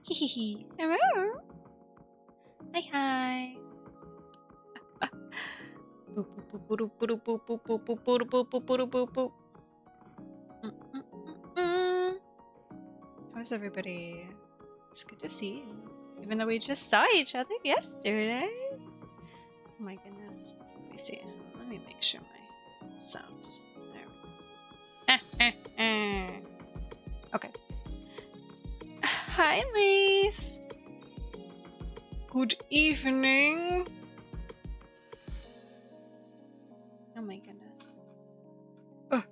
Hehehe. Hello. Hi, hi. How's everybody? It's good to see you. Even though we just saw each other yesterday. Oh my goodness. Let me see. Let me make sure my sounds. There we go. Okay. Hi, Lise. Good evening. Oh my goodness. Oh.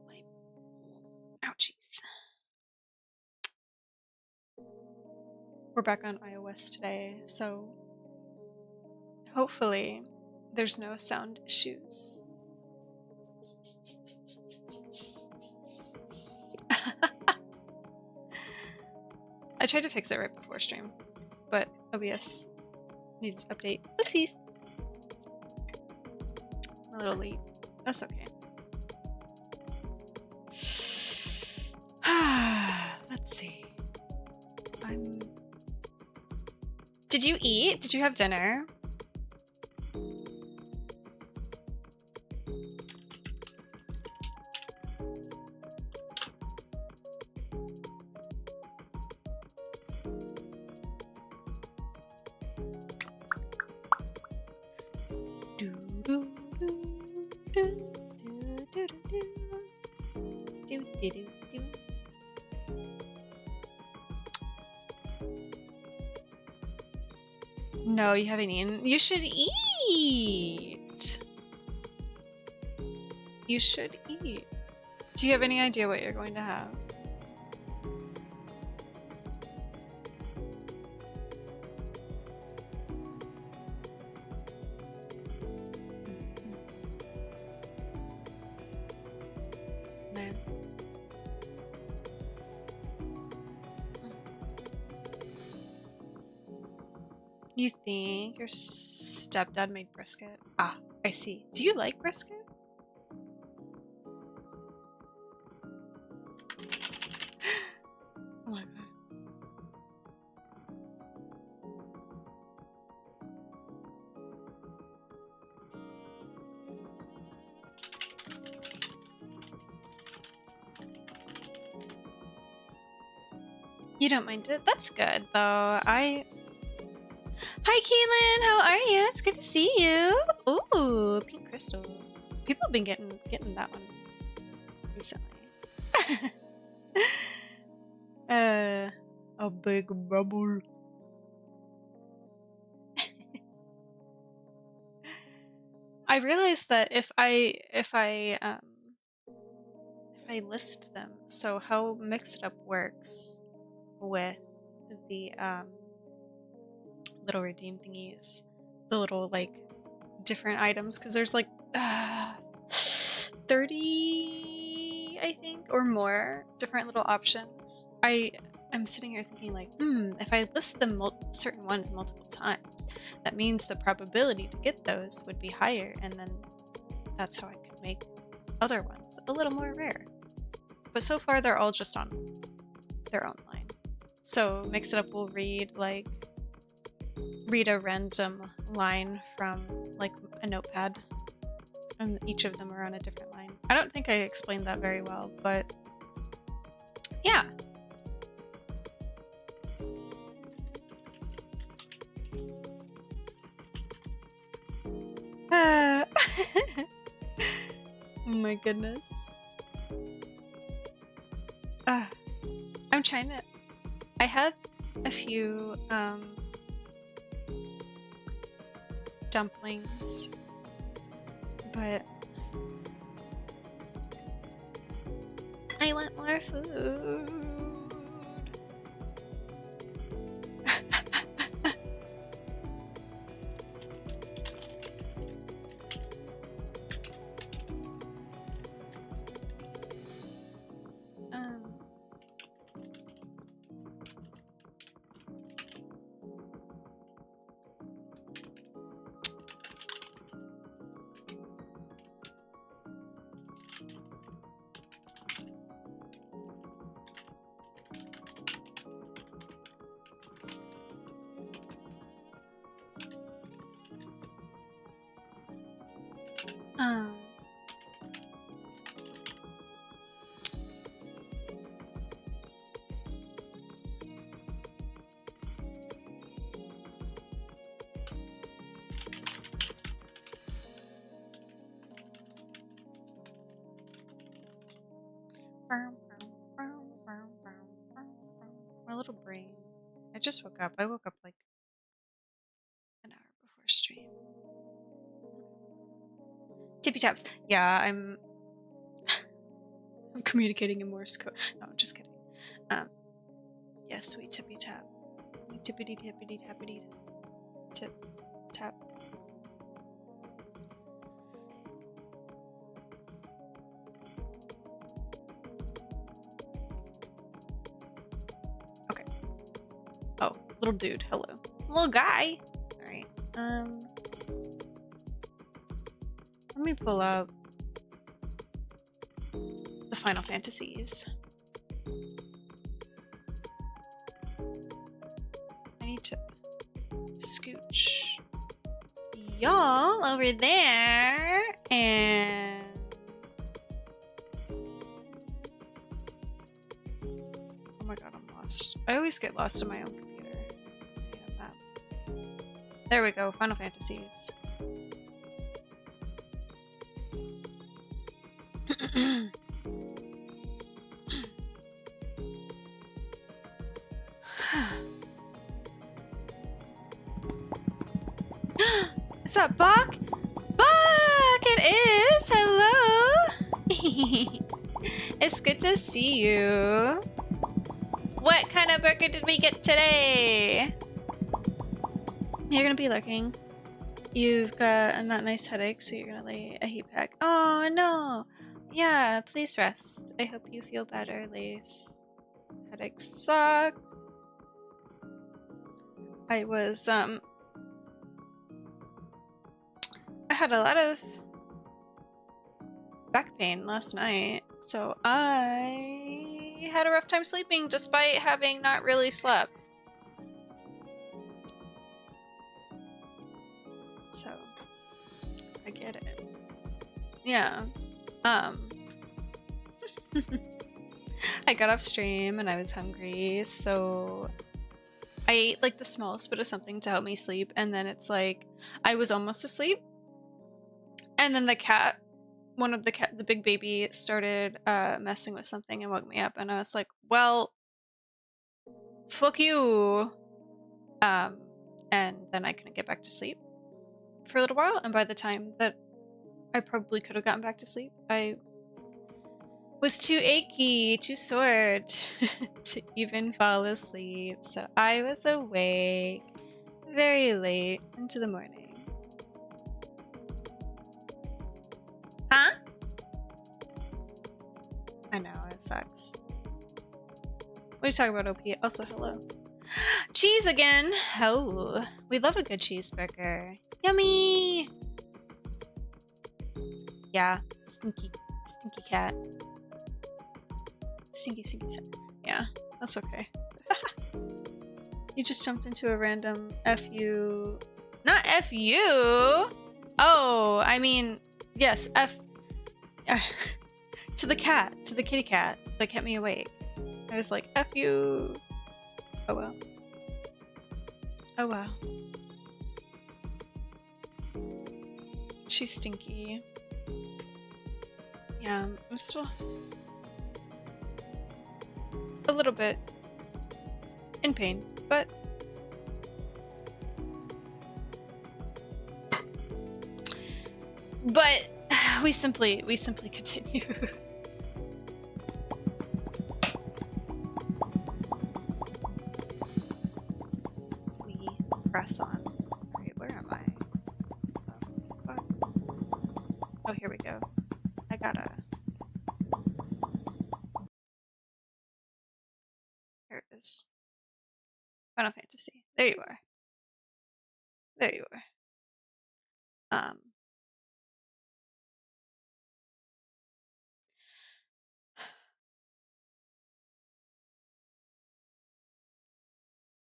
My ouchies. We're back on iOS today, so hopefully there's no sound issues. I tried to fix it right before stream, but OBS needed to update. Oopsies! I'm a little late. That's okay. Let's see. Did you eat? Did you have dinner? No, you haven't eaten. You should eat. You should eat. Do you have any idea what you're going to have? No. You think your stepdad made brisket? Ah, I see. Do you like brisket? Oh my god. You don't mind it? That's good, though. Hi, Keelan! How are you? It's good to see you. Ooh, pink crystal. People have been getting that one recently. A big bubble. I realized that if I list them, so how Mix It Up works with the little redeem thingies, the little like different items, because there's like 30 I think or more different little options. I'm sitting here thinking like, if I list them certain ones multiple times, that means the probability to get those would be higher, and then that's how I could make other ones a little more rare. But so far they're all just on their own line. So Mix It Up will read a random line from like a notepad, and each of them are on a different line. I don't think I explained that very well, but yeah. Oh my goodness. I'm trying to... I had a few dumplings, but I want more food. Um. My little brain. I just woke up. I woke up like an hour before stream. Tippy taps. Yeah, I'm communicating in Morse code. No, I'm just kidding. Yes, we tippy tap. We tippity tappity tappity tip tap. Okay. Oh, little dude. Hello. Little guy. Alright. Let me pull up the Final Fantasies. I need to scooch y'all over there and oh my god, I'm lost. I always get lost in my own computer. There we go, Final Fantasies. Is that Buck? Buck! It is! Hello! It's good to see you. What kind of burger did we get today? You're gonna be looking. You've got a not nice headache, so you're gonna lay a heat pack. Oh no! Yeah, please rest. I hope you feel better, Lace. Headaches suck. I was, I had a lot of back pain last night, so I had a rough time sleeping despite having not really slept. So, I get it. Yeah. I got off stream and I was hungry, so I ate like the smallest bit of something to help me sleep, and then it's like I was almost asleep, and then the cat, the big baby, started messing with something and woke me up, and I was like, well, fuck you. And then I couldn't get back to sleep for a little while, and by the time that I probably could have gotten back to sleep, I was too achy, too sore to even fall asleep. So I was awake very late into the morning. Huh? I know, it sucks. What are you talking about, OP? Also, hello. Cheese again! Oh, we love a good cheeseburger. Yummy! Yeah, stinky cat. Stinky. Yeah, that's okay. You just jumped into a random FU. Not FU! Oh, I mean, yes, to the cat, to the kitty cat that kept me awake. I was like, FU. Oh well. Oh well. She's stinky. Yeah, I'm still a little bit in pain, but we simply continue. We press on. Alright, where am I? Oh, here we go. I gotta... Here it is. Final Fantasy. There you are. There you are.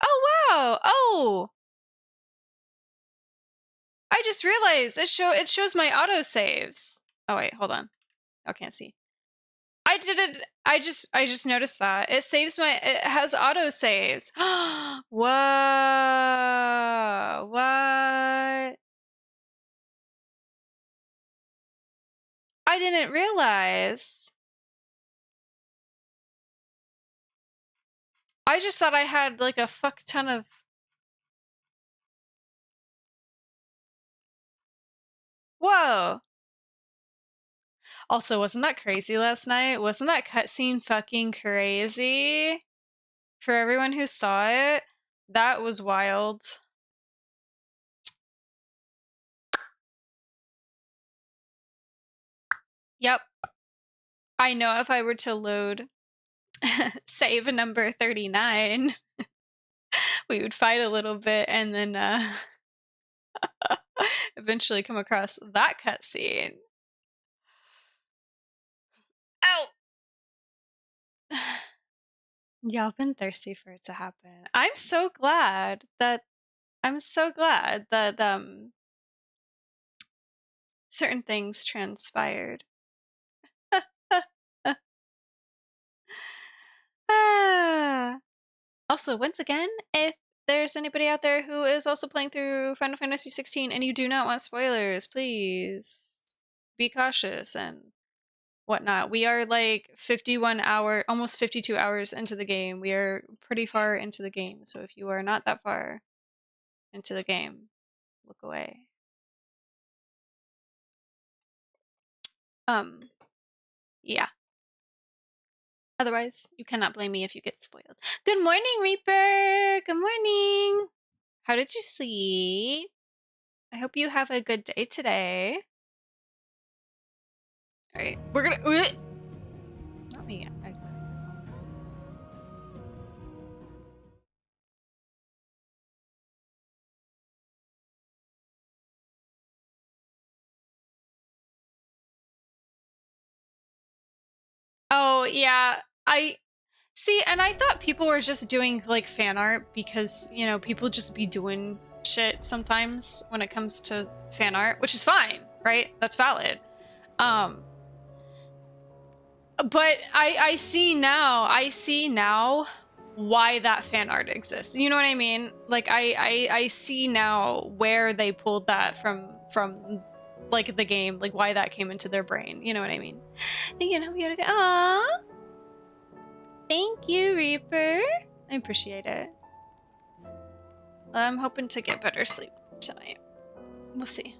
Oh, wow! Oh! I just realized it shows my auto saves. Oh wait, hold on. I can't see. I did it. I just noticed that it saves my. It has auto saves. Whoa! What? I didn't realize. I just thought I had like a fuck ton of. Whoa! Also, wasn't that crazy last night? Wasn't that cutscene fucking crazy? For everyone who saw it, that was wild. Yep. I know if I were to load save number 39, we would fight a little bit and then eventually come across that cutscene. Ow! Y'all been thirsty for it to happen. I'm so glad that certain things transpired. Also, once again, if there's anybody out there who is also playing through Final Fantasy XVI and you do not want spoilers, please be cautious and whatnot. We are like 51 hour, almost 52 hours into the game. We are pretty far into the game. So if you are not that far into the game, look away. Yeah. Otherwise, you cannot blame me if you get spoiled. Good morning, Reaper! Good morning! How did you sleep? I hope you have a good day today. Alright, we're gonna... Not me, exit. Oh, yeah. See, and I thought people were just doing, like, fan art because, you know, people just be doing shit sometimes when it comes to fan art, which is fine, right? That's valid. But I see now why that fan art exists. You know what I mean? Like, I see now where they pulled that from like, the game, like, why that came into their brain. You know what I mean? You know, you gotta go, aww. Thank you, Reaper. I appreciate it. I'm hoping to get better sleep tonight. We'll see.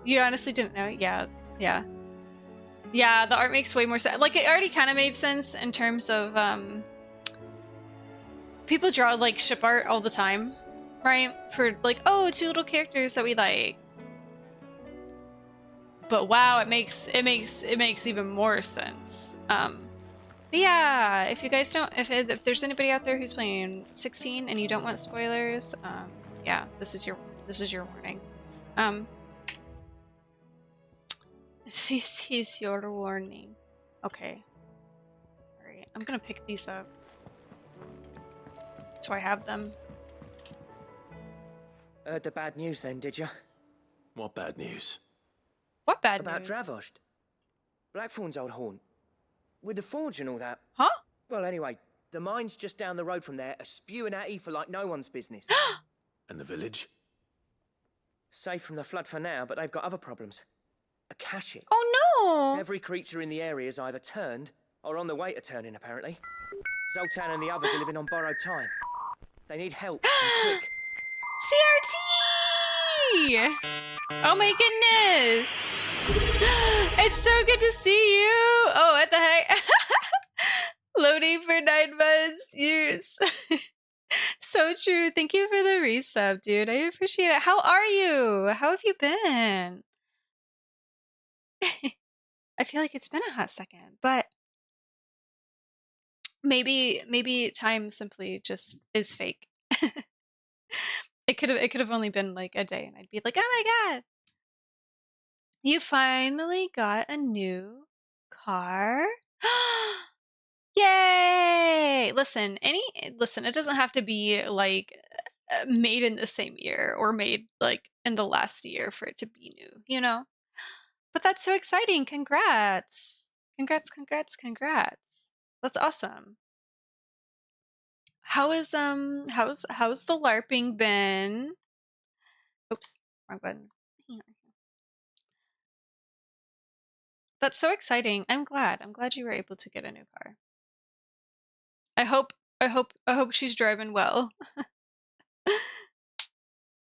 You honestly didn't know? Yeah. Yeah, the art makes way more sense. Like, it already kind of made sense in terms of, people draw, like, ship art all the time, right? For, like, oh, 2 little characters that we like. But wow, it makes even more sense. But yeah, if you guys don't, if there's anybody out there who's playing 16 and you don't want spoilers, yeah, this is your warning. This is your warning. Okay. Alright, I'm gonna pick these up. So I have them. Heard the bad news then, did you? What bad news? What bad About news? Dravost. Blackthorn's old haunt. With the forge and all that. Huh? Well, anyway, the mines just down the road from there are spewing out ether like no one's business. And the village? Safe from the flood for now, but they've got other problems. Akashic. Oh no! Every creature in the area's either turned or on the way to turning, apparently. Zoltan and the others are living on borrowed time. They need help, and quick. CRT! Oh my goodness! It's so good to see you! Oh, what the heck? Loading for 9 months. Years. So true. Thank you for the resub, dude. I appreciate it. How are you? How have you been? I feel like it's been a hot second, but maybe time simply just is fake. It could have only been like a day and I'd be like, oh my god. You finally got a new car? Yay! Listen, it doesn't have to be like made in the same year or made like in the last year for it to be new, you know? But that's so exciting. Congrats. Congrats, congrats, congrats. That's awesome. How's the LARPing been? Oops, wrong button. That's so exciting. I'm glad. I'm glad you were able to get a new car. I hope she's driving well.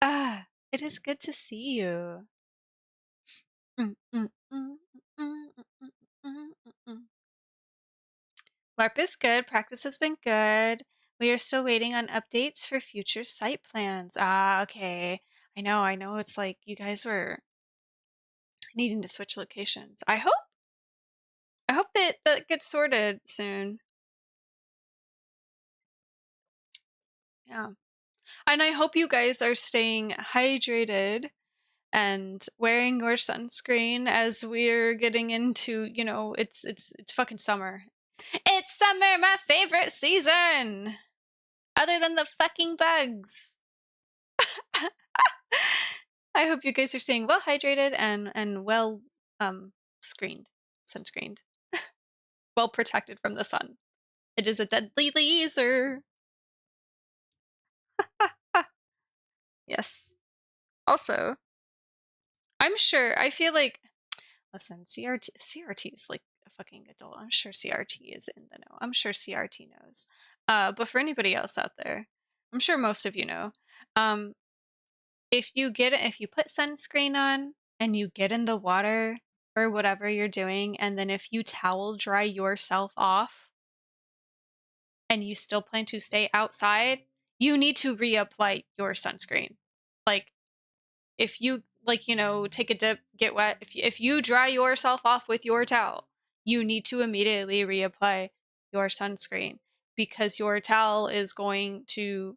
Ah, it is good to see you. LARP is good. Practice has been good. We are still waiting on updates for future site plans. Ah, okay. I know. It's like you guys were needing to switch locations. I hope that gets sorted soon. Yeah. And I hope you guys are staying hydrated and wearing your sunscreen as we're getting into, you know, it's fucking summer. It's summer, my favorite season. Other than the fucking bugs. I hope you guys are staying well hydrated and well sunscreened. Well protected from the sun. It is a deadly laser. Yes. Also, I feel like, listen, CRT is like a fucking adult. I'm sure CRT is in the know. I'm sure CRT knows. But for anybody else out there, I'm sure most of you know. If you put sunscreen on and you get in the water or whatever you're doing, and then if you towel dry yourself off and you still plan to stay outside, you need to reapply your sunscreen. Like, if you take a dip, get wet, if you dry yourself off with your towel, you need to immediately reapply your sunscreen because your towel is going to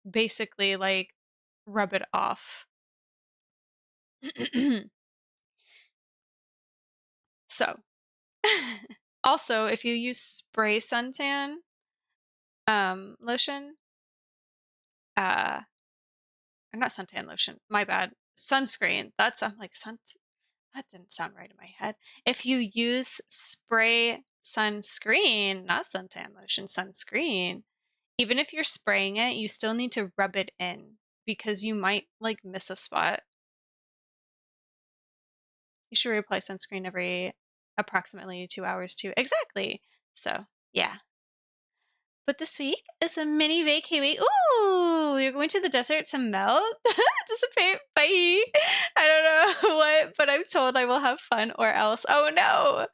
basically like rub it off. So, also, if you use spray suntan lotion, or not suntan lotion, my bad, sunscreen. I'm like that didn't sound right in my head. If you use spray sunscreen, not suntan lotion, sunscreen, even if you're spraying it, you still need to rub it in because you might like miss a spot. You should reapply sunscreen every approximately 2 hours too. Exactly. So, yeah. But this week is a mini vacay week. Ooh, you're going to the desert to melt? Dissipate. Bye. I don't know what, but I'm told I will have fun or else. Oh no.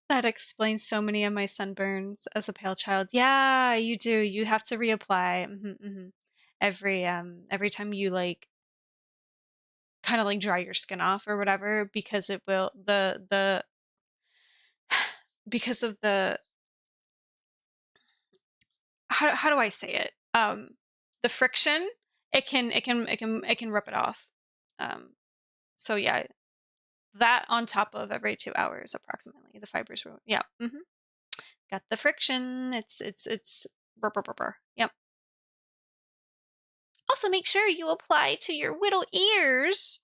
That explains so many of my sunburns as a pale child. Yeah, you do. You have to reapply. Every time you like kind of like dry your skin off or whatever because it will the because of the how do I say it? The friction, it can rip it off. So yeah, that on top of every 2 hours approximately, the fibers will got the friction. It's brr, brr, brr, brr. Yep. Also, make sure you apply to your little ears.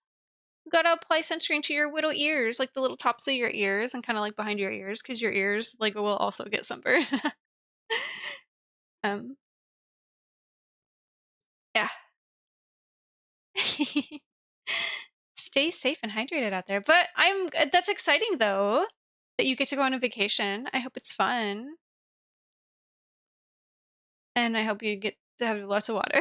You gotta apply sunscreen to your little ears, like the little tops of your ears and kind of like behind your ears, because your ears like will also get sunburned. um, yeah. Stay safe and hydrated out there. But that's exciting though that you get to go on a vacation. I hope it's fun. And I hope you get to have lots of water.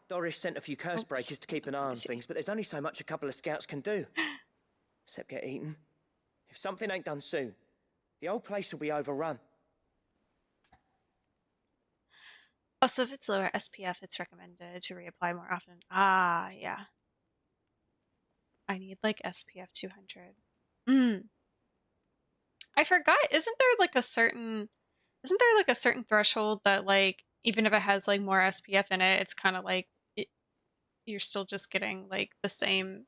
Doris sent a few curse breakers to keep an eye on things, but there's only so much a couple of scouts can do. Except get eaten. If something ain't done soon, the old place will be overrun. Also, if it's lower SPF, it's recommended to reapply more often. Ah, yeah. I need like SPF 200. I forgot. Isn't there like a certain threshold that like even if it has like more SPF in it, it's kind of like you're still just getting like the same,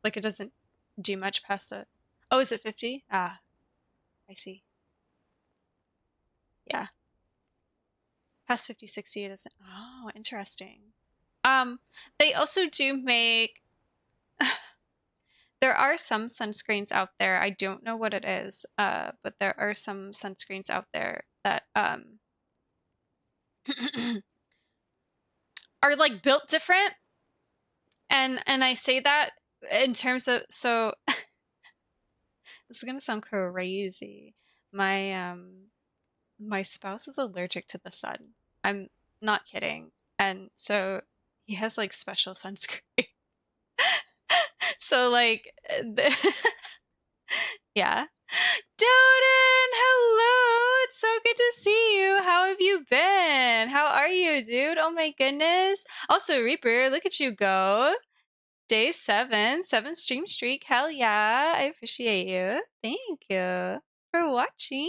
like it doesn't do much past it. Oh, is it 50? Ah, I see. Yeah. Past 50, 60, it isn't. Oh, interesting. They also do make there are some sunscreens out there. I don't know what it is, but there are some sunscreens out there that are like built different. And I say that in terms of, so this is gonna sound crazy. My spouse is allergic to the sun. I'm not kidding. And so he has like special sunscreen. So like yeah. Doden, hello! It's so good to see you. How have you been? How are you, dude? Oh my goodness. Also, Reaper, look at you go. Day 7 stream streak. Hell yeah. I appreciate you. Thank you for watching.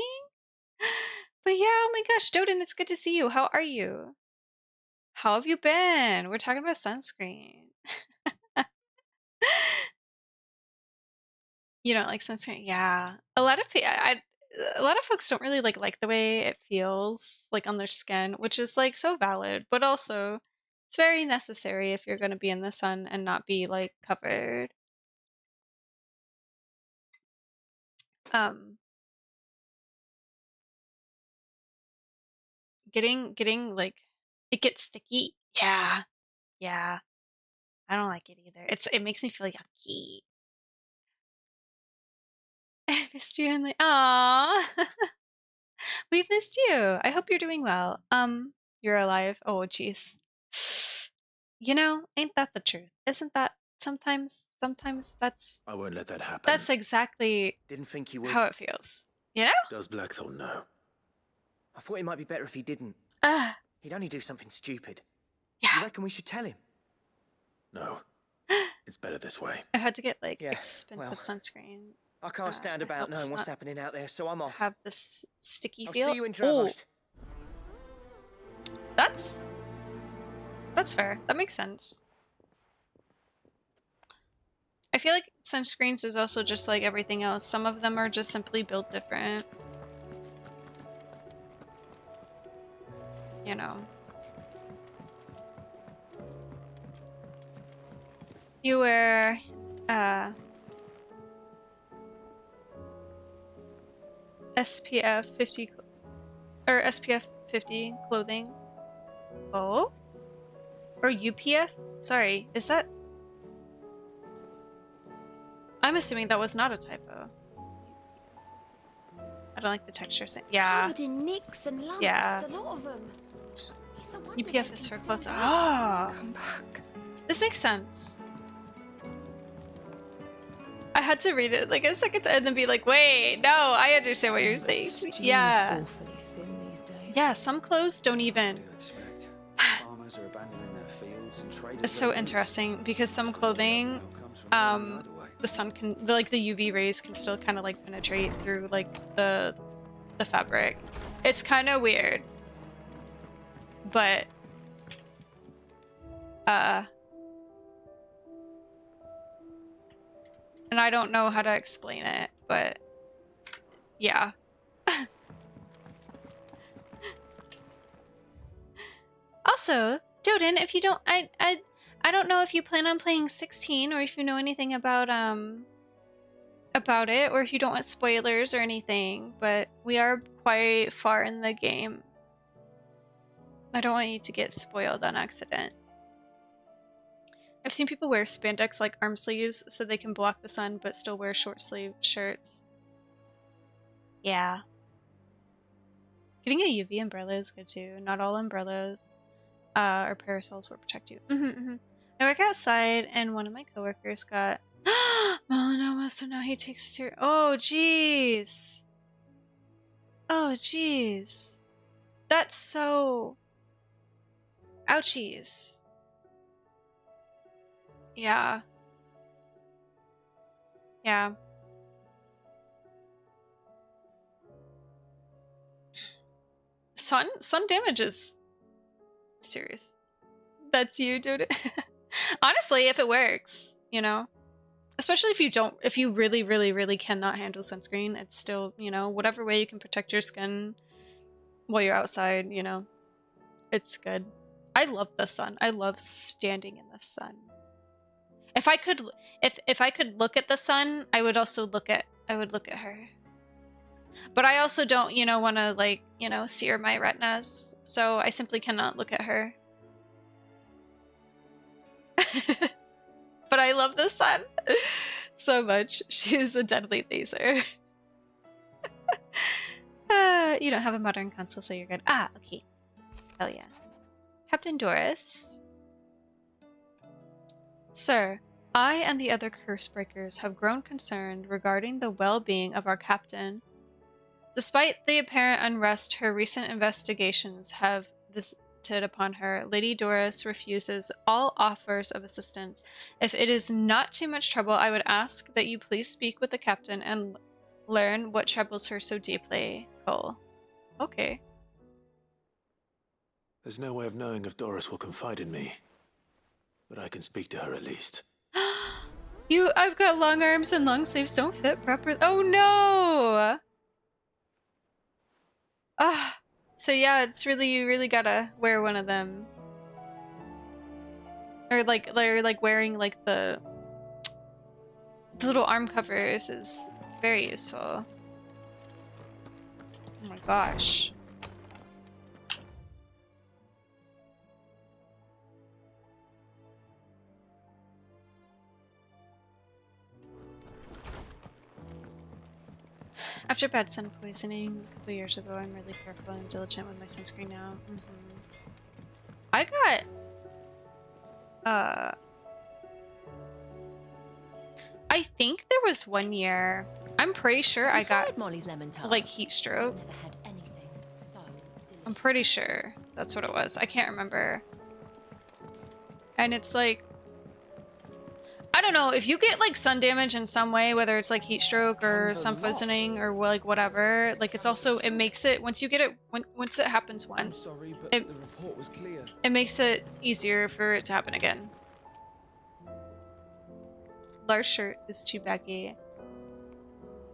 But yeah, oh my gosh, Doden, it's good to see you. How are you? How have you been? We're talking about sunscreen. You don't like sunscreen? Yeah. A lot of folks don't really like the way it feels like on their skin, which is like so valid, but also it's very necessary if you're going to be in the sun and not be like covered. Getting like it gets sticky. Yeah. Yeah. I don't like it either. It makes me feel yucky. I missed you and like, aw. We've missed you. I hope you're doing well. You're alive. Oh, jeez. You know, ain't that the truth? Isn't that sometimes that's I won't let that happen. that's exactly Didn't think he would. how it feels. You know? Does Blackthorn know? I thought it might be better if he didn't. He'd only do something stupid. Yeah. You reckon we should tell him? No. It's better this way. I had to get like Yeah, expensive well, sunscreen. I can't stand about helps knowing what's not happening out there, so I'm off. Have this sticky I'll feel. see you in Oh, Dravosht. that's fair. That makes sense. I feel like sunscreens is also just like everything else. Some of them are just simply built different. You know. You wear SPF 50 or SPF 50 clothing. Oh? Or UPF? Sorry, is that? I'm assuming that was not a typo. I don't like the texture. Yeah. Covered in nicks and lumps, Yeah. a lot of them. It's a wonder UPF they is can for still close. breathe. Ah, Come back. this makes sense. I had to read it like a second time and then be like, wait, no, I understand what you're saying. Yeah. Awfully thin these days. Yeah, some clothes don't even. What do you expect? Farmers are abandoning their fields and traders. It's so interesting because some clothing, the sun can, like the UV rays can still kind of like penetrate through like the fabric. It's kind of weird, but and I don't know how to explain it, but yeah. Also, Doden, if you don't, I don't know if you plan on playing 16 or if you know anything about it, or if you don't want spoilers or anything, but we are quite far in the game. I don't want you to get spoiled on accident. I've seen people wear spandex like arm sleeves so they can block the sun but still wear short sleeve shirts. Yeah. Getting a UV umbrella is good too. Not all umbrellas or parasols will protect you. I work outside and one of my coworkers got melanoma, so now he takes us here. Oh, jeez. Oh, jeez. That's so... Ouchies. Yeah. Yeah. Sun damage is serious. That's you, dude. Honestly, if it works, you know. Especially if you really cannot handle sunscreen, it's still, you know, whatever way you can protect your skin while you're outside, you know. It's good. I love the sun. I love standing in the sun. If I could look at the sun, I would look at her. But I also don't, want to like, sear my retinas, so I simply cannot look at her. But I love the sun so much. She is a deadly laser. You don't have a modern console, so you're good. Ah, okay. Hell yeah. Captain Doris. Sir, I and the other Cursebreakers have grown concerned regarding the well-being of our captain. Despite the apparent unrest her recent investigations have visited upon her, Lady Doris refuses all offers of assistance. If it is not too much trouble, I would ask that you please speak with the captain and learn what troubles her so deeply. Cole. Okay. There's no way of knowing if Doris will confide in me. But I can speak to her at least. I've got long arms and long sleeves don't fit properly. Oh no! Ah, so yeah, it's really, you really gotta wear one of them. Or like, they're like wearing like the little arm covers is very useful. Oh my gosh. After bad sun poisoning a couple years ago, I'm really careful and diligent with my sunscreen now. I got... I think there was one year... I'm pretty sure I got, Molly's lemon tart. like, heat stroke. Never had anything so delicious. I'm pretty sure that's what it was. I can't remember. And it's like... I don't know, if you get like sun damage in some way, whether it's like heat stroke or sun poisoning or like whatever, like it's also, it makes it, once you get it, once it happens once, Sorry, but it, the report was clear. it makes it easier for it to happen again. Large shirt is too baggy.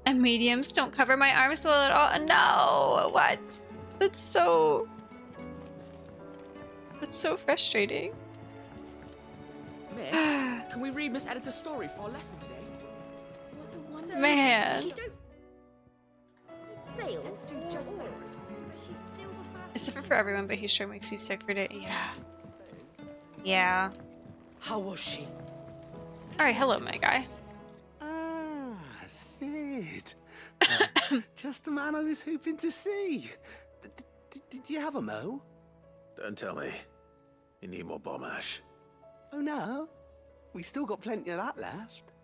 And mediums don't cover my arms well at all. No, what? That's so frustrating. Miss, can we read Miss Editor's story for our lesson today? What a wonderful... Man. She don't... Sales. Let's do just those. But she's still the first... It's different for everyone, but heat stroke makes you sick for day. Yeah. Yeah. How was she? Alright, hello, my guy. Ah, Sid. Just the man I was hoping to see. Did you have a mo? Don't tell me. You need more bomb ash. Oh no, we still got plenty of that left.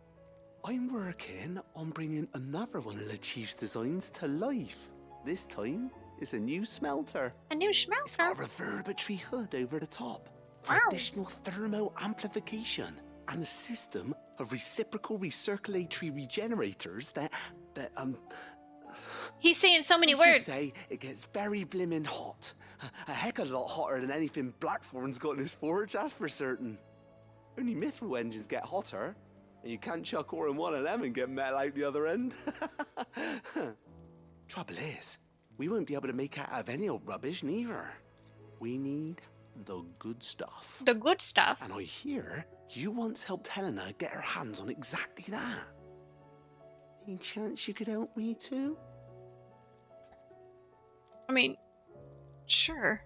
I'm working on bringing another one of the Chief's designs to life. This time, it's a new smelter. A new It's schmelter. got a reverberatory hood over the top for Wow. additional thermal amplification and a system of reciprocal recirculatory regenerators that He's saying so many let's words. just say it gets very blimmin' hot. A heck of a lot hotter than anything Blackthorn's got in his forge, that's for certain. Only mithril engines get hotter, and you can't chuck ore in one of them and get metal out the other end. Trouble is, we won't be able to make out of any old rubbish neither. We need the good stuff. The good stuff. And I hear you once helped Helena get her hands on exactly that. Any chance you could help me too? I mean, sure.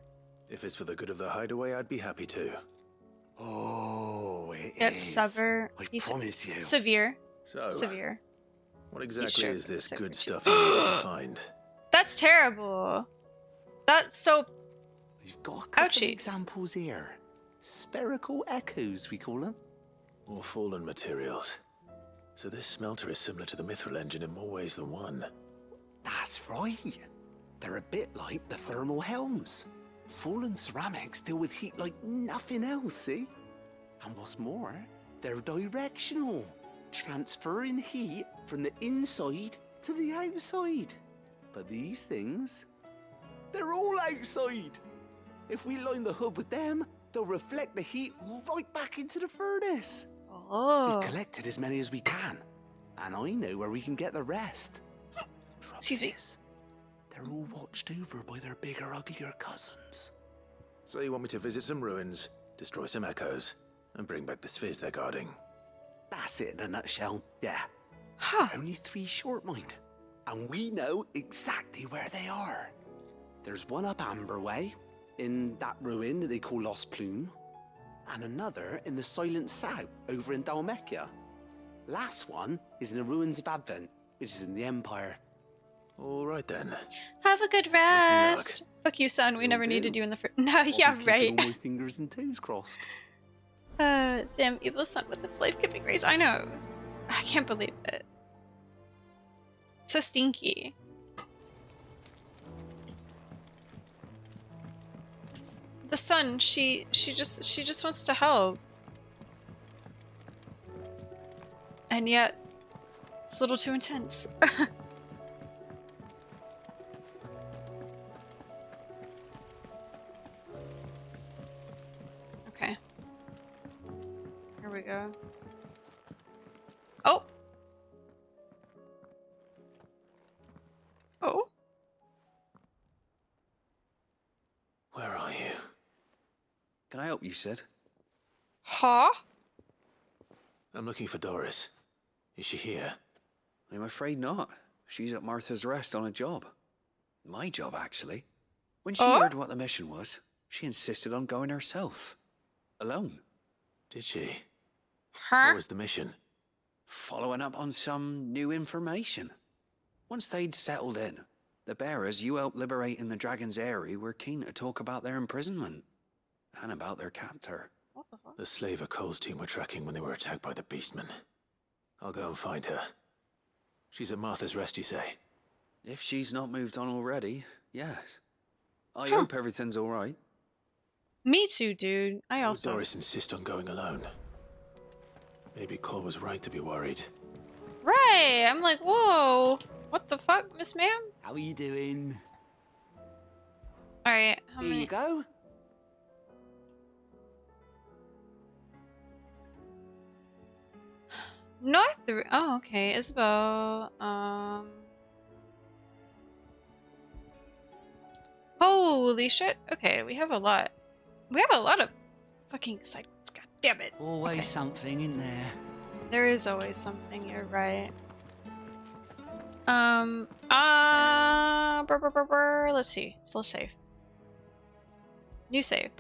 If it's for the good of the hideaway, I'd be happy to. Oh, it It's is. severe. I promise you. Severe. So, Severe. what exactly sure is this severe good too. stuff you're able to find? That's terrible. That's so... We've got a couple of Ouchies. examples here. Spherical echoes, we call them. More fallen materials. So this smelter is similar to the mithril engine in more ways than one. That's right. They're a bit like the thermal helms. Fallen ceramics deal with heat like nothing else, see? And what's more, they're directional, transferring heat from the inside to the outside. But these things, they're all outside. If we line the hood with them, they'll reflect the heat right back into the furnace. Oh. We've collected as many as we can, and I know where we can get the rest. Excuse me. Trouble is, they're all watched over by their bigger, uglier cousins. So you want me to visit some ruins, destroy some echoes, and bring back the spheres they're guarding? That's it in a nutshell. Yeah. Huh. Only 3 short, mind. And we know exactly where they are. There's one up Amber Way, in that ruin that they call Lost Plume, and another in the Silent South, over in Dalmekia. Last one is in the ruins of Advent, which is in the Empire. All right then. Have a good me luck. rest. Fuck you, son. We Will never do. needed you in the first. No, I'll yeah, be keeping right. all my fingers and toes crossed. Damn evil son with its life-giving race. I know. I can't believe it. So stinky. The sun, she just wants to help. And yet, it's a little too intense. Okay. Here we go. Oh! Oh? Where are you? Can I help you, Sid? Huh? I'm looking for Doris. Is she here? I'm afraid not. She's at Martha's Rest on a job. My job, actually. When she heard what the mission was, she insisted on going herself. Alone. Did she? Huh? What was the mission? Following up on some new information. Once they'd settled in, the bearers you helped liberate in the Dragon's Eyrie were keen to talk about their imprisonment. And about their captor. What the fuck? The slaver Cole's team were tracking when they were attacked by the Beastmen. I'll go and find her. She's at Martha's Rest, you say? If she's not moved on already, yes. I hope everything's alright. Me too, dude. I Why would also. Doris insist on going alone? Maybe Cole was right to be worried. Right! I'm like, whoa! What the fuck, Miss Ma'am? How are you doing? Alright, how Here many? you go. North through. Oh, okay. Isabel. Holy shit. Okay, we have a lot. We have a lot of fucking side quests. God damn it. Always Okay. something in there. There is always something. You're right. Let's see. So let's save. New save.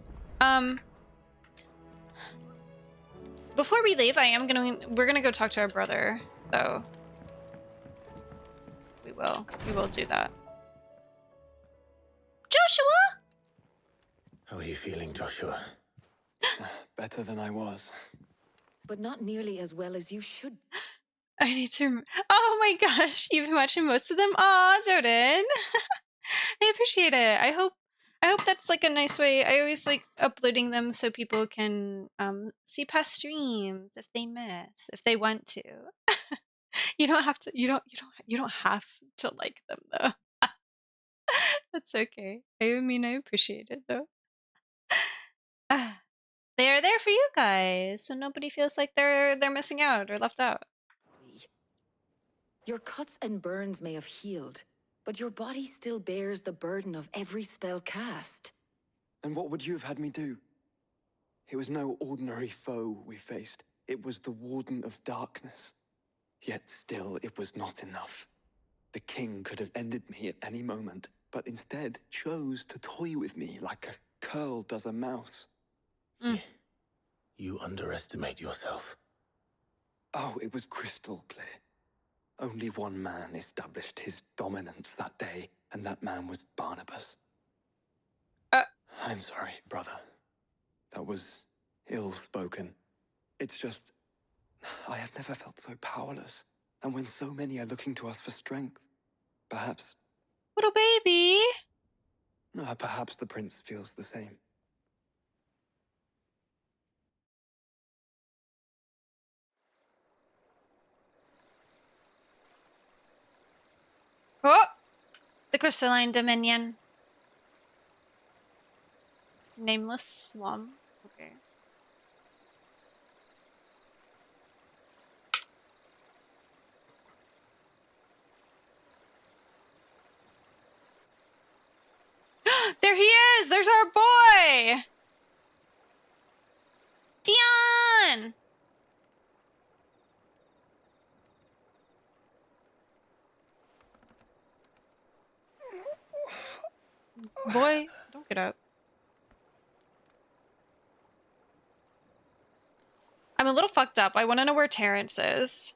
Before we leave, we're gonna go talk to our brother, though. We will do that. Joshua! How are you feeling, Joshua? Better than I was. But not nearly as well as you should. I need to. Oh my gosh, you've been watching most of them. Aw, Jordan. I appreciate it. I hope that's like a nice way. I always like uploading them so people can see past streams if they miss, if they want to. You don't have to. You don't have to like them though. That's okay. I mean, I appreciate it though. They are there for you guys, so nobody feels like they're missing out or left out. Your cuts and burns may have healed, but your body still bears the burden of every spell cast. And what would you have had me do? It was no ordinary foe we faced. It was the Warden of Darkness. Yet still, it was not enough. The king could have ended me at any moment, but instead chose to toy with me like a curl does a mouse. You underestimate yourself. Oh, it was crystal clear. Only one man established his dominance that day, and that man was Barnabas. I'm sorry, brother. That was ill-spoken. It's just, I have never felt so powerless. And when so many are looking to us for strength, perhaps Little baby. perhaps the prince feels the same. Oh, the crystalline dominion. Nameless slum. Okay. There he is! There's our boy! Boy, don't get up. I'm a little fucked up. I want to know where Terrence is.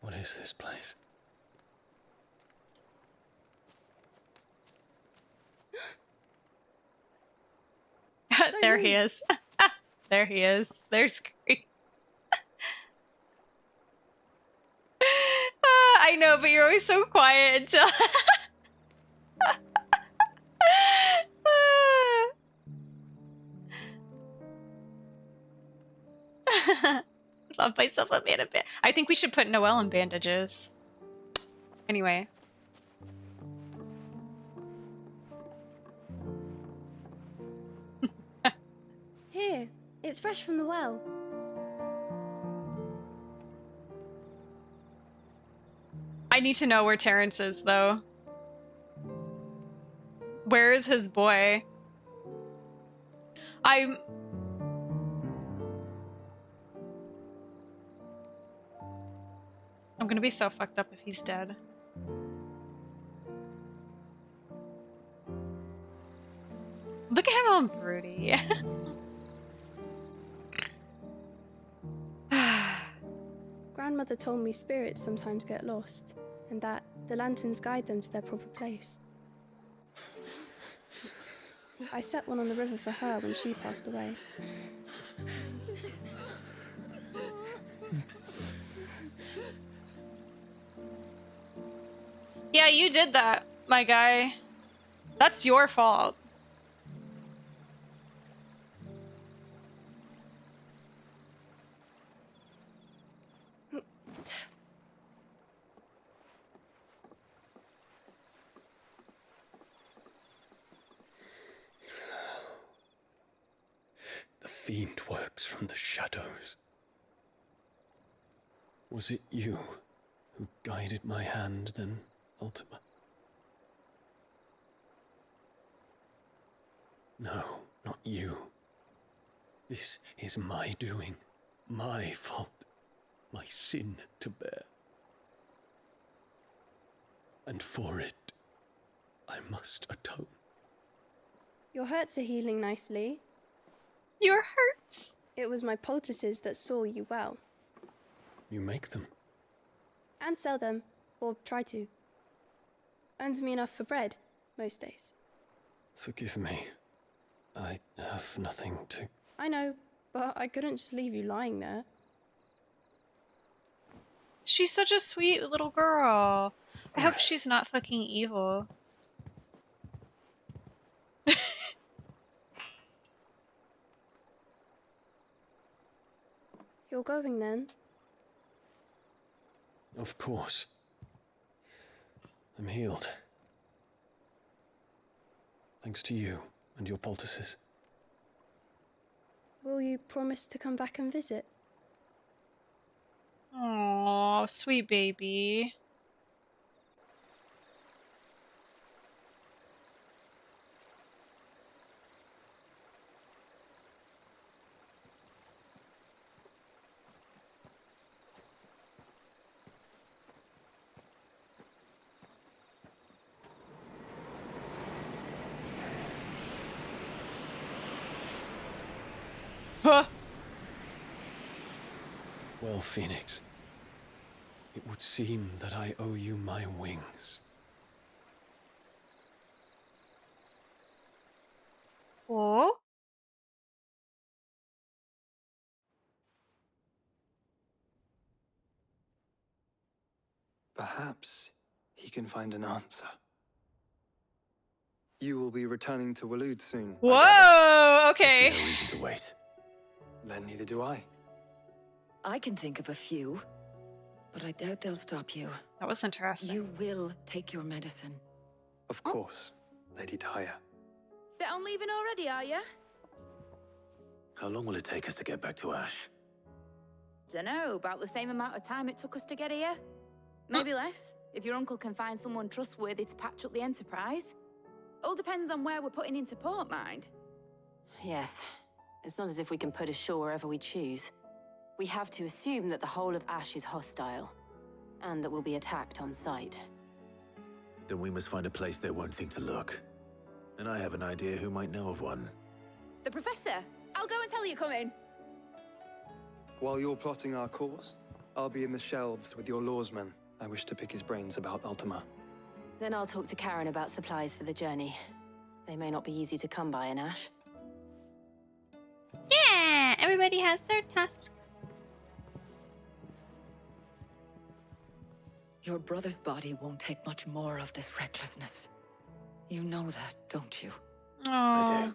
What is this place? There he is. There he is. There's Kyrie. I know, but you're always so quiet until... Love myself a man of band. I think we should put Noelle in bandages. Anyway. Here, it's fresh from the well. I need to know where Terrence is, though. Where is his boy? I'm gonna be so fucked up if he's dead. Look at him all broody. Grandmother told me spirits sometimes get lost, and that the lanterns guide them to their proper place. I set one on the river for her when she passed away. Yeah, you did that, my guy. That's your fault. The fiend works from the shadows. Was it you who guided my hand then, Ultima? No, not you. This is my doing, my fault, my sin to bear. And for it, I must atone. Your hurts are healing nicely. Your hurts? It was my poultices that saw you well. You make them? And sell them, or try to. Earns me enough for bread, most days. Forgive me. I have nothing to... I know, but I couldn't just leave you lying there. She's such a sweet little girl. I hope she's not fucking evil. You're going then? Of course. I'm healed. Thanks to you and your poultices. Will you promise to come back and visit? Aww, sweet baby. Huh. Well, Phoenix, it would seem that I owe you my wings. Oh? Perhaps he can find an answer. You will be returning to Waloed soon. I gather. Whoa, okay. No reason to wait. Then neither do I. I can think of a few, but I doubt they'll stop you. That was interesting. You will take your medicine. Of course, Lady Daya. Set on leaving already, are you? How long will it take us to get back to Ash? Dunno, about the same amount of time it took us to get here. Maybe less, if your uncle can find someone trustworthy to patch up the Enterprise. All depends on where we're putting into port, mind. Yes. It's not as if we can put ashore wherever we choose. We have to assume that the whole of Ash is hostile, and that we'll be attacked on sight. Then we must find a place they won't think to look. And I have an idea who might know of one. The Professor! I'll go and tell you, come in. While you're plotting our course, I'll be in the shelves with your lawsman. I wish to pick his brains about Ultima. Then I'll talk to Karen about supplies for the journey. They may not be easy to come by in Ash. Yeah, everybody has their tasks. Your brother's body won't take much more of this recklessness. You know that, don't you? Oh.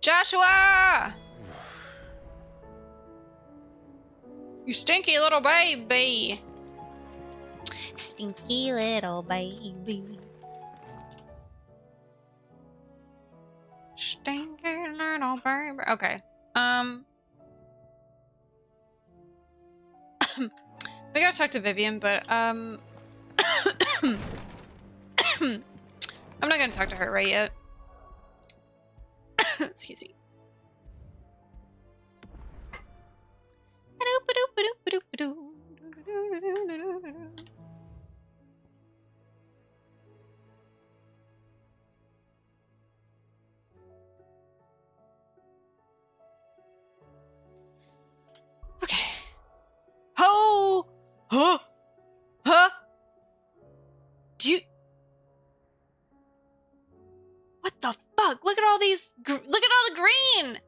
Joshua! You stinky little baby. Stinky little baby. Stinky little baby. Okay. We gotta talk to Vivian, but I'm not gonna talk to her right yet. Excuse me. Okay. Oh! Huh? Huh? Do you... What the fuck? Look at all these... Look at all the green!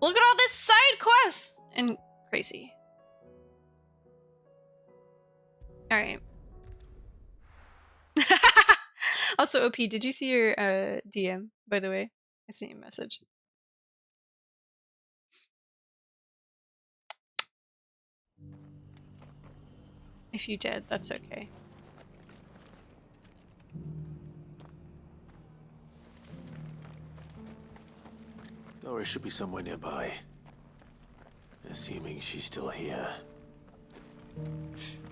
Look at all this side quests! And crazy. Alright. Also, OP, did you see your DM, by the way? I sent you a message. If you did, that's okay. Doris should be somewhere nearby. Assuming she's still here.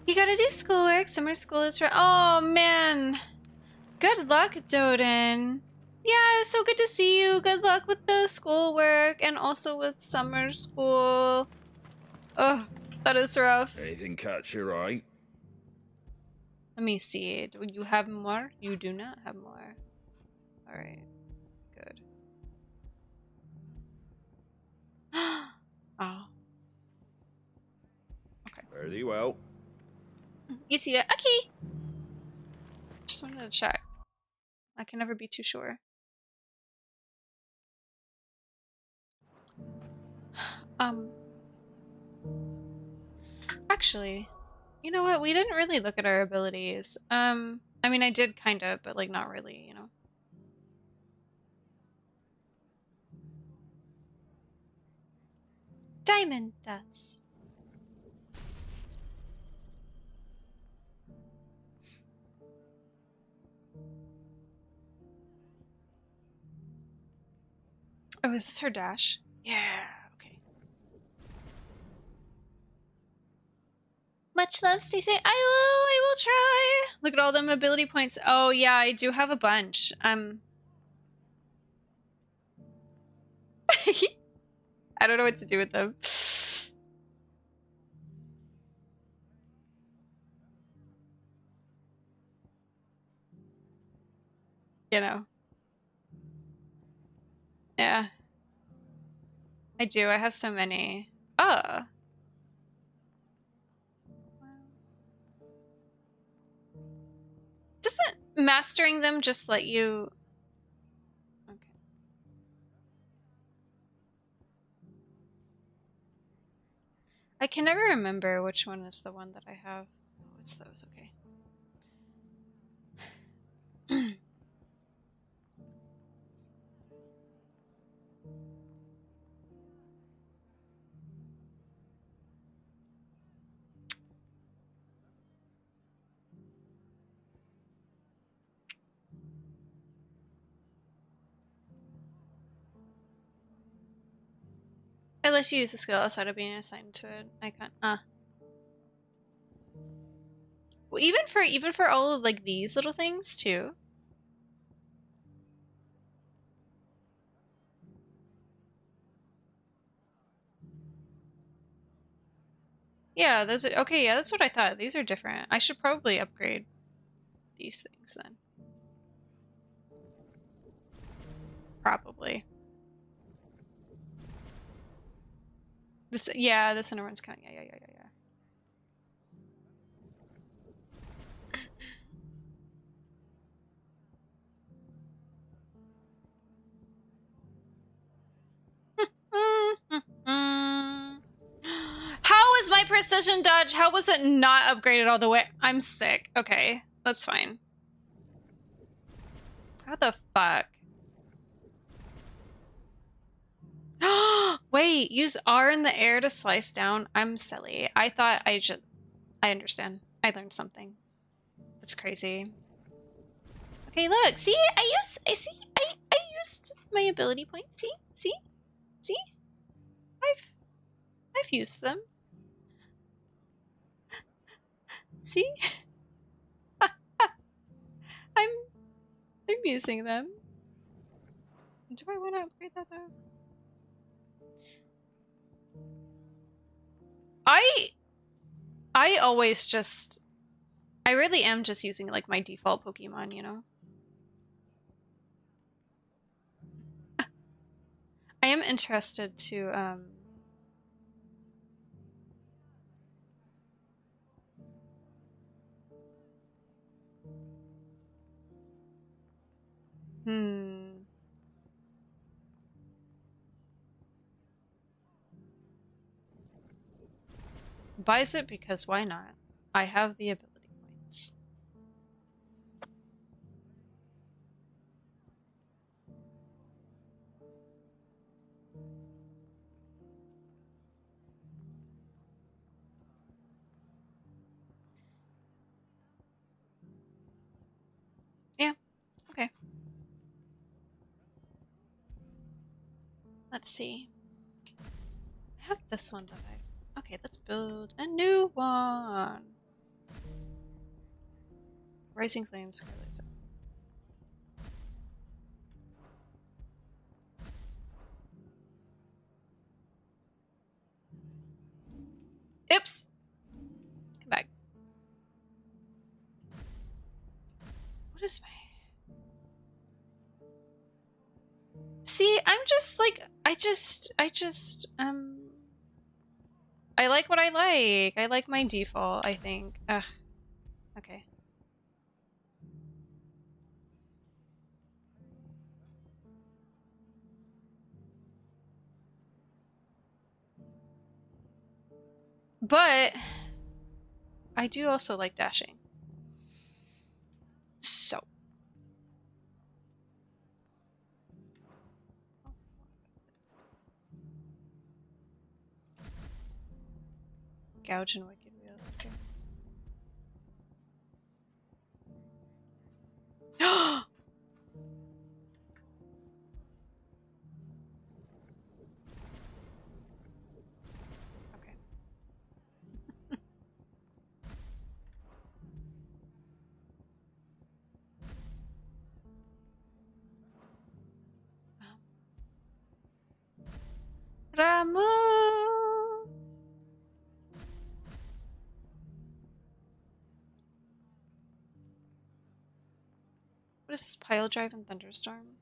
You gotta do schoolwork. Summer school is for... Oh, man. Good luck, Doden. Yeah, so good to see you. Good luck with the schoolwork and also with summer school. Oh, that is rough. Anything catch your eye? Let me see. Do you have more? You do not have more. Alright. Good. Oh. Okay. Very well. You see it? Okay. Just wanted to check. I can never be too sure. Actually, you know what? We didn't really look at our abilities. I mean, I did kind of, but like not really, you know. Diamond dust. Oh, is this her dash? Yeah, okay. Much love, Stacey. I will try. Look at all them ability points. Oh yeah, I do have a bunch. I don't know what to do with them. You know. Yeah. I do. I have so many. Oh. Doesn't mastering them just let you... Okay. I can never remember which one is the one that I have. Oh, it's those. Okay. Unless you use the skill outside of being assigned to an icon. Well, even for all of like these little things too. Yeah, those are okay. Yeah, that's what I thought. These are different. I should probably upgrade these things then. Probably. This, yeah, the center one's coming. Yeah. How is my precision dodge? How was it not upgraded all the way? I'm sick. Okay, that's fine. How the fuck? Wait, use R in the air to slice down. I'm silly. I thought I understand. I learned something. That's crazy. Okay, look. See? I used my ability points. See? I've used them. See? I'm using them. Do I want to upgrade that though? I always just, I really am just using like my default Pokemon, you know? I am interested to buys it because why not? I have the ability points. Yeah, okay. Let's see. I have this one that I... Okay, let's build a new one. Rising Flames, Scarlet Zone. Oops! Come back. What is my... See, I'm just like, I like what I like. I like my default, I think. Ugh. Okay. But I do also like dashing. So. Gouge and Wicked Wheel. Okay. Okay. Ramu! What is this? Pile Drive and Thunderstorm?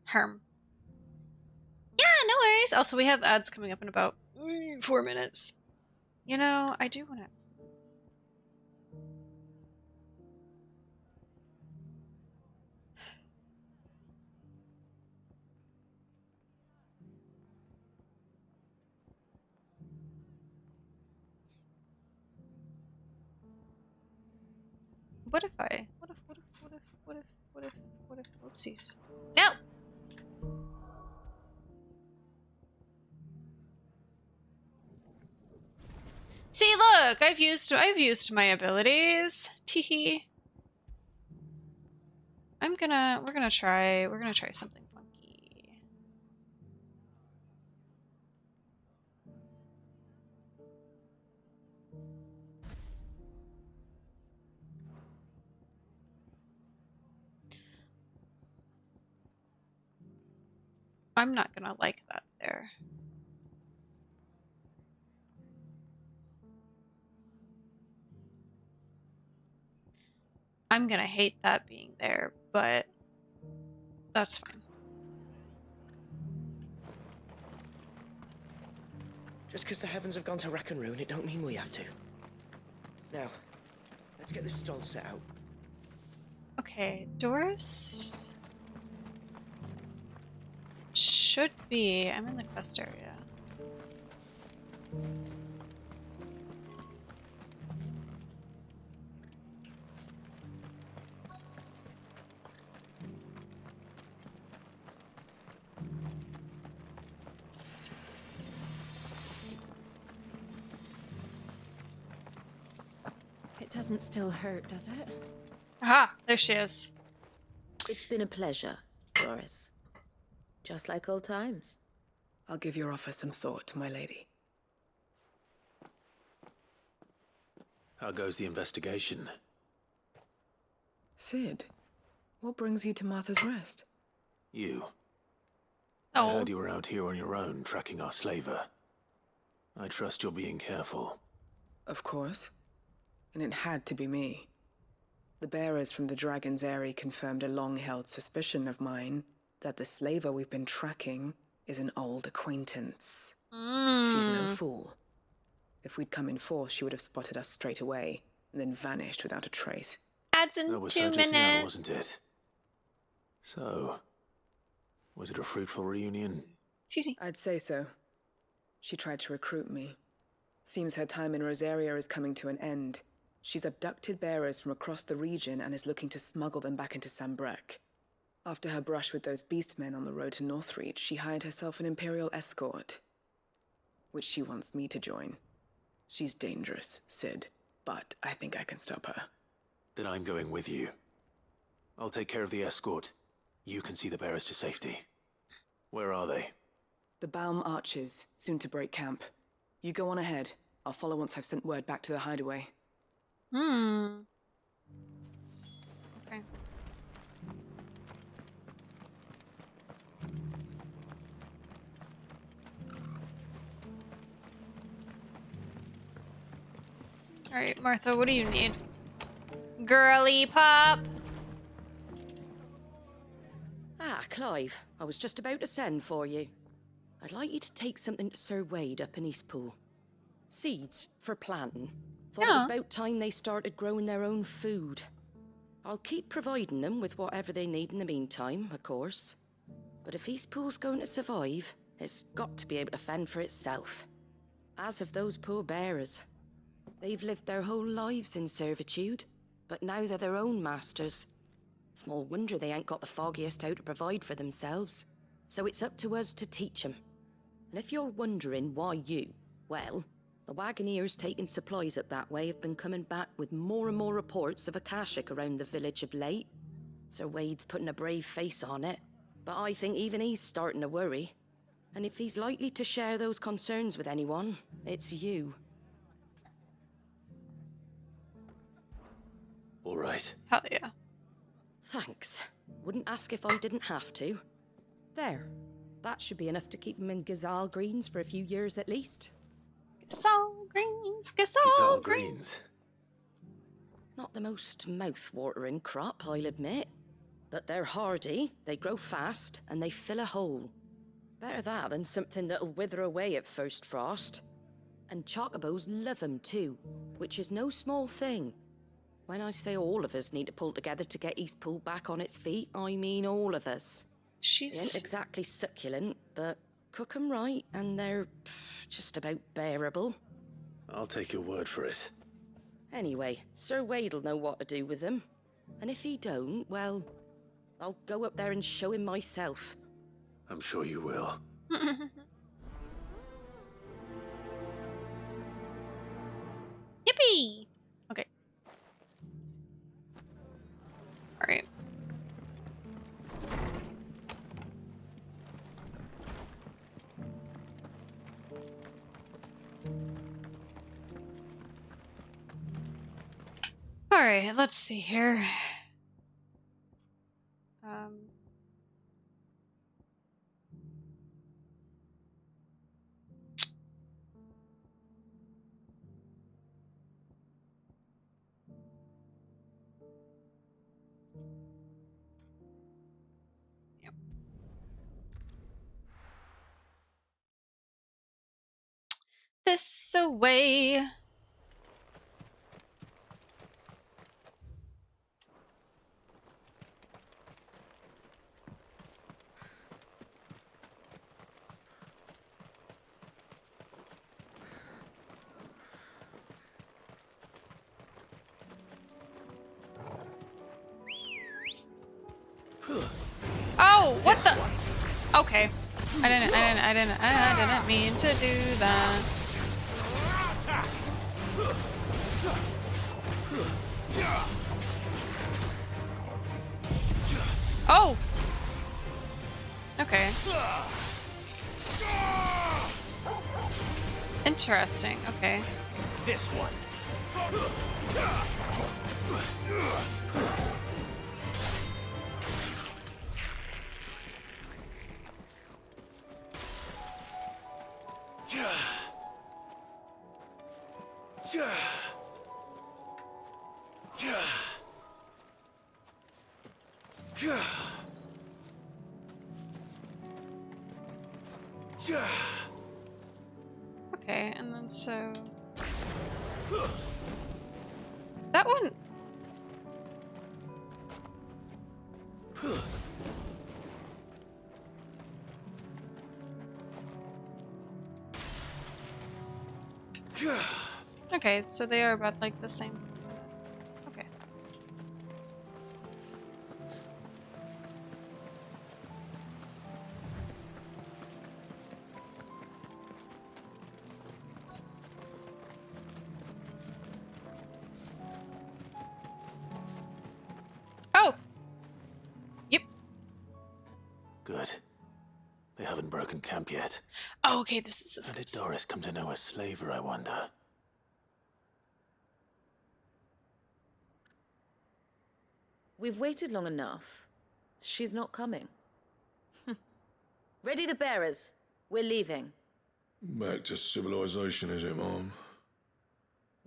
Herm. Yeah, no worries. Also, we have ads coming up in about 4 minutes. You know, I do want to... What if I... What if... Whoopsies. No! See, look! I've used my abilities. Teehee. we're gonna try something funky. I'm not gonna like that there. I'm gonna hate that being there, but that's fine. Just because the heavens have gone to wreck and ruin, it don't mean we have to. Now, let's get this stall set out. Okay, Doris should be. I'm in the quest area. It doesn't still hurt, does it? Aha! There she is. It's been a pleasure, Doris. Just like old times. I'll give your offer some thought, my lady. How goes the investigation? Sid, what brings you to Martha's Rest? You. Oh. I heard you were out here on your own, tracking our slaver. I trust you're being careful. Of course. And it had to be me. The bearers from the Dragon's Eyrie confirmed a long-held suspicion of mine that the slaver we've been tracking is an old acquaintance. She's no fool. If we'd come in force, she would have spotted us straight away, and then vanished without a trace. Adds in That was 2 her just now, minutes. wasn't it? So, was it a fruitful reunion? Excuse me. I'd say so. She tried to recruit me. Seems her time in Rosaria is coming to an end. She's abducted bearers from across the region and is looking to smuggle them back into Sambrek. After her brush with those beastmen on the road to Northreach, she hired herself an Imperial escort, which she wants me to join. She's dangerous, Sid, but I think I can stop her. Then I'm going with you. I'll take care of the escort. You can see the bearers to safety. Where are they? The Baum Archers, soon to break camp. You go on ahead. I'll follow once I've sent word back to the hideaway. Okay. Alright, Martha, what do you need? Girly pop! Ah, Clive, I was just about to send for you. I'd like you to take something to Sir Wade up in Eastpool. Seeds for planting. Thought it was about time they started growing their own food. I'll keep providing them with whatever they need in the meantime, of course. But if Eastpool's going to survive, it's got to be able to fend for itself. As of those poor bearers. They've lived their whole lives in servitude, but now they're their own masters. Small wonder they ain't got the foggiest how to provide for themselves. So it's up to us to teach them. And if you're wondering why you, well, the wagoneers taking supplies up that way have been coming back with more and more reports of Akashic around the village of late. Sir Wade's putting a brave face on it, but I think even he's starting to worry. And if he's likely to share those concerns with anyone, it's you. All right. Hell yeah. Thanks. Wouldn't ask if I didn't have to. There. That should be enough to keep him in Gazal greens for a few years at least. Gazal greens, Gazal greens. Not the most mouth-watering crop, I'll admit. But they're hardy, they grow fast, and they fill a hole. Better that than something that'll wither away at first frost. And chocobos love 'em too, which is no small thing. When I say all of us need to pull together to get Eastpool back on its feet, I mean all of us. They ain't exactly succulent, but cook 'em right, and they're just about bearable. I'll take your word for it. Anyway, Sir Wade'll know what to do with them. And if he don't, well, I'll go up there and show him myself. I'm sure you will. Yippee! Okay. Alright. Alright, let's see here. Yep. This away. Oh, what the? Okay. I didn't mean to do that. Oh! Okay. Interesting, okay. This one. Okay, and then so... That one... Okay, so they are about like the same. Okay. Oh! Yep. Good. They haven't broken camp yet. Oh, okay, this is How did Doris come to know a slaver, I wonder? We've waited long enough. She's not coming. Ready the bearers. We're leaving. Back to civilization, is it, Mom?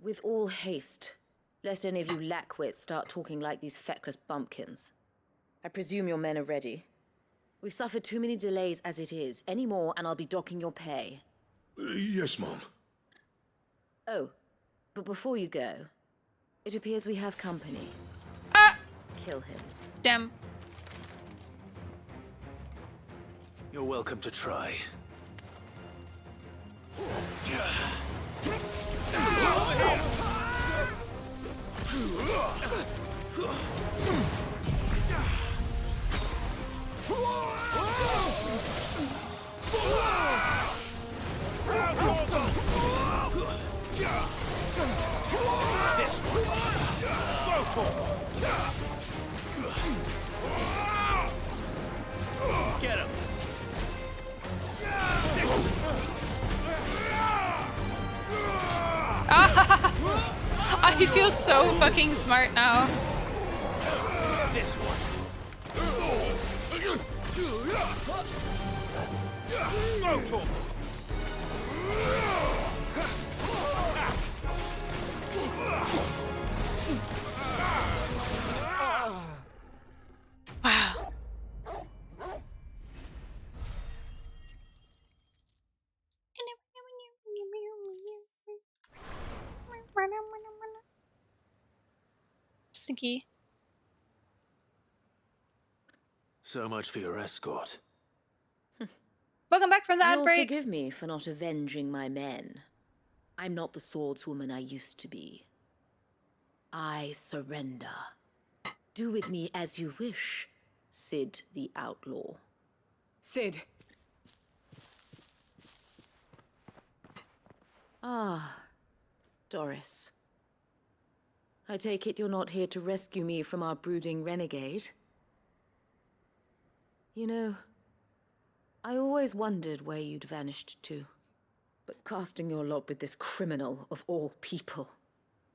With all haste, lest any of you lackwits start talking like these feckless bumpkins. I presume your men are ready. We've suffered too many delays as it is. Any more, and I'll be docking your pay. Yes, Mom. Oh, but before you go, it appears we have company. Kill him. Damn. You're welcome to try. This one. Get him. I feel so fucking smart now. This one. Wow. Stinky. So much for your escort. Welcome back from the ad You'll break. forgive me for not avenging my men. I'm not the swordswoman I used to be. I surrender. Do with me as you wish, Sid the Outlaw. Sid. Ah, Doris. I take it you're not here to rescue me from our brooding renegade? You know, I always wondered where you'd vanished to. But casting your lot with this criminal of all people,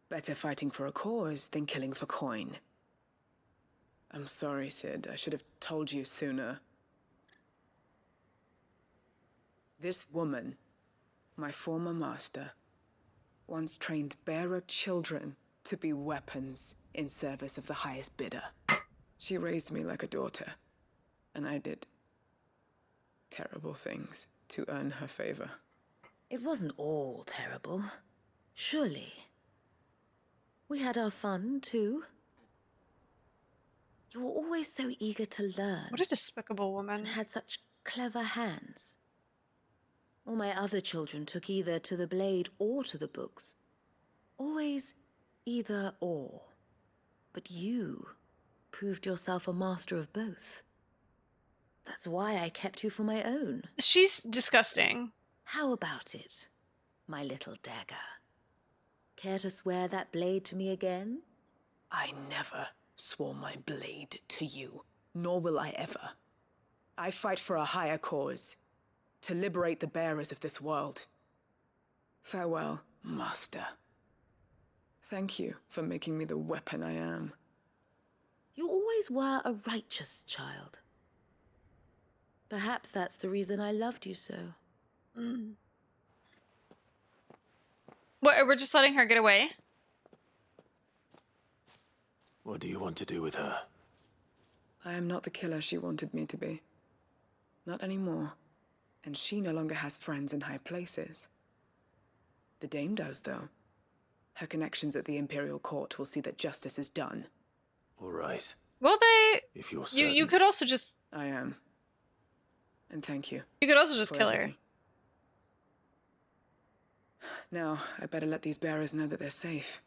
Better fighting for a cause than killing for coin. I'm sorry, Sid. I should have told you sooner. This woman, my former master, once trained bearer children to be weapons in service of the highest bidder. She raised me like a daughter, and I did terrible things to earn her favor. It wasn't all terrible, surely. We had our fun, too. You were always so eager to learn. What a despicable woman. And had such clever hands. All my other children took either to the blade or to the books. Always either or. But you proved yourself a master of both. That's why I kept you for my own. She's disgusting. How about it, my little dagger? Care to swear that blade to me again? I never swore my blade to you, nor will I ever. I fight for a higher cause, to liberate the bearers of this world. Farewell, Master. Thank you for making me the weapon I am. You always were a righteous child. Perhaps that's the reason I loved you so. Mm. What, we're just letting her get away? What do you want to do with her? I am not the killer she wanted me to be. Not anymore. And she no longer has friends in high places. The Dame does, though. Her connections at the Imperial Court will see that justice is done. All right. Well, they... If you're you could also just... I am. And thank you. You could also just kill everything. her. Now, I better let these bearers know that they're safe.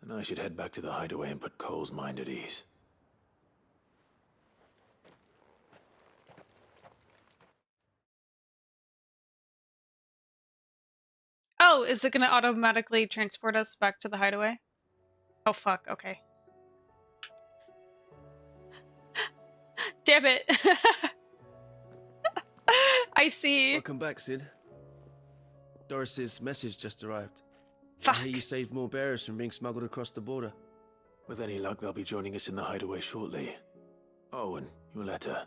And I should head back to the hideaway and put Cole's mind at ease. Oh, is it gonna automatically transport us back to the hideaway? Oh fuck, okay. Damn it. I see. Welcome back, Sid. Doris's message just arrived. Fuck. I hear you saved more bearers from being smuggled across the border. With any luck, they'll be joining us in the hideaway shortly. Oh, and your letter.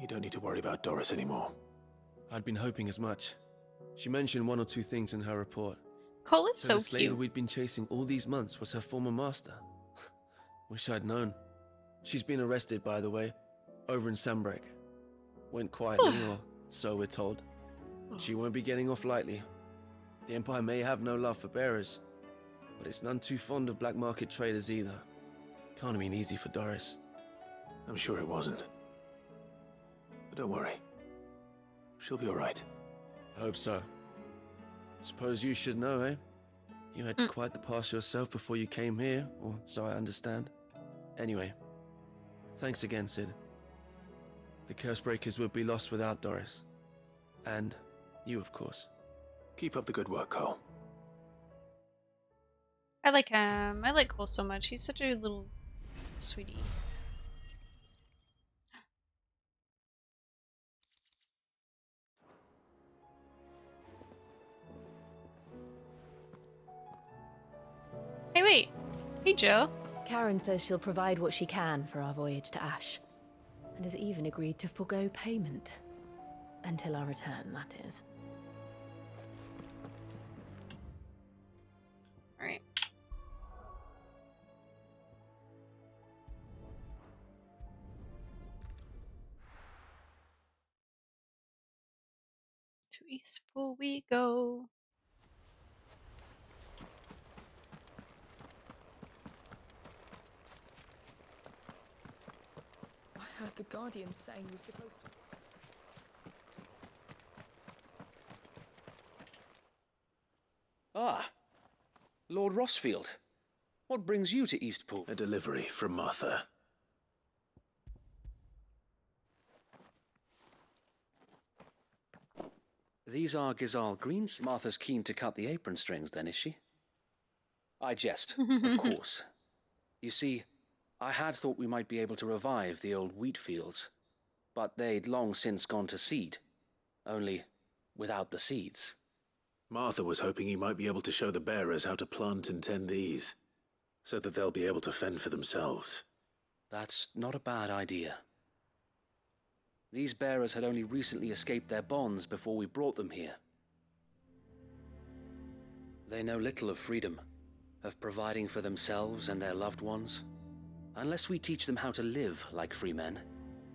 You don't need to worry about Doris anymore. I'd been hoping as much. She mentioned one or two things in her report. Cole is so the slaver cute. we'd been chasing all these months was her former master. Wish I'd known. She's been arrested, by the way, over in Sambrek. Went quietly, or so we're told. She won't be getting off lightly. The Empire may have no love for bearers, but it's none too fond of black market traders either. Can't have been easy for Doris. I'm sure it wasn't. But don't worry. She'll be all right. I hope so. Suppose you should know, eh? You had quite the past yourself before you came here, or so I understand. Anyway, thanks again, Sid. The Cursebreakers would be lost without Doris. And you, of course. Keep up the good work, Cole. I like him. I like Cole so much. He's such a little sweetie. Hey, wait. Hey, Jill. Karen says she'll provide what she can for our voyage to Ash, and has even agreed to forgo payment. Until our return, that is. Alright. To Eastpool we go. I heard the Guardian saying we're supposed to... Ah, Lord Rossfield. What brings you to Eastpool? A delivery from Martha. These are Gizal greens. Martha's keen to cut the apron strings then, is she? I jest, of course. You see, I had thought we might be able to revive the old wheat fields, but they'd long since gone to seed, only without the seeds. Martha was hoping you might be able to show the bearers how to plant and tend these, so that they'll be able to fend for themselves. That's not a bad idea. These bearers had only recently escaped their bonds before we brought them here. They know little of freedom, of providing for themselves and their loved ones. Unless we teach them how to live like free men,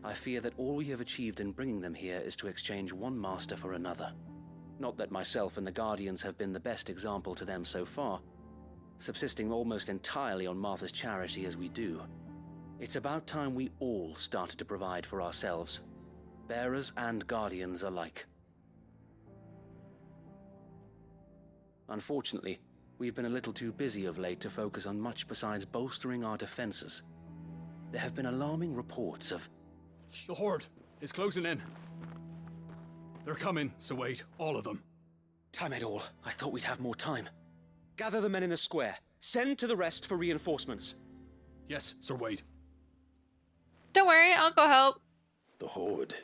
I fear that all we have achieved in bringing them here is to exchange one master for another. Not that myself and the Guardians have been the best example to them so far, subsisting almost entirely on Martha's charity as we do. It's about time we all started to provide for ourselves, bearers and Guardians alike. Unfortunately, we've been a little too busy of late to focus on much besides bolstering our defenses. There have been alarming reports of... The Horde is closing in. They're coming, so wait, all of them. Damn it all, I thought we'd have more time. Gather the men in the square. Send to the rest for reinforcements. Yes, Sir Wade. Don't worry, I'll go help. The Horde.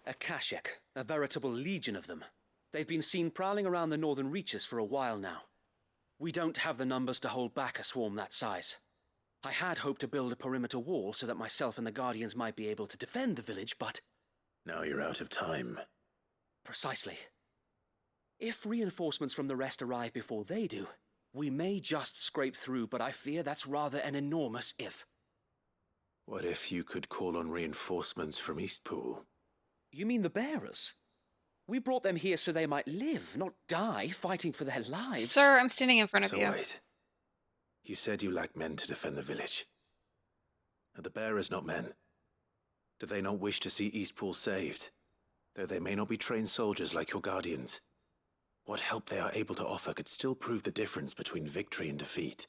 A Kashek, a veritable legion of them. They've been seen prowling around the northern reaches for a while now. We don't have the numbers to hold back a swarm that size. I had hoped to build a perimeter wall so that myself and the Guardians might be able to defend the village, but... Now you're out of time. Precisely. If reinforcements from the rest arrive before they do, we may just scrape through, but I fear that's rather an enormous if. What if you could call on reinforcements from Eastpool? You mean the bearers? We brought them here so they might live, not die, fighting for their lives. Sir, I'm standing in front of you. So wait. You said you lack men to defend the village. Are the bearers not men? Do they not wish to see Eastpool saved? Though they may not be trained soldiers like your Guardians. What help they are able to offer could still prove the difference between victory and defeat.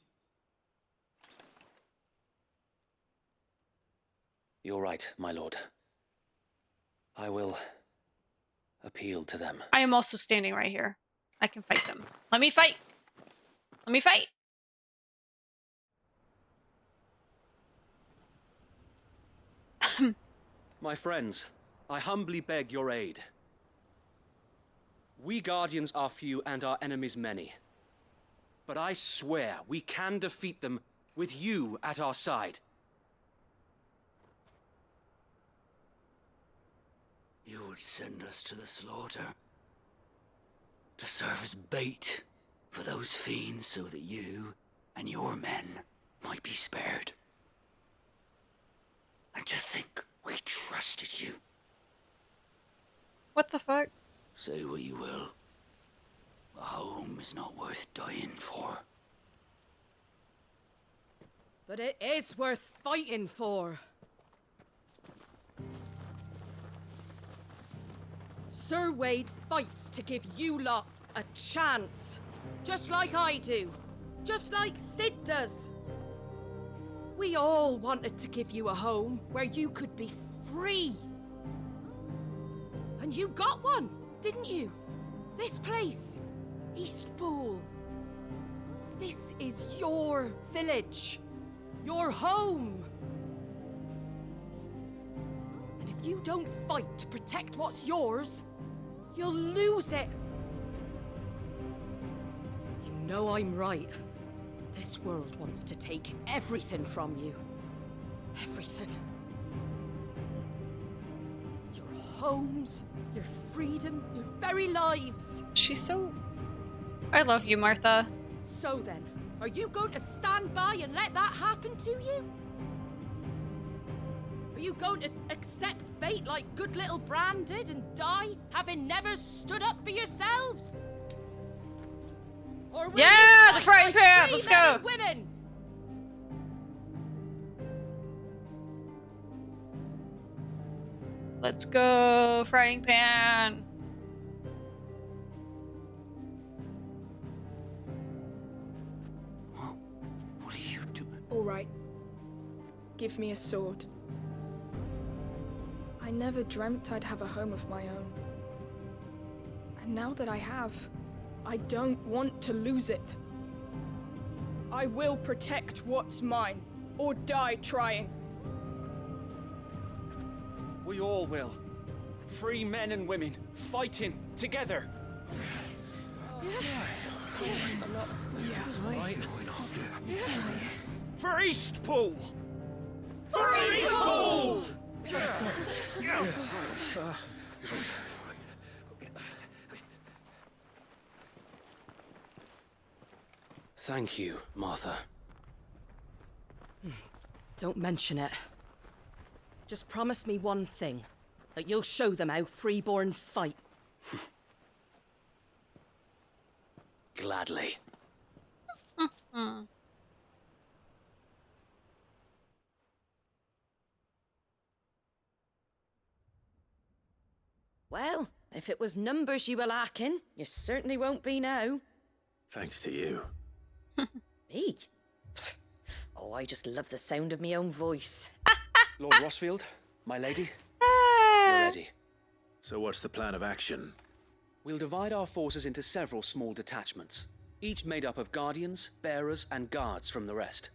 You're right, my lord. I will appeal to them. I am also standing right here. I can fight them. Let me fight! Let me fight! My friends, I humbly beg your aid. We Guardians are few and our enemies many. But I swear we can defeat them with you at our side. You would send us to the slaughter, to serve as bait for those fiends so that you and your men might be spared. And to think we trusted you. What the fuck? Say what you will. A home is not worth dying for. But it is worth fighting for. Sir Wade fights to give you lot a chance. Just like I do. Just like Sid does. We all wanted to give you a home where you could be free. And you got one, didn't you? This place, Eastpool. This is your village. Your home. And if you don't fight to protect what's yours, you'll lose it. You know I'm right. This world wants to take everything from you. Everything. Your homes, your freedom, your very lives. She's so... I love you, Martha. So then, are you going to stand by and let that happen to you? Are you going to accept fate like good little Bran did and die, having never stood up for yourselves? Or will you Yeah, the fight frying like pan! free Let's men go! and women? Let's go, frying pan! What are you doing? All right. Give me a sword. I never dreamt I'd have a home of my own. And now that I have, I don't want to lose it. I will protect what's mine. or die trying. We all will. Free men and women, fighting together. I'm not... Right? For Eastpool! For Eastpool! Thank you, Martha. Don't mention it. Just promise me one thing. That you'll show them how freeborn fight. Gladly. Well, if it was numbers you were lacking, you certainly won't be now. Thanks to you. Me? Oh, I just love the sound of my own voice. Lord Rossfield, my lady, We're ready. So what's the plan of action? we'll divide our forces into several small detachments, each made up of guardians, bearers, and guards from the rest.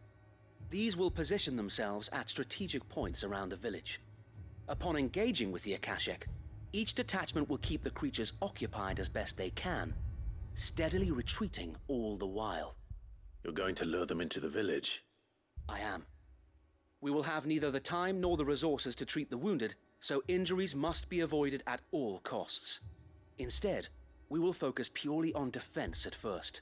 These will position themselves at strategic points around the village. Upon engaging with the Akashic, each detachment will keep the creatures occupied as best they can, steadily retreating all the while. You're going to lure them into the village? I am. We will have neither the time nor the resources to treat the wounded, so injuries must be avoided at all costs. Instead, we will focus purely on defense at first.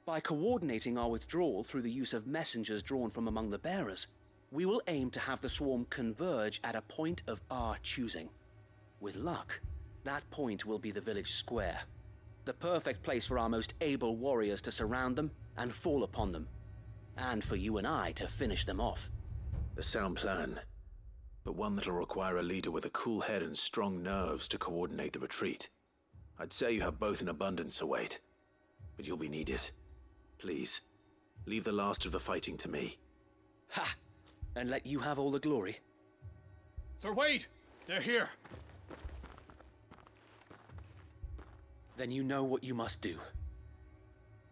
By coordinating our withdrawal through the use of messengers drawn from among the bearers, we will aim to have the swarm converge at a point of our choosing. With luck, that point will be the village square, the perfect place for our most able warriors to surround them and fall upon them, and for you and I to finish them off. A sound plan, but one that'll require a leader with a cool head and strong nerves to coordinate the retreat. I'd say you have both in abundance, Await, but you'll be needed. Please, leave the last of the fighting to me. Ha! And let you have all the glory. Sir Wade! They're here! Then you know what you must do.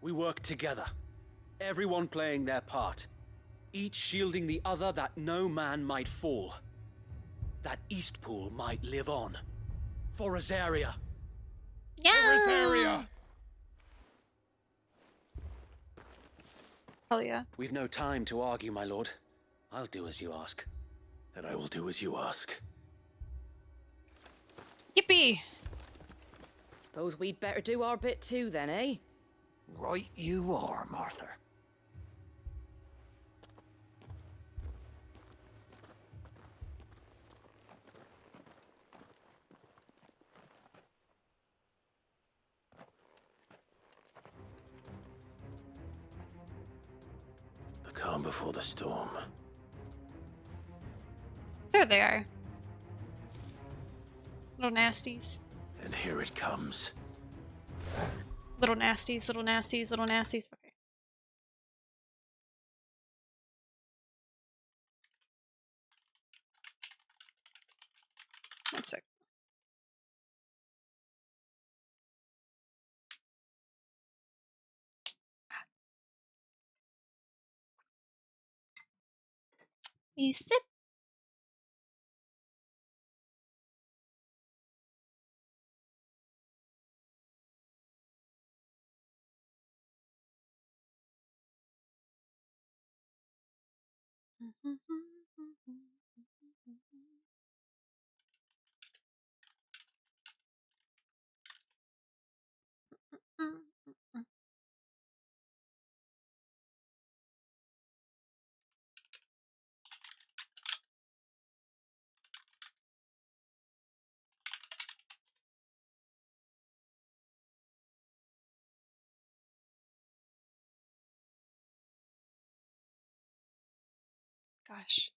We work together, everyone playing their part, each shielding the other that no man might fall, that Eastpool might live on. For Rosaria! Yeah! Rosaria! Hell yeah. We've no time to argue, my lord. I'll do as you ask. And I will do as you ask. Yippee! Suppose we'd better do our bit too then, eh? Right you are, Martha. The calm before the storm. There they are. Little nasties. And here it comes. Little nasties, little nasties, little nasties. Okay. One sec. A sip. Gosh.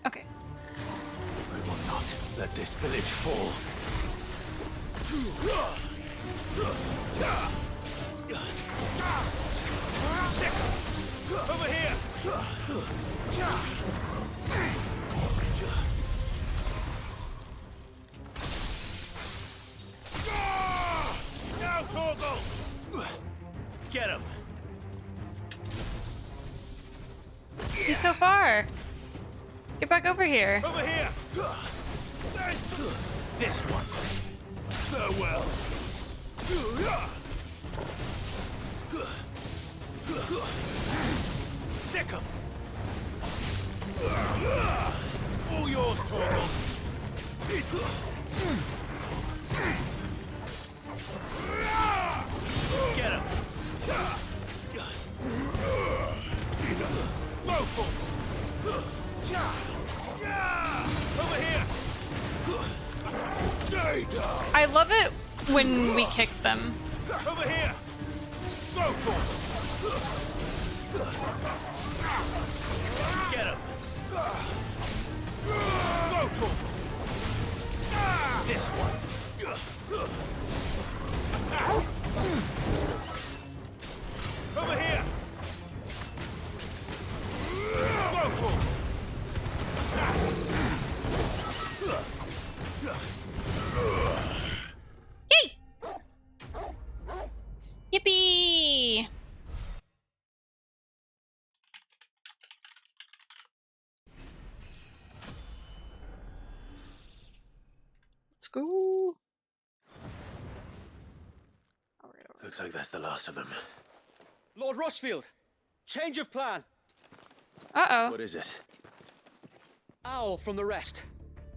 Okay. I will not let this this village fall. Over here! Now, Torgal! Get him! He's so far. Get back over here. Over here! This one. Farewell. Sick him! All yours, Torgal. Get him! Local! Over here! Stay down! I love it when we kick them. Over here! Local! Get him! Local! This one! Attack! Over here! Local! Attack! Yay! Yippee! Let's go. Looks like that's the last of them. Lord Rossfield, change of plan. Uh-oh. What is it? Owl from the rest.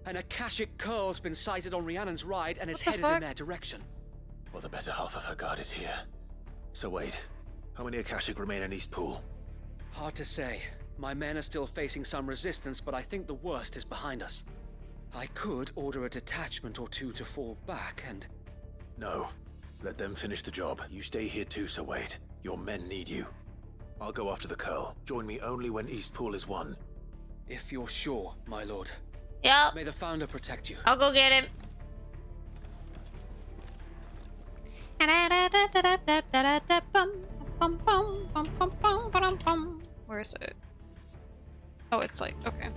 An Akashic curl's been sighted on Rhiannon's ride and is headed in their direction. Well, the better half of her guard is here. So wait, how many Akashic remain in East Pool? Hard to say. My men are still facing some resistance, but I think the worst is behind us. I could order a detachment or two to fall back and... No. Let them finish the job. You stay here too, Sir Wade. Your men need you. I'll go after the curl. Join me only when East Pool is won. If you're sure, my lord. Yep. May the Founder protect you. I'll go get him. Where is it? Oh, it's like, okay.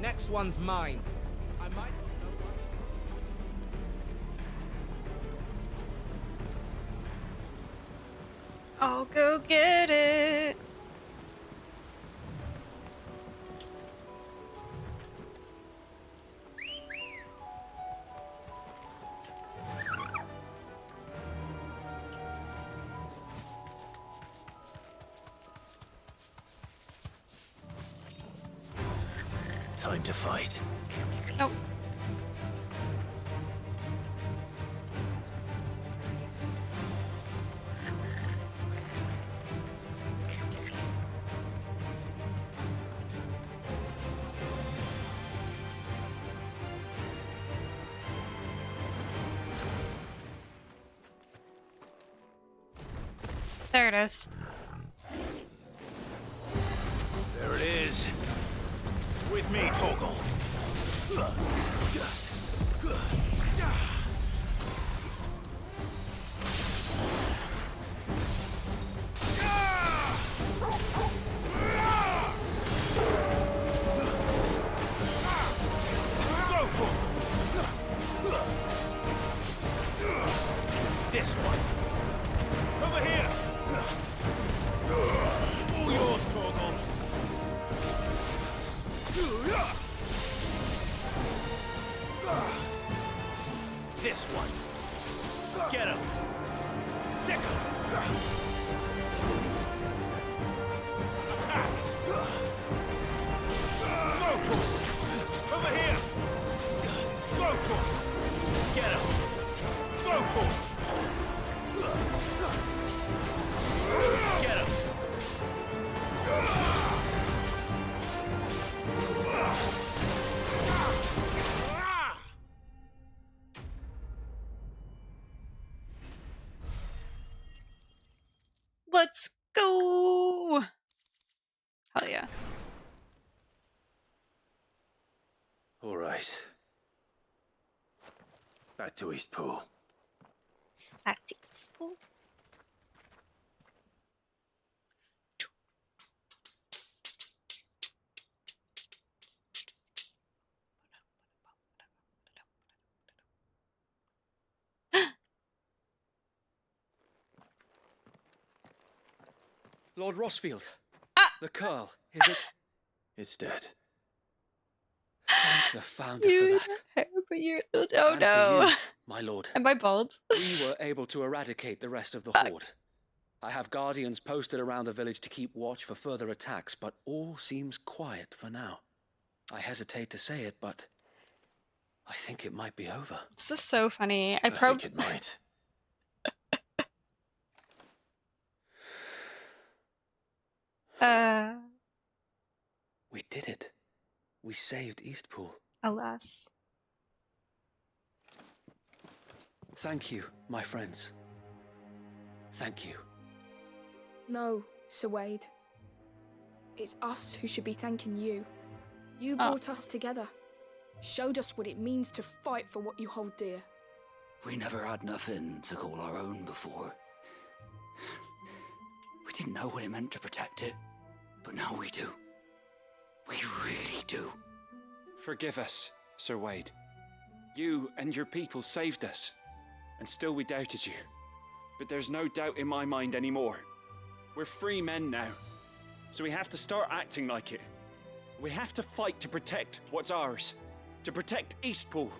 Next one's mine. I might not know what... I'll go get it. Time to fight. Nope. There it is. There it is. With me, Torgal. This one. Over here. All yours, Torgal. go! Hell yeah. All right. Back to Eastpool. Back to Eastpool. Lord Rossfield. Ah! The Curl, is it? It's dead. Thank the Founder for that. But you're oh And no. for you, my lord. Am I bald? We were able to eradicate the rest of the Horde. I have guardians posted around the village to keep watch for further attacks, but all seems quiet for now. I hesitate to say it, but I think it might be over. This is so funny. I think it might. We did it. We saved Eastpool. Alas. Thank you, my friends. Thank you. No, Sir Wade. It's us who should be thanking you. You brought us together. Showed us what it means to fight for what you hold dear. We never had nothing to call our own before. We didn't know what it meant to protect it, but now we do. We really do. Forgive us, Sir Wade. You and your people saved us, and still we doubted you. But there's no doubt in my mind anymore. We're free men now, so we have to start acting like it. We have to fight to protect what's ours, to protect Eastpool.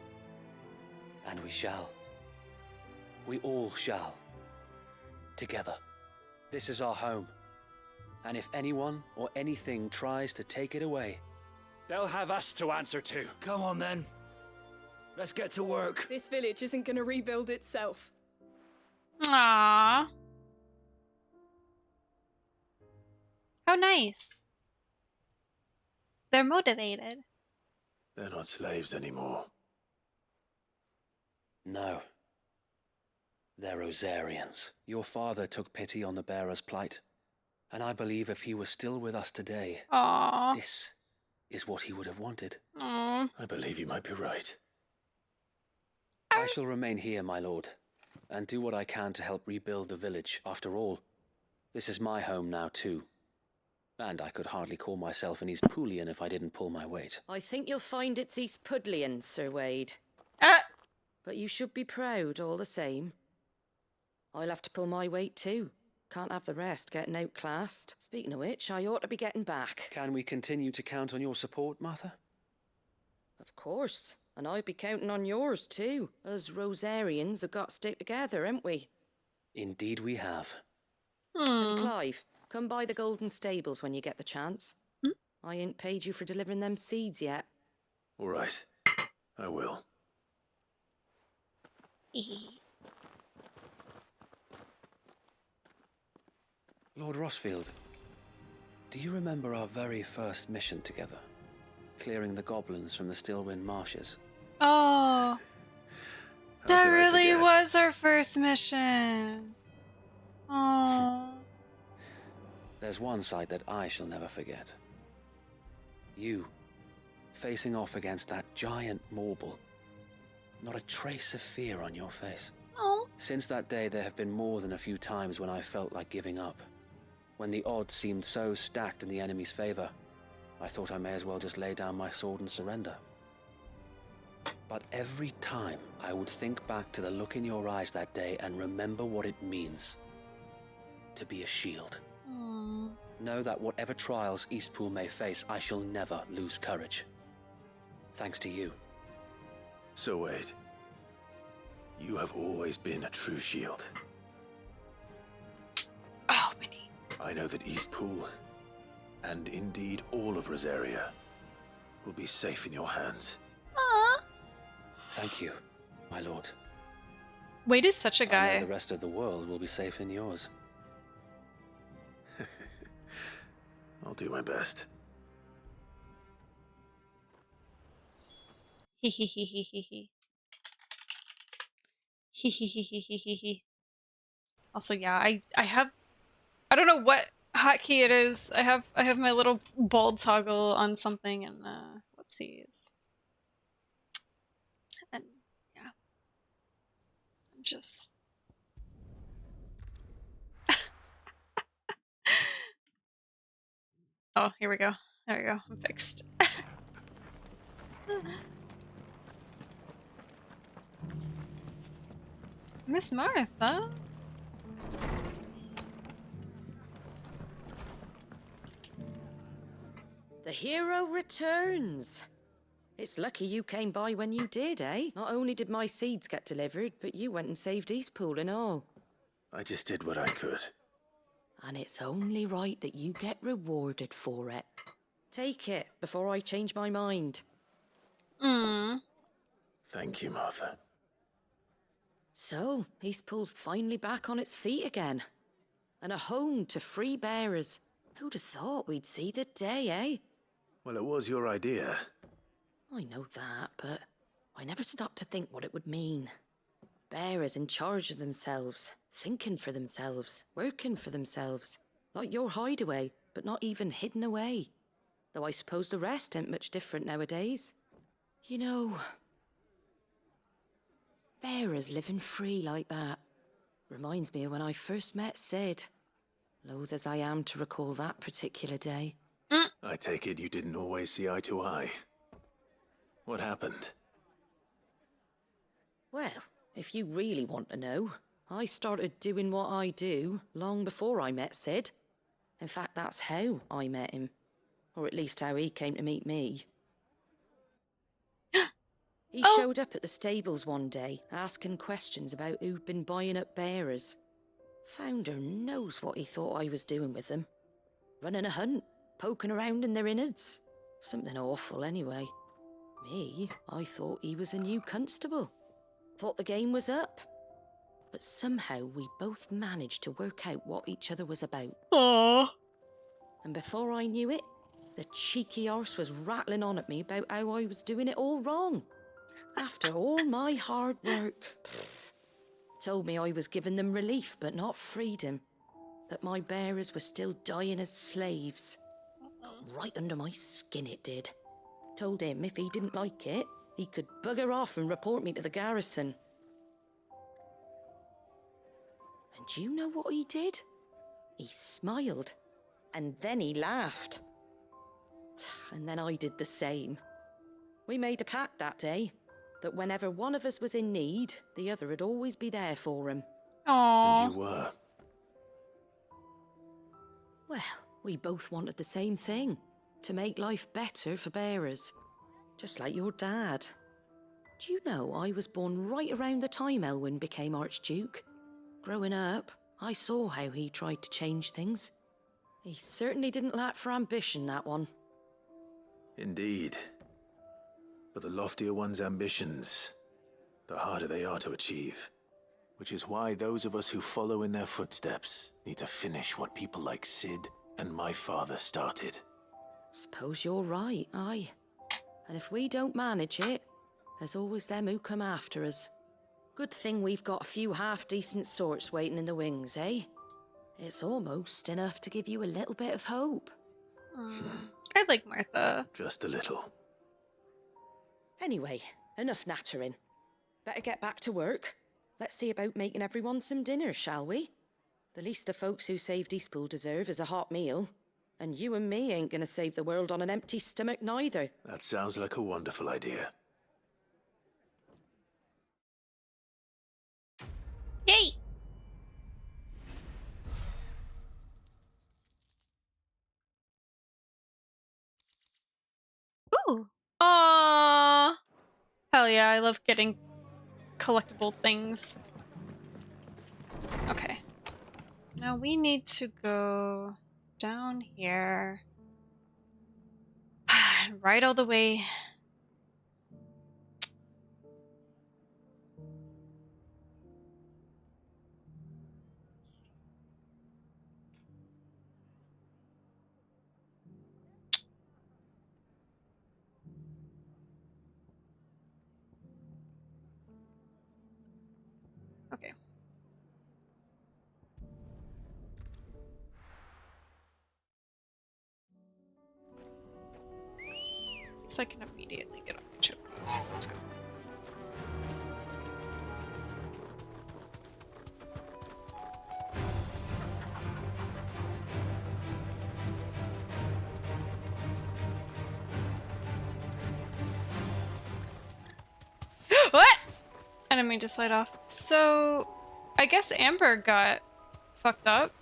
And we shall. We all shall. Together. This is our home. And if anyone or anything tries to take it away, they'll have us to answer to. Come on then. Let's get to work. This village isn't going to rebuild itself. Aww. How nice. They're motivated. They're not slaves anymore. No. They're Rosarians. Your father took pity on the bearer's plight. And I believe if he was still with us today, Aww. this is what he would have wanted. Aww. I believe you might be right. I shall remain here, my lord, and do what I can to help rebuild the village. After all, this is my home now too. And I could hardly call myself an Eastpoolian if I didn't pull my weight. I think you'll find it's Eastpudlian, Sir Wade. But you should be proud all the same. I'll have to pull my weight too. Can't have the rest getting outclassed. Speaking of which, I ought to be getting back. Can we continue to count on your support, Martha? Of course. And I'll be counting on yours too. Us Rosarians have got to stick together, haven't we? Indeed we have. And Clive, come by the Golden Stables when you get the chance. I ain't paid you for delivering them seeds yet. All right. I will. Lord Rossfield, do you remember our very first mission together? Clearing the goblins from the Stillwind Marshes? Oh. That really was our first mission. Oh. There's one sight that I shall never forget. You, facing off against that giant Morble. Not a trace of fear on your face. Oh. Since that day, there have been more than a few times when I felt like giving up. When the odds seemed so stacked in the enemy's favor, I thought I may as well just lay down my sword and surrender. But every time I would think back to the look in your eyes that day and remember what it means to be a shield. Aww. Know that whatever trials Eastpool may face, I shall never lose courage. Thanks to you. So Wade, you have always been a true shield. Oh, Minnie. I know that Eastpool, and indeed all of Rosaria, will be safe in your hands. Aww. Thank you, my lord. Wade is such a I guy. know the rest of the world will be safe in yours. I'll do my best. He he he he he he. He he he he he he he. Also, yeah, I have I don't know what hotkey it is. I have my little bold toggle on something and whoopsies. And yeah. I'm just Oh, here we go. There we go. I'm fixed. Miss Martha? The hero returns. It's lucky you came by when you did, eh? Not only did my seeds get delivered, but you went and saved Eastpool and all. I just did what I could. And it's only right that you get rewarded for it. Take it before I change my mind. Thank you, Martha. So, Eastpool's finally back on its feet again. And a home to free bearers. Who'd have thought we'd see the day, eh? Well, it was your idea. I know that, but I never stopped to think what it would mean. Bearers in charge of themselves, thinking for themselves, working for themselves. Like your hideaway, but not even hidden away. Though I suppose the rest ain't much different nowadays. You know, bearers living free like that reminds me of when I first met Sid. Loath as I am to recall that particular day. I take it you didn't always see eye to eye. What happened? Well, if you really want to know, I started doing what I do long before I met Sid. In fact, that's how I met him. Or at least how he came to meet me. He showed up at the stables one day, asking questions about who'd been buying up bearers. Founder knows what he thought I was doing with them. Running a hunt, poking around in their innards. Something awful anyway. Me, I thought he was a new constable. Thought the game was up. But somehow we both managed to work out what each other was about. Aww. And before I knew it, the cheeky arse was rattling on at me about how I was doing it all wrong. After all my hard work. Told me I was giving them relief, but not freedom. That my bearers were still dying as slaves. Got right under my skin it did. Told him if he didn't like it, he could bugger off and report me to the garrison. And do you know what he did? He smiled. And then he laughed. And then I did the same. We made a pact that day, that whenever one of us was in need, the other would always be there for him. Aww. And you were? Well, we both wanted the same thing. To make life better for bearers. Just like your dad. Do you know I was born right around the time Elwyn became Archduke? Growing up, I saw how he tried to change things. He certainly didn't lack for ambition, that one. Indeed. But the loftier one's ambitions, the harder they are to achieve. Which is why those of us who follow in their footsteps need to finish what people like Sid and my father started. Suppose you're right, aye. And if we don't manage it, there's always them who come after us. Good thing we've got a few half-decent sorts waiting in the wings, eh? It's almost enough to give you a little bit of hope. I like Martha. Just a little. Anyway, enough nattering. Better get back to work. Let's see about making everyone some dinner, shall we? The least the folks who saved Eastpool deserve is a hot meal. And you and me ain't gonna save the world on an empty stomach neither. That sounds like a wonderful idea. Yay! Ooh! Aww! Hell yeah, I love getting collectible things. Okay. Now we need to go down here. Right all the way. Okay. I can immediately get on the ship. Let's go. What? I didn't mean to slide off. So, I guess Amber got fucked up.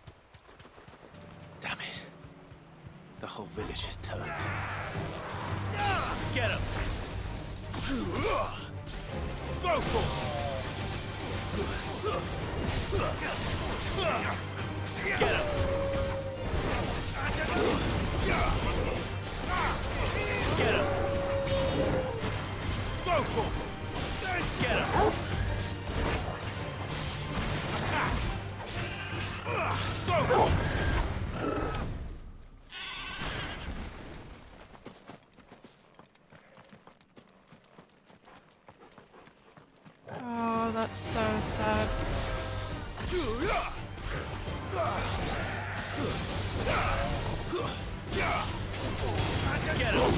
Damn it. The whole village is turned. Get him! Go for it! Get him! Get him! Go for it! Get him! Attack! Go for it! Oh, that's so sad. Get him!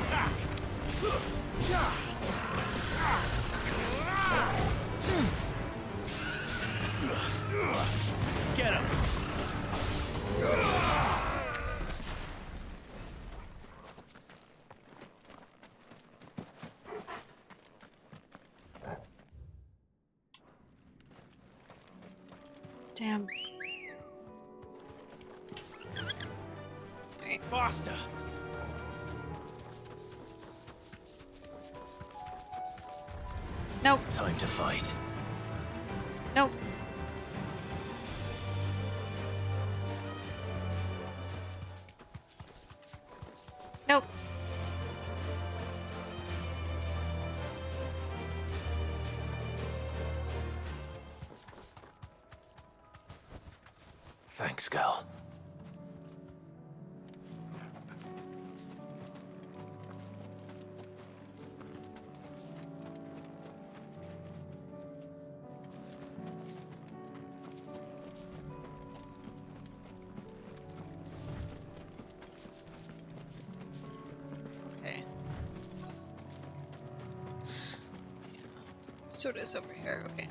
Attack! Get him! Damn. Right. Faster! Nope. Time to fight. Nope. Nope. Thanks, girl. Okay. So it is over here, okay.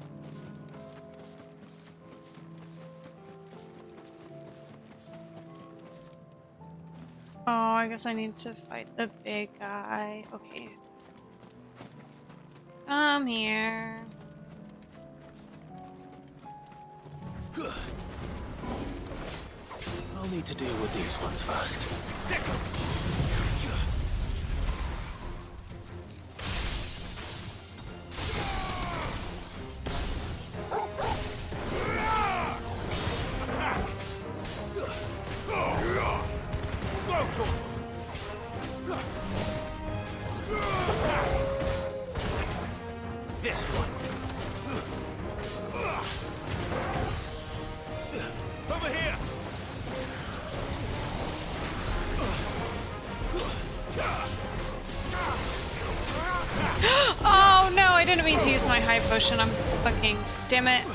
Oh, I guess I need to fight the big guy. Okay. Come here. I'll need to deal with these ones first. This one. Over here. Oh no, I didn't mean to use my high potion. I'm fucking. Damn it.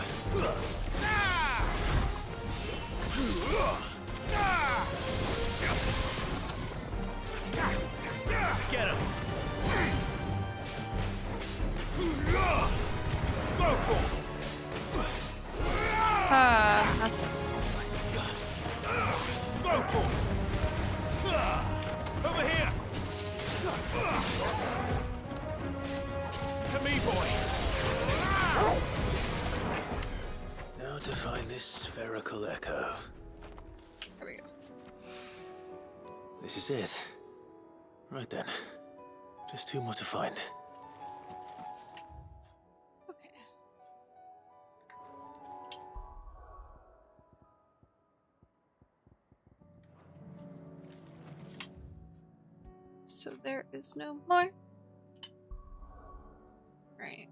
Get him. That's fine. Over here. To me, boy. Now to find this spherical echo. There we go. This is it. Right then. Just two more to find. Okay. So there is no more. Right.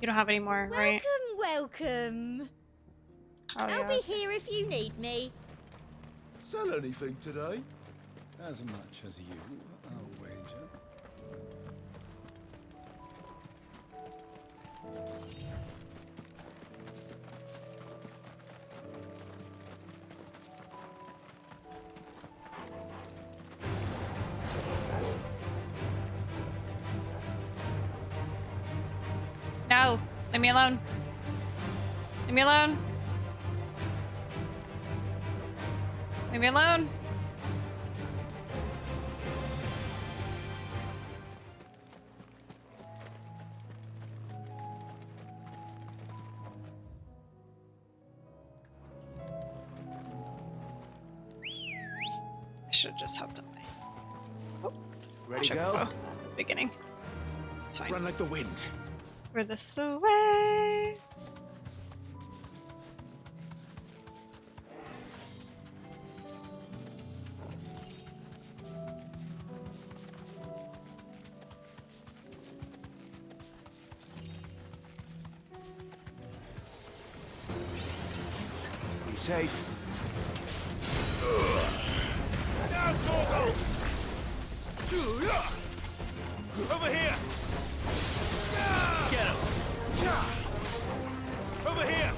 You don't have any more, right? Welcome. Oh, I'll yeah. be here if you need me. Sell anything today? As much as you, I'll wager. No! Leave me alone. Leave me alone. Leave me alone. I should have just hopped on my. Oh, Ready to check go? the beginning. It's fine. Run like the wind. Throw this away. Be safe. Now, Torgo! Over here! Get him! Over here!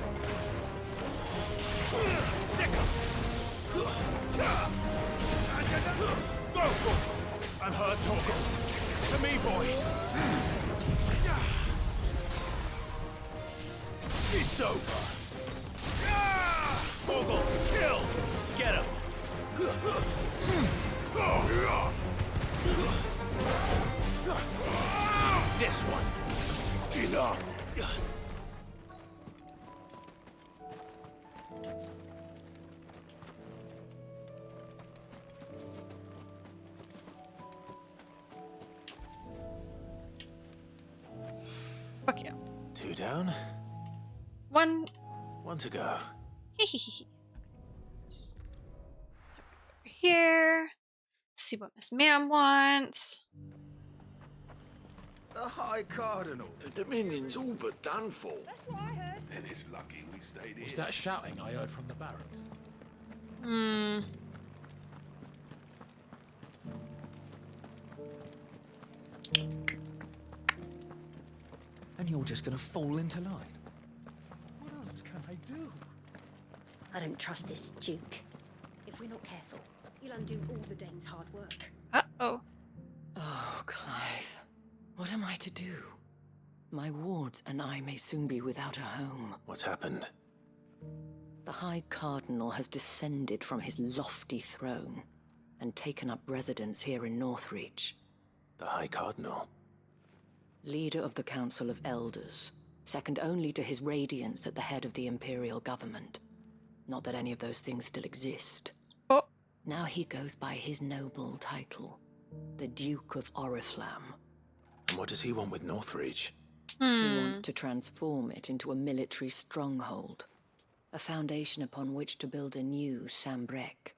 Stick him! Go! I'm hurt, Torgo. To me, boy! It's over! Torgo, kill! Get him! This one. Enough. Fuck you. 2 down. One. 1 to go. Let's over here. See what Miss Ma'am wants. The High Cardinal. The Dominion's all but done for. That's what I heard. Then it's lucky we stayed here. Was that shouting I heard from the barracks? Hmm. And you're just gonna fall into line. What else can I do? I don't trust this Duke. If we're not careful, he'll undo all the dame's hard work. Uh-oh. Oh, Clive. What am I to do? My wards and I may soon be without a home. What's happened? The High Cardinal has descended from his lofty throne and taken up residence here in Northreach. The High Cardinal? Leader of the Council of Elders, second only to his Radiance at the head of the Imperial government. Not that any of those things still exist. Oh. Now he goes by his noble title, the Duke of Oriflamme. And what does he want with Northreach? He wants to transform it into a military stronghold, a foundation upon which to build a new Sambrec.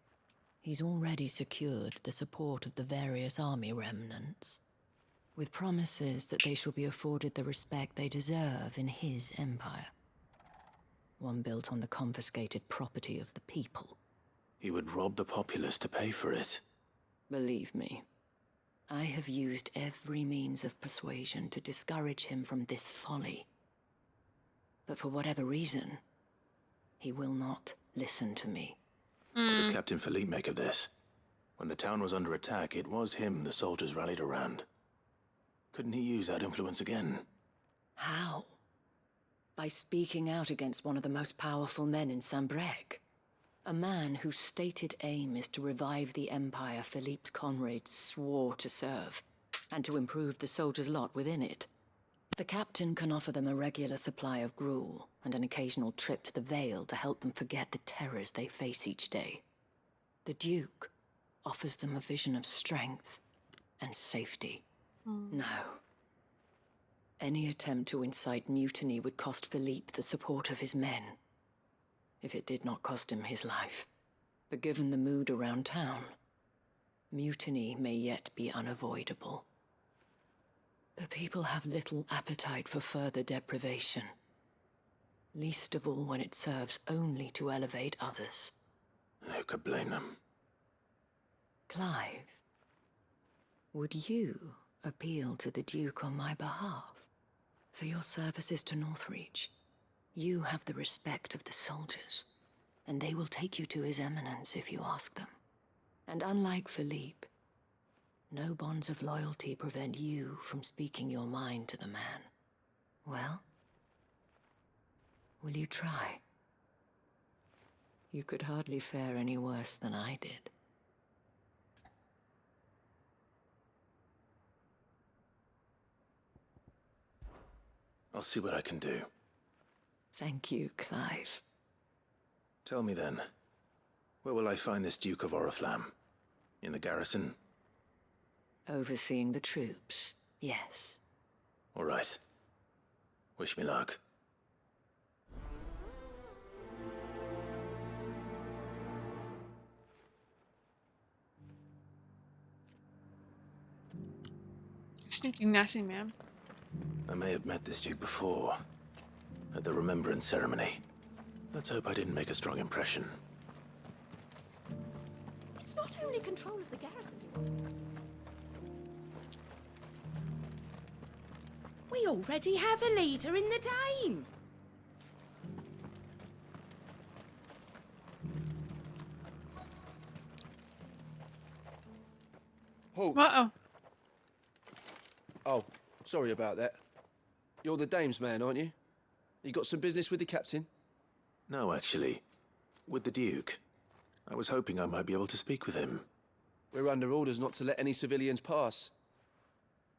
He's already secured the support of the various army remnants, with promises that they shall be afforded the respect they deserve in his empire. One built on the confiscated property of the people. He would rob the populace to pay for it. Believe me, I have used every means of persuasion to discourage him from this folly. But for whatever reason, he will not listen to me. What does Captain Philippe make of this? When the town was under attack, it was him the soldiers rallied around. Couldn't he use that influence again? How? By speaking out against one of the most powerful men in Sambrec. A man whose stated aim is to revive the empire Philippe's comrades swore to serve, and to improve the soldiers' lot within it. The captain can offer them a regular supply of gruel, and an occasional trip to the Vale to help them forget the terrors they face each day. The Duke offers them a vision of strength and safety. No. Any attempt to incite mutiny would cost Philippe the support of his men, if it did not cost him his life. But given the mood around town, mutiny may yet be unavoidable. The people have little appetite for further deprivation. Least of all when it serves only to elevate others. And who could blame them? Clive, would you appeal to the Duke on my behalf? For your services to Northreach, you have the respect of the soldiers, and they will take you to His Eminence if you ask them. And unlike Philippe, no bonds of loyalty prevent you from speaking your mind to the man. Well, will you try? You could hardly fare any worse than I did. I'll see what I can do. Thank you, Clive. Tell me then, where will I find this Duke of Oriflamme? In the garrison? Overseeing the troops, yes. All right. Wish me luck. Sneaky nasty man. I may have met this Duke before, at the Remembrance Ceremony. Let's hope I didn't make a strong impression. It's not only control of the garrison he wants. We already have a leader in the Dane. Halt! Uh-oh. Oh, sorry about that. You're the dame's man, aren't you? You got some business with the captain? No, actually. With the Duke. I was hoping I might be able to speak with him. We're under orders not to let any civilians pass.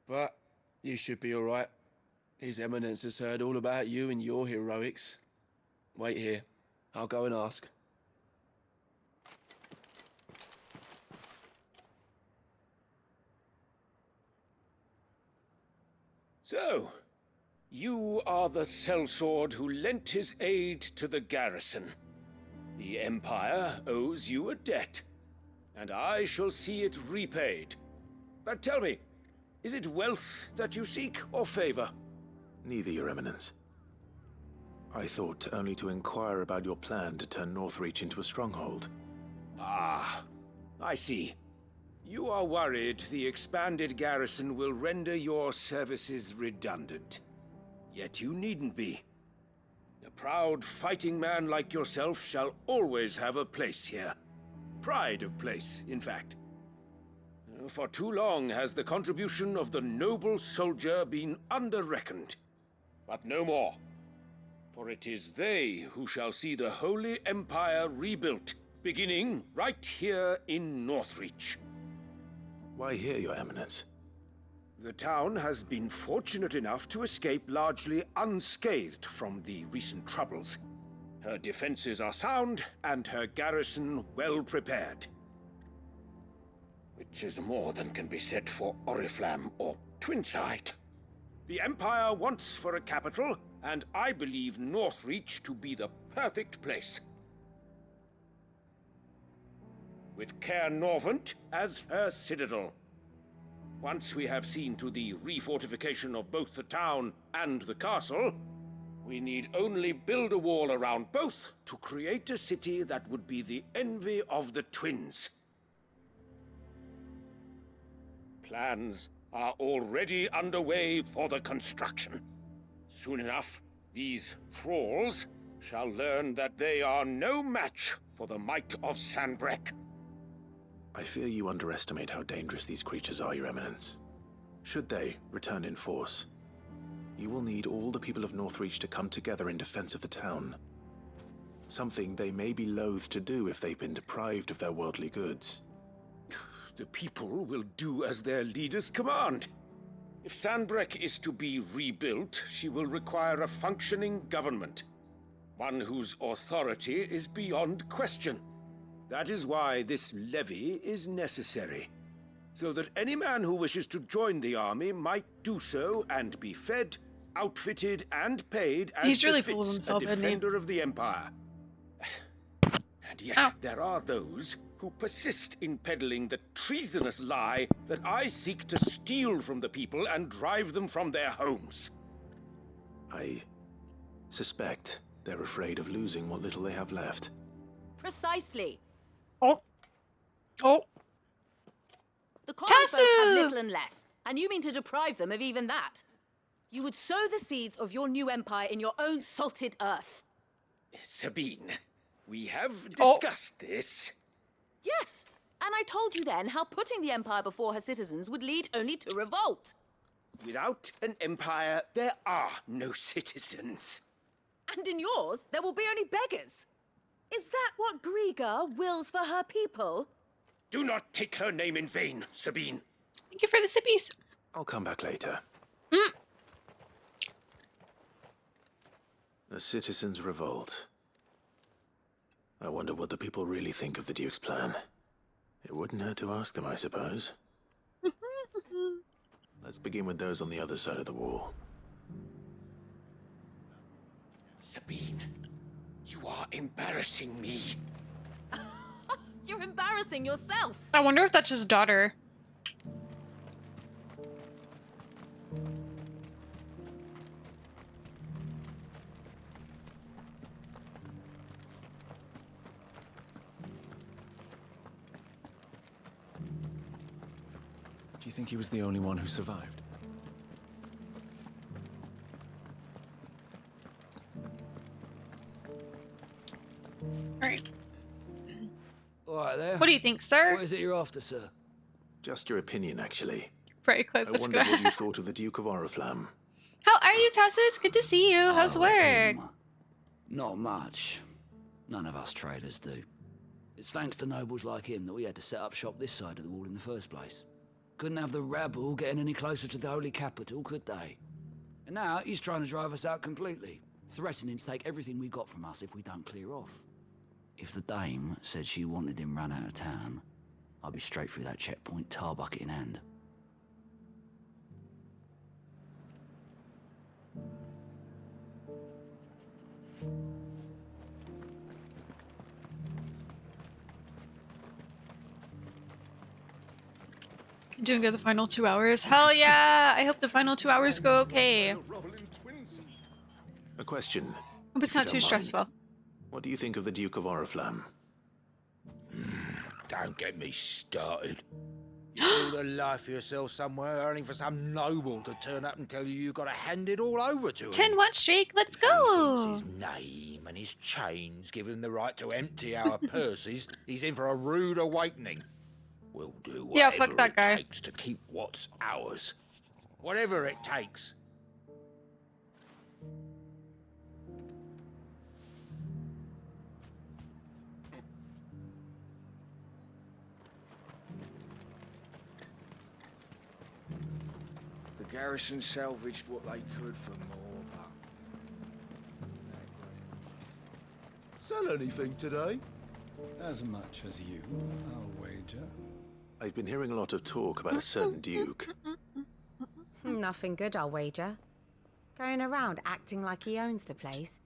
But you should be all right. His Eminence has heard all about you and your heroics. Wait here. I'll go and ask. So, you are the sellsword who lent his aid to the garrison. The Empire owes you a debt, and I shall see it repaid. But tell me, is it wealth that you seek, or favor? Neither, Your Eminence. I thought only to inquire about your plan to turn Northreach into a stronghold. Ah, I see. You are worried the expanded garrison will render your services redundant. Yet you needn't be. A proud fighting man like yourself shall always have a place here. Pride of place, in fact. For too long has the contribution of the noble soldier been under-reckoned. But no more. For it is they who shall see the Holy Empire rebuilt, beginning right here in Northreach. Why here, Your Eminence? The town has been fortunate enough to escape largely unscathed from the recent troubles. Her defenses are sound, and her garrison well prepared. Which is more than can be said for Oriflamme or Twinside. The Empire wants for a capital, and I believe Northreach to be the perfect place. With Caer Norvent as her citadel. Once we have seen to the refortification of both the town and the castle, we need only build a wall around both to create a city that would be the envy of the twins. Plans are already underway for the construction. Soon enough, these thralls shall learn that they are no match for the might of Sanbreque. I fear you underestimate how dangerous these creatures are, Your Eminence. Should they return in force, you will need all the people of Northreach to come together in defense of the town. Something they may be loath to do if they've been deprived of their worldly goods. The people will do as their leaders command. If Sanbreque is to be rebuilt, she will require a functioning government. One whose authority is beyond question. That is why this levy is necessary. So that any man who wishes to join the army might do so and be fed, outfitted, and paid as He's really full of befits himself, a isn't he? defender of the Empire. And yet there are those who persist in peddling the treasonous lie that I seek to steal from the people and drive them from their homes. I suspect they're afraid of losing what little they have left. Precisely. Oh. The common folk have little and less, and you mean to deprive them of even that? You would sow the seeds of your new empire in your own salted earth. Sabine, we have discussed this. Yes, and I told you then how putting the empire before her citizens would lead only to revolt. Without an empire, there are no citizens. And in yours, there will be only beggars. Is that what Griga wills for her people? Do not take her name in vain, Sabine. Thank you for the sippies. I'll come back later. The citizens revolt. I wonder what the people really think of the Duke's plan. It wouldn't hurt to ask them, I suppose. Let's begin with those on the other side of the wall. Sabine, you are embarrassing me. You're embarrassing yourself. I wonder if that's his daughter. Do you think he was the only one who survived? Alright. All right there. What do you think, sir? What is it you're after, sir? Just your opinion, actually. Right, Clive, I let's wonder go. what you thought of the Duke of Oriflamme. How are you, Tasso? It's good to see you. How's work? Not much. None of us traders do. It's thanks to nobles like him that we had to set up shop this side of the wall in the first place. Couldn't have the rabble getting any closer to the holy capital, could they? And now he's trying to drive us out completely, threatening to take everything we got from us if we don't clear off. If the dame said she wanted him run out of town, I'd be straight through that checkpoint, tar bucket in hand. Doing good the final 2 hours. Hell yeah! I hope the final 2 hours go okay. A question. Hope it's not too stressful. What do you think of the Duke of Oriflamme? Don't get me started. You build a life for yourself somewhere, earning for some noble to turn up and tell you you've got to hand it all over to him. 10-1 streak, let's go! His name and his chains give him the right to empty our purses. He's in for a rude awakening. We'll do whatever Yeah, fuck that guy. it takes to keep what's ours. Whatever it takes. The garrison salvaged what they could from more, but... Sell anything today? As much as you, I'll wager. I've been hearing a lot of talk about a certain Duke. Nothing good, I'll wager. Going around acting like he owns the place.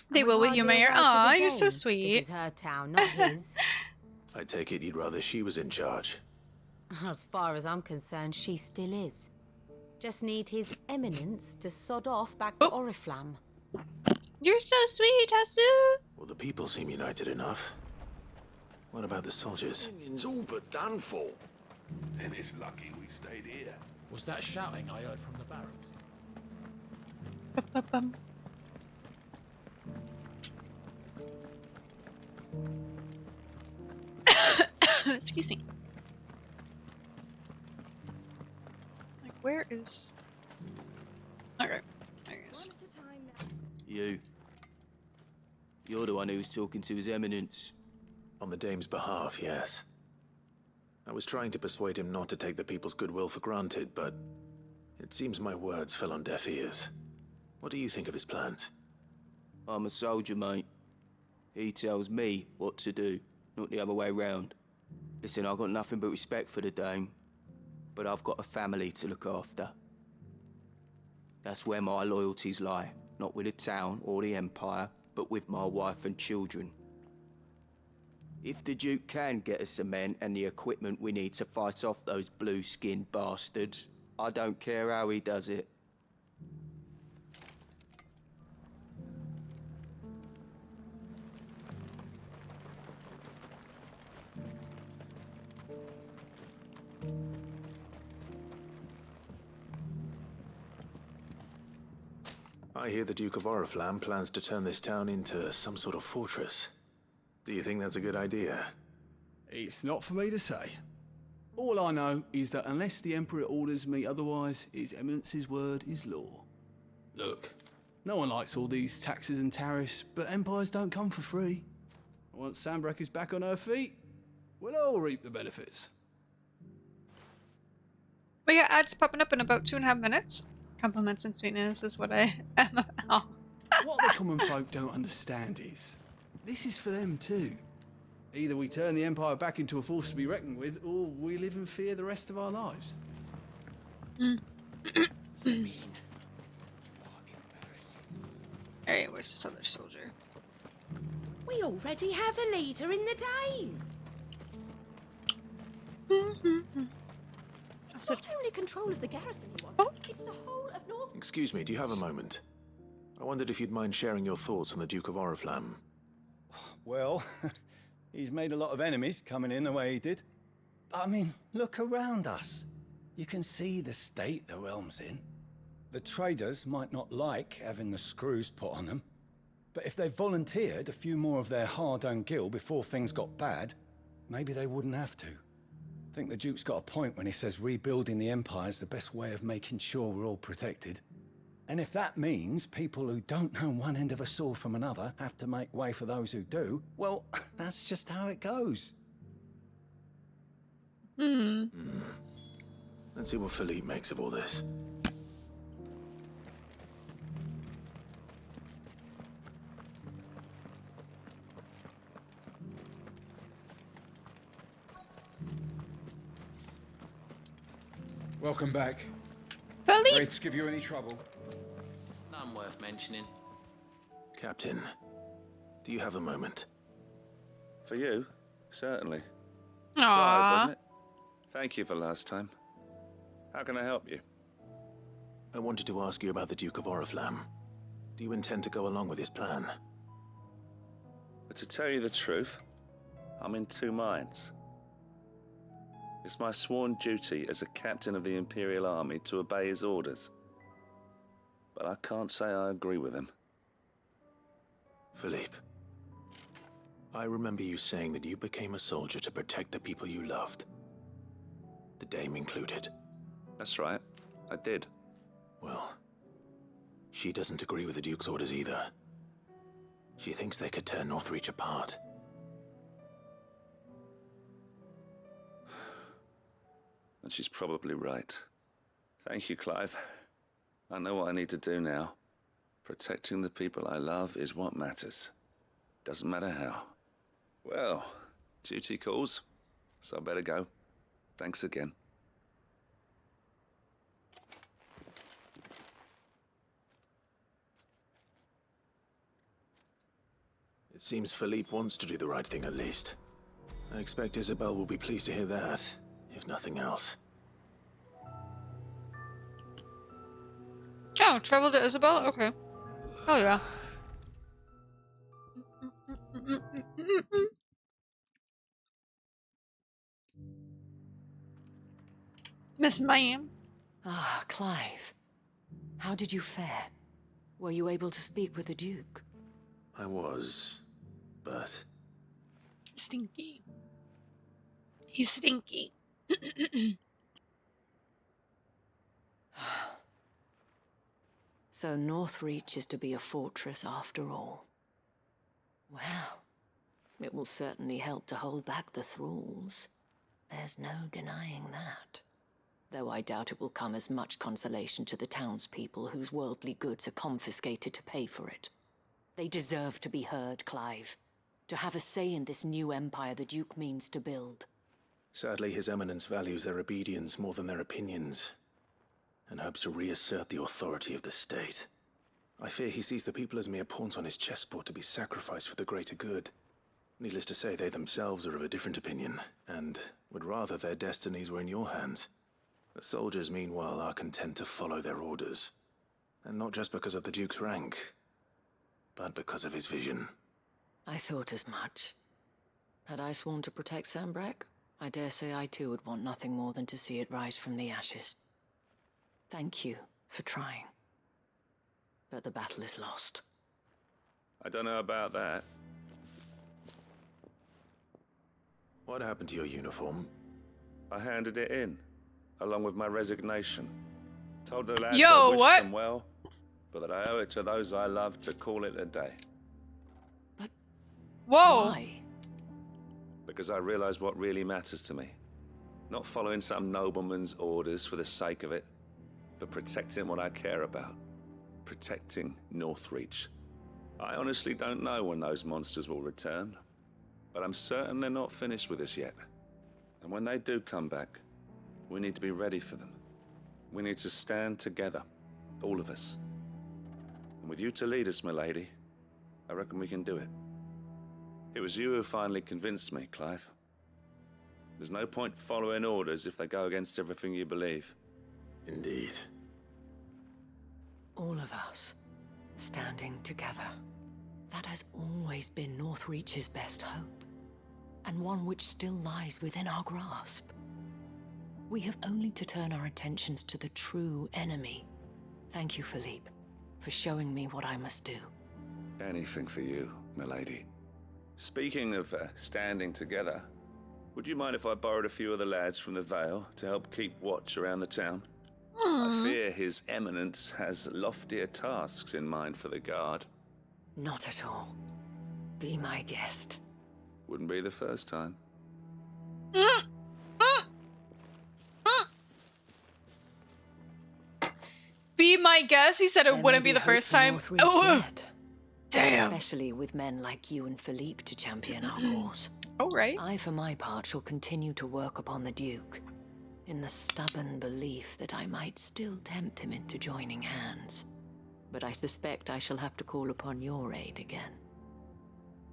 They will with you, Mayor. Aw, you're so sweet. This is her town, not his. I take it you'd rather she was in charge. As far as I'm concerned, she still is. Just need his eminence to sod off back to Oriflamme. You're so sweet, Tasu. Well, the people seem united enough. What about the soldiers? Union's all but done for. And it's lucky we stayed here. Was that shouting I heard from the barracks? Excuse me. Like, where is... Okay, there he is. You're the one who was talking to His Eminence. On the dame's behalf, yes. I was trying to persuade him not to take the people's goodwill for granted, but it seems my words fell on deaf ears. What do you think of his plans? I'm a soldier, mate. He tells me what to do, not the other way round. Listen, I've got nothing but respect for the dame, but I've got a family to look after. That's where my loyalties lie, not with the town or the empire, but with my wife and children. If the Duke can get us cement and the equipment we need to fight off those blue-skinned bastards, I don't care how he does it. I hear the Duke of Oriflamme plans to turn this town into some sort of fortress. Do you think that's a good idea? It's not for me to say. All I know is that unless the Emperor orders me otherwise, His Eminence's word is law. Look, no one likes all these taxes and tariffs, but empires don't come for free. Once Sanbreque is back on her feet, we'll all reap the benefits. We got ads popping up in about 2.5 minutes. Compliments and sweetness is what I am about. What the common folk don't understand is, this is for them too. Either we turn the Empire back into a force to be reckoned with, or we live in fear the rest of our lives. Alright, where's this other soldier? We already have a leader in the Dane. It's not only control of the garrison he wants, it's the whole of North... Excuse me, do you have a moment? I wondered if you'd mind sharing your thoughts on the Duke of Oriflamme. Well, he's made a lot of enemies coming in the way he did. I mean, look around us. You can see the state the realm's in. The traders might not like having the screws put on them, but if they volunteered a few more of their hard-earned gil before things got bad, maybe they wouldn't have to. I think the Duke's got a point when he says rebuilding the Empire is the best way of making sure we're all protected. And if that means people who don't know one end of a sword from another have to make way for those who do, well, that's just how it goes. Let's see what Philippe makes of all this. Welcome back. Philippe! Wraiths give you any trouble? None worth mentioning. Captain, do you have a moment? For you? Certainly. Aww. Clive, wasn't it? Thank you for last time. How can I help you? I wanted to ask you about the Duke of Oriflamme. Do you intend to go along with his plan? But to tell you the truth, I'm in two minds. It's my sworn duty as a captain of the Imperial Army to obey his orders. But I can't say I agree with him. Philippe, I remember you saying that you became a soldier to protect the people you loved. The Dame included. That's right, I did. Well, she doesn't agree with the Duke's orders either. She thinks they could tear Northreach apart. And she's probably right. Thank you, Clive. I know what I need to do now. Protecting the people I love is what matters. Doesn't matter how. Well, duty calls, so I better go. Thanks again. It seems Philippe wants to do the right thing at least. I expect Isabel will be pleased to hear that, if nothing else. Oh, travel to Isabel? Okay. Oh yeah. Miss Ma'am. Ah, Clive. How did you fare? Were you able to speak with the Duke? I was, but... Stinky. He's stinky. So Northreach is to be a fortress after all. Well, it will certainly help to hold back the thralls. There's no denying that. Though I doubt it will come as much consolation to the townspeople whose worldly goods are confiscated to pay for it. They deserve to be heard, Clive. To have a say in this new empire the Duke means to build. Sadly, His Eminence values their obedience more than their opinions, and hopes to reassert the authority of the state. I fear he sees the people as mere pawns on his chessboard to be sacrificed for the greater good. Needless to say, they themselves are of a different opinion, and would rather their destinies were in your hands. The soldiers, meanwhile, are content to follow their orders. And not just because of the Duke's rank, but because of his vision. I thought as much. Had I sworn to protect Sanbreque, I dare say I too would want nothing more than to see it rise from the ashes. Thank you for trying. But the battle is lost. I don't know about that. What happened to your uniform? I handed it in, along with my resignation. Told the lads Yo, I wished what? them well, but that I owe it to those I love to call it a day. Whoa! Why? Because I realized what really matters to me. Not following some nobleman's orders for the sake of it, but protecting what I care about. Protecting Northreach. I honestly don't know when those monsters will return, but I'm certain they're not finished with us yet. And when they do come back, we need to be ready for them. We need to stand together, all of us. And with you to lead us, milady, I reckon we can do it. It was you who finally convinced me, Clive. There's no point following orders if they go against everything you believe. Indeed. All of us, standing together. That has always been Northreach's best hope, and one which still lies within our grasp. We have only to turn our attentions to the true enemy. Thank you, Philippe, for showing me what I must do. Anything for you, milady. Speaking of standing together, would you mind if I borrowed a few of the lads from the Vale to help keep watch around the town? I fear His Eminence has loftier tasks in mind for the guard. Not at all. Be my guest. Wouldn't be the first time. Be my guest? He said it wouldn't be the first time. Oh, damn. Especially with men like you and Philippe to champion our cause. Oh, right. I, for my part, shall continue to work upon the Duke, in the stubborn belief that I might still tempt him into joining hands. But I suspect I shall have to call upon your aid again.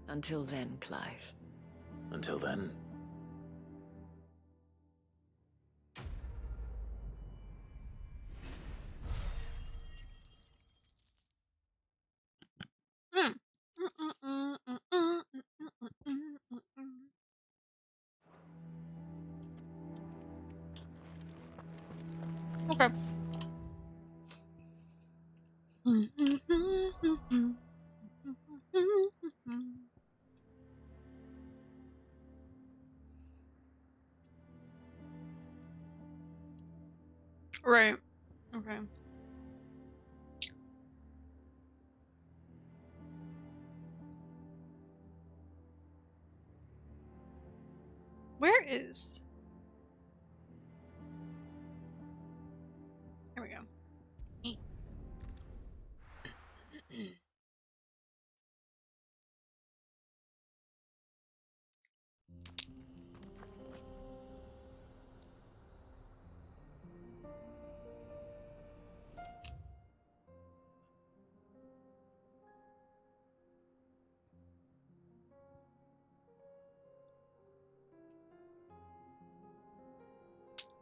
Until then, Clive. Until then. Okay. Right. Okay. Where is... Here we go.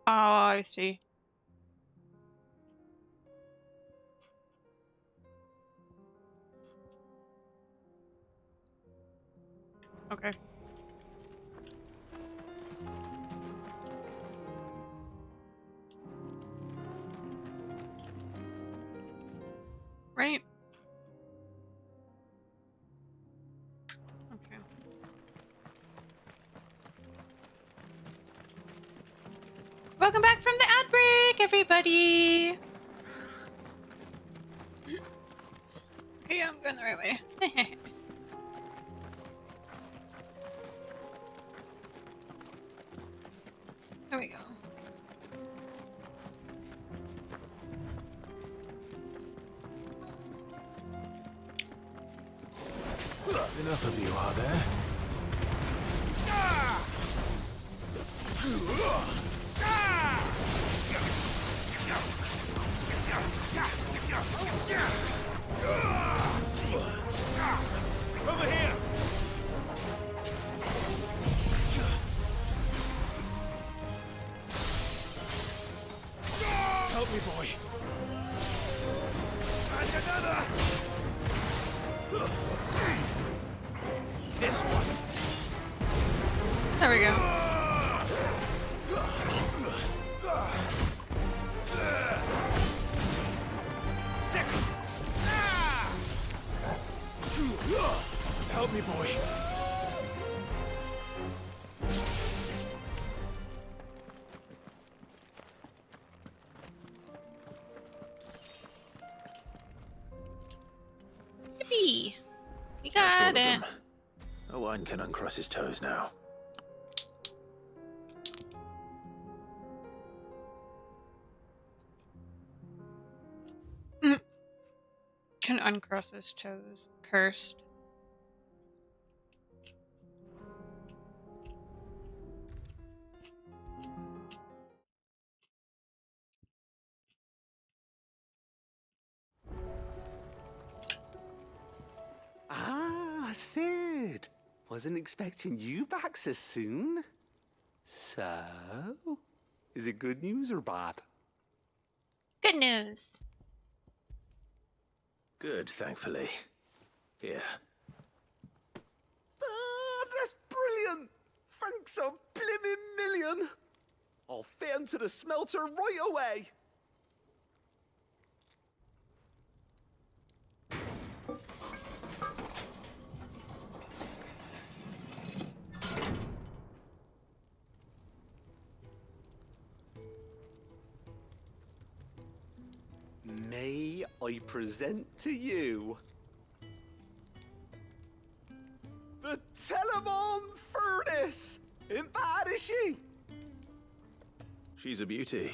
Oh, I see. Okay. Right. Okay. Welcome back from the ad break, everybody! Okay, I'm going the right way. There we go. Enough of you, are there? Over here! And another! This one. There we go. Help me, boy. Yippee! You That's all got of it. them. Owen can uncross his toes now. Can uncross his toes. Cursed. Ah, Sid. Wasn't expecting you back so soon. So, is it good news or bad? Good news. Good, thankfully. Here. Ah, that's brilliant. Thanks a blimmin' million. I'll fit 'em to the smelter right away. May I present to you the Telemon Furnace? Ain't bad, is she? She's a beauty.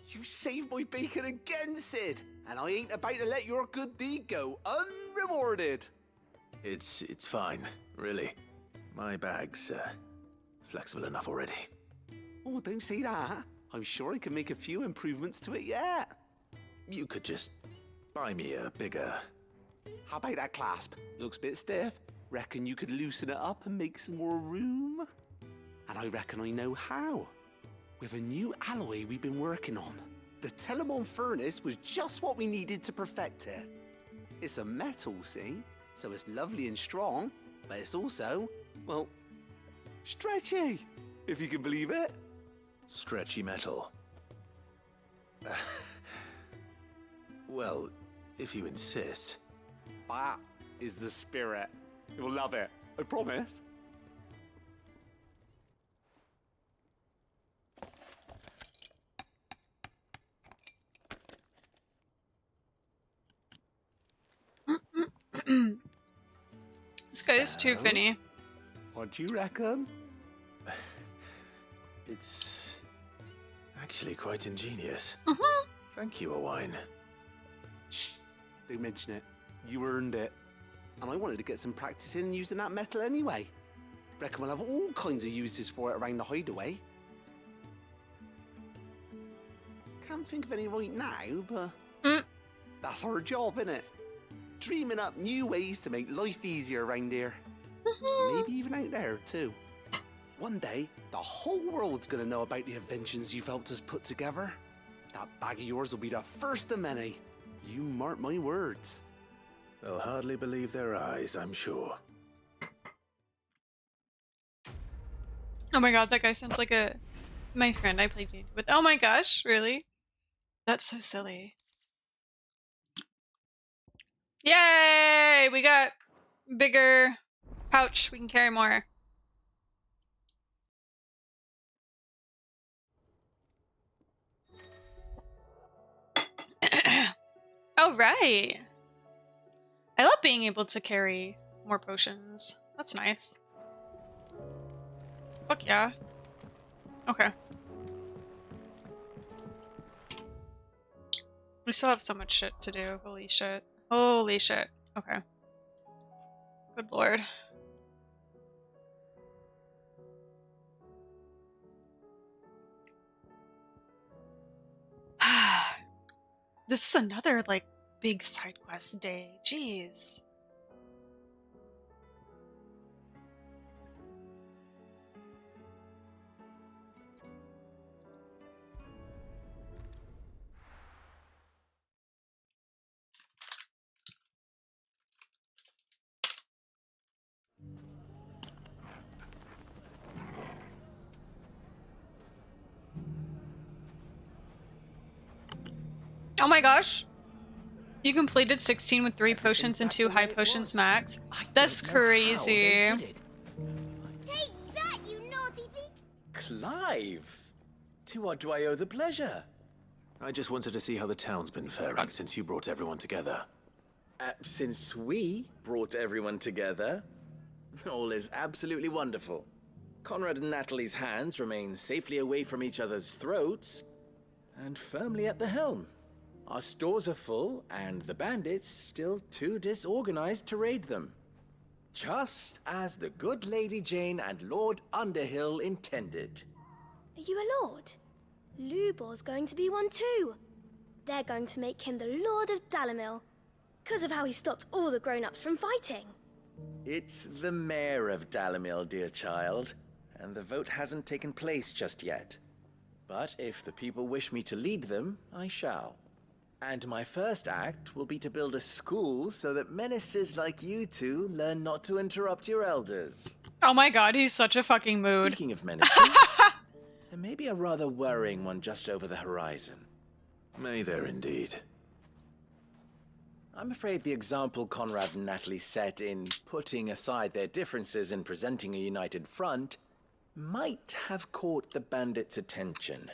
You saved my bacon again, Sid, and I ain't about to let your good deed go unrewarded. It's fine, really. My bag's flexible enough already. Oh, don't say that. I'm sure I can make a few improvements to it yet. You could just buy me a bigger... How about that clasp? Looks a bit stiff. Reckon you could loosen it up and make some more room? And I reckon I know how. With a new alloy we've been working on. The Telemon Furnace was just what we needed to perfect it. It's a metal, see? So it's lovely and strong, but it's also, well, stretchy, if you can believe it. Stretchy metal. Well, if you insist. That is the spirit. You'll love it, I promise. This guy's too funny. What do you reckon? It's actually quite ingenious. Mm-hmm. Thank you, Owen. Shh, don't mention it. You earned it. And I wanted to get some practice in using that metal anyway. Reckon we'll have all kinds of uses for it around the hideaway. Can't think of any right now, but that's our job, innit? Dreaming up new ways to make life easier around here. Maybe even out there, too. One day, the whole world's gonna know about the inventions you've helped us put together. That bag of yours will be the first of many. You mark my words. They'll hardly believe their eyes, I'm sure. Oh my god, that guy sounds like my friend I played D&D with. Oh my gosh, really? That's so silly. Yay! We got bigger pouch. We can carry more. Oh, right. I love being able to carry more potions. That's nice. Fuck yeah. Okay. We still have so much shit to do. Holy shit. Holy shit. Okay. Good lord. This is another, like, big side quest day. Jeez. Oh my gosh. You completed 16 with 3 potions and 2 high potions max. That's crazy. Take that, you naughty thing! Clive! To what do I owe the pleasure? I just wanted to see how the town's been faring since you brought everyone together. Since we brought everyone together, all is absolutely wonderful. Conrad and Natalie's hands remain safely away from each other's throats and firmly at the helm. Our stores are full, and the bandits still too disorganized to raid them. Just as the good Lady Jane and Lord Underhill intended. Are you a lord? Lubor's going to be one too. They're going to make him the Lord of Dalimil, because of how he stopped all the grown-ups from fighting. It's the mayor of Dalimil, dear child, and the vote hasn't taken place just yet. But if the people wish me to lead them, I shall. And my first act will be to build a school so that menaces like you two learn not to interrupt your elders. Oh my god, he's such a fucking mood. Speaking of menaces, there may be a rather worrying one just over the horizon. May there indeed. I'm afraid the example Conrad and Natalie set in putting aside their differences and presenting a united front might have caught the bandits' attention.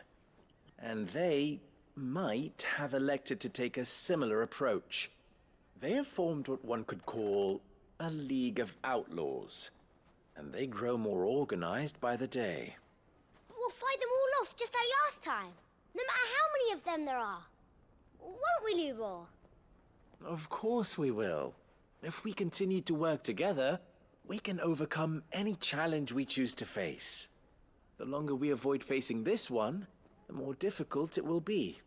And they might have elected to take a similar approach. They have formed what one could call a League of Outlaws, and they grow more organized by the day. But we'll fight them all off just like last time, no matter how many of them there are. Won't we, Lubor? Of course we will. If we continue to work together, we can overcome any challenge we choose to face. The longer we avoid facing this one, the more difficult it will be,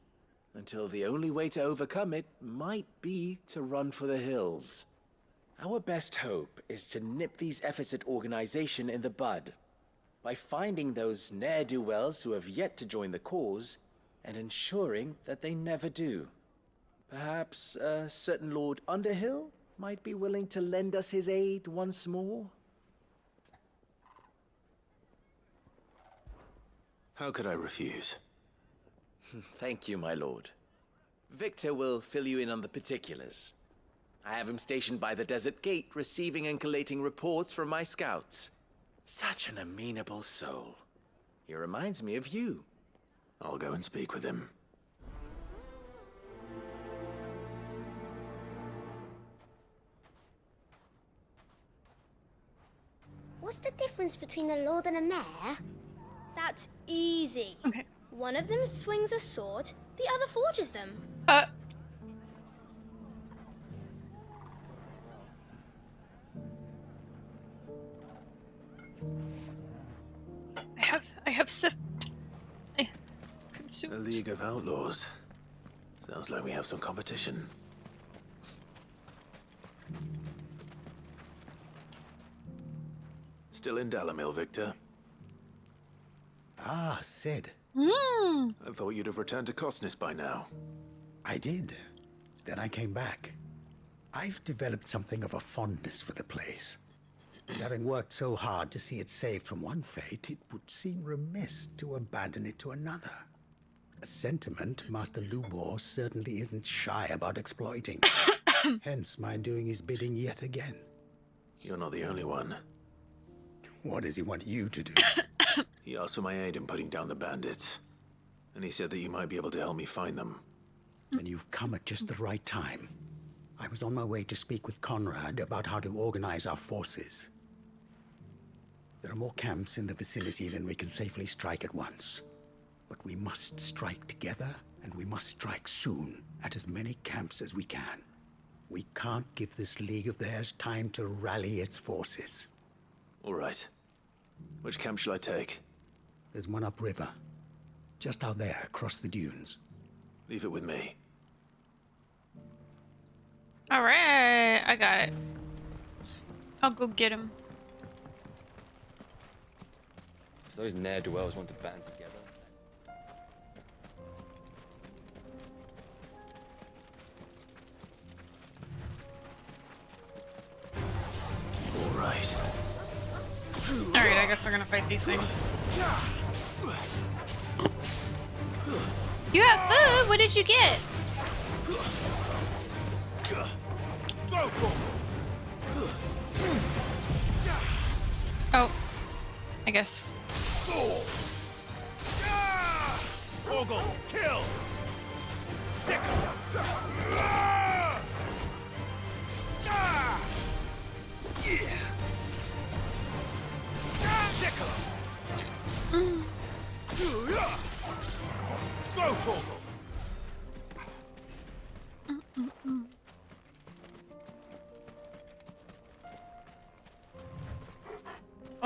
until the only way to overcome it might be to run for the hills. Our best hope is to nip these efforts at organization in the bud, by finding those ne'er-do-wells who have yet to join the cause, and ensuring that they never do. Perhaps a certain Lord Underhill might be willing to lend us his aid once more? How could I refuse? Thank you, my lord. Victor will fill you in on the particulars. I have him stationed by the desert gate, receiving and collating reports from my scouts. Such an amenable soul. He reminds me of you. I'll go and speak with him. What's the difference between a lord and a mayor? That's easy. Okay. One of them swings a sword, the other forges them. I have sift. I consumed. A League of Outlaws. Sounds like we have some competition. Still in Dalimil, Victor? Ah, Sid. I thought you'd have returned to Cosnis by now. I did. Then I came back. I've developed something of a fondness for the place. And having worked so hard to see it saved from one fate, it would seem remiss to abandon it to another. A sentiment Master Lubor certainly isn't shy about exploiting. Hence my doing his bidding yet again. You're not the only one. What does he want you to do? He asked for my aid in putting down the bandits. And he said that you might be able to help me find them. Then you've come at just the right time. I was on my way to speak with Conrad about how to organize our forces. There are more camps in the vicinity than we can safely strike at once. But we must strike together, and we must strike soon at as many camps as we can. We can't give this league of theirs time to rally its forces. All right. Which camp shall I take? There's one upriver. Just out there, across the dunes. Leave it with me. Alright, I got it. I'll go get him. If those ne'er-do-wells want to band together. Alright. Alright, I guess we're gonna fight these things. You have food? What did you get? Oh, I guess. Ogle, kill! Sick!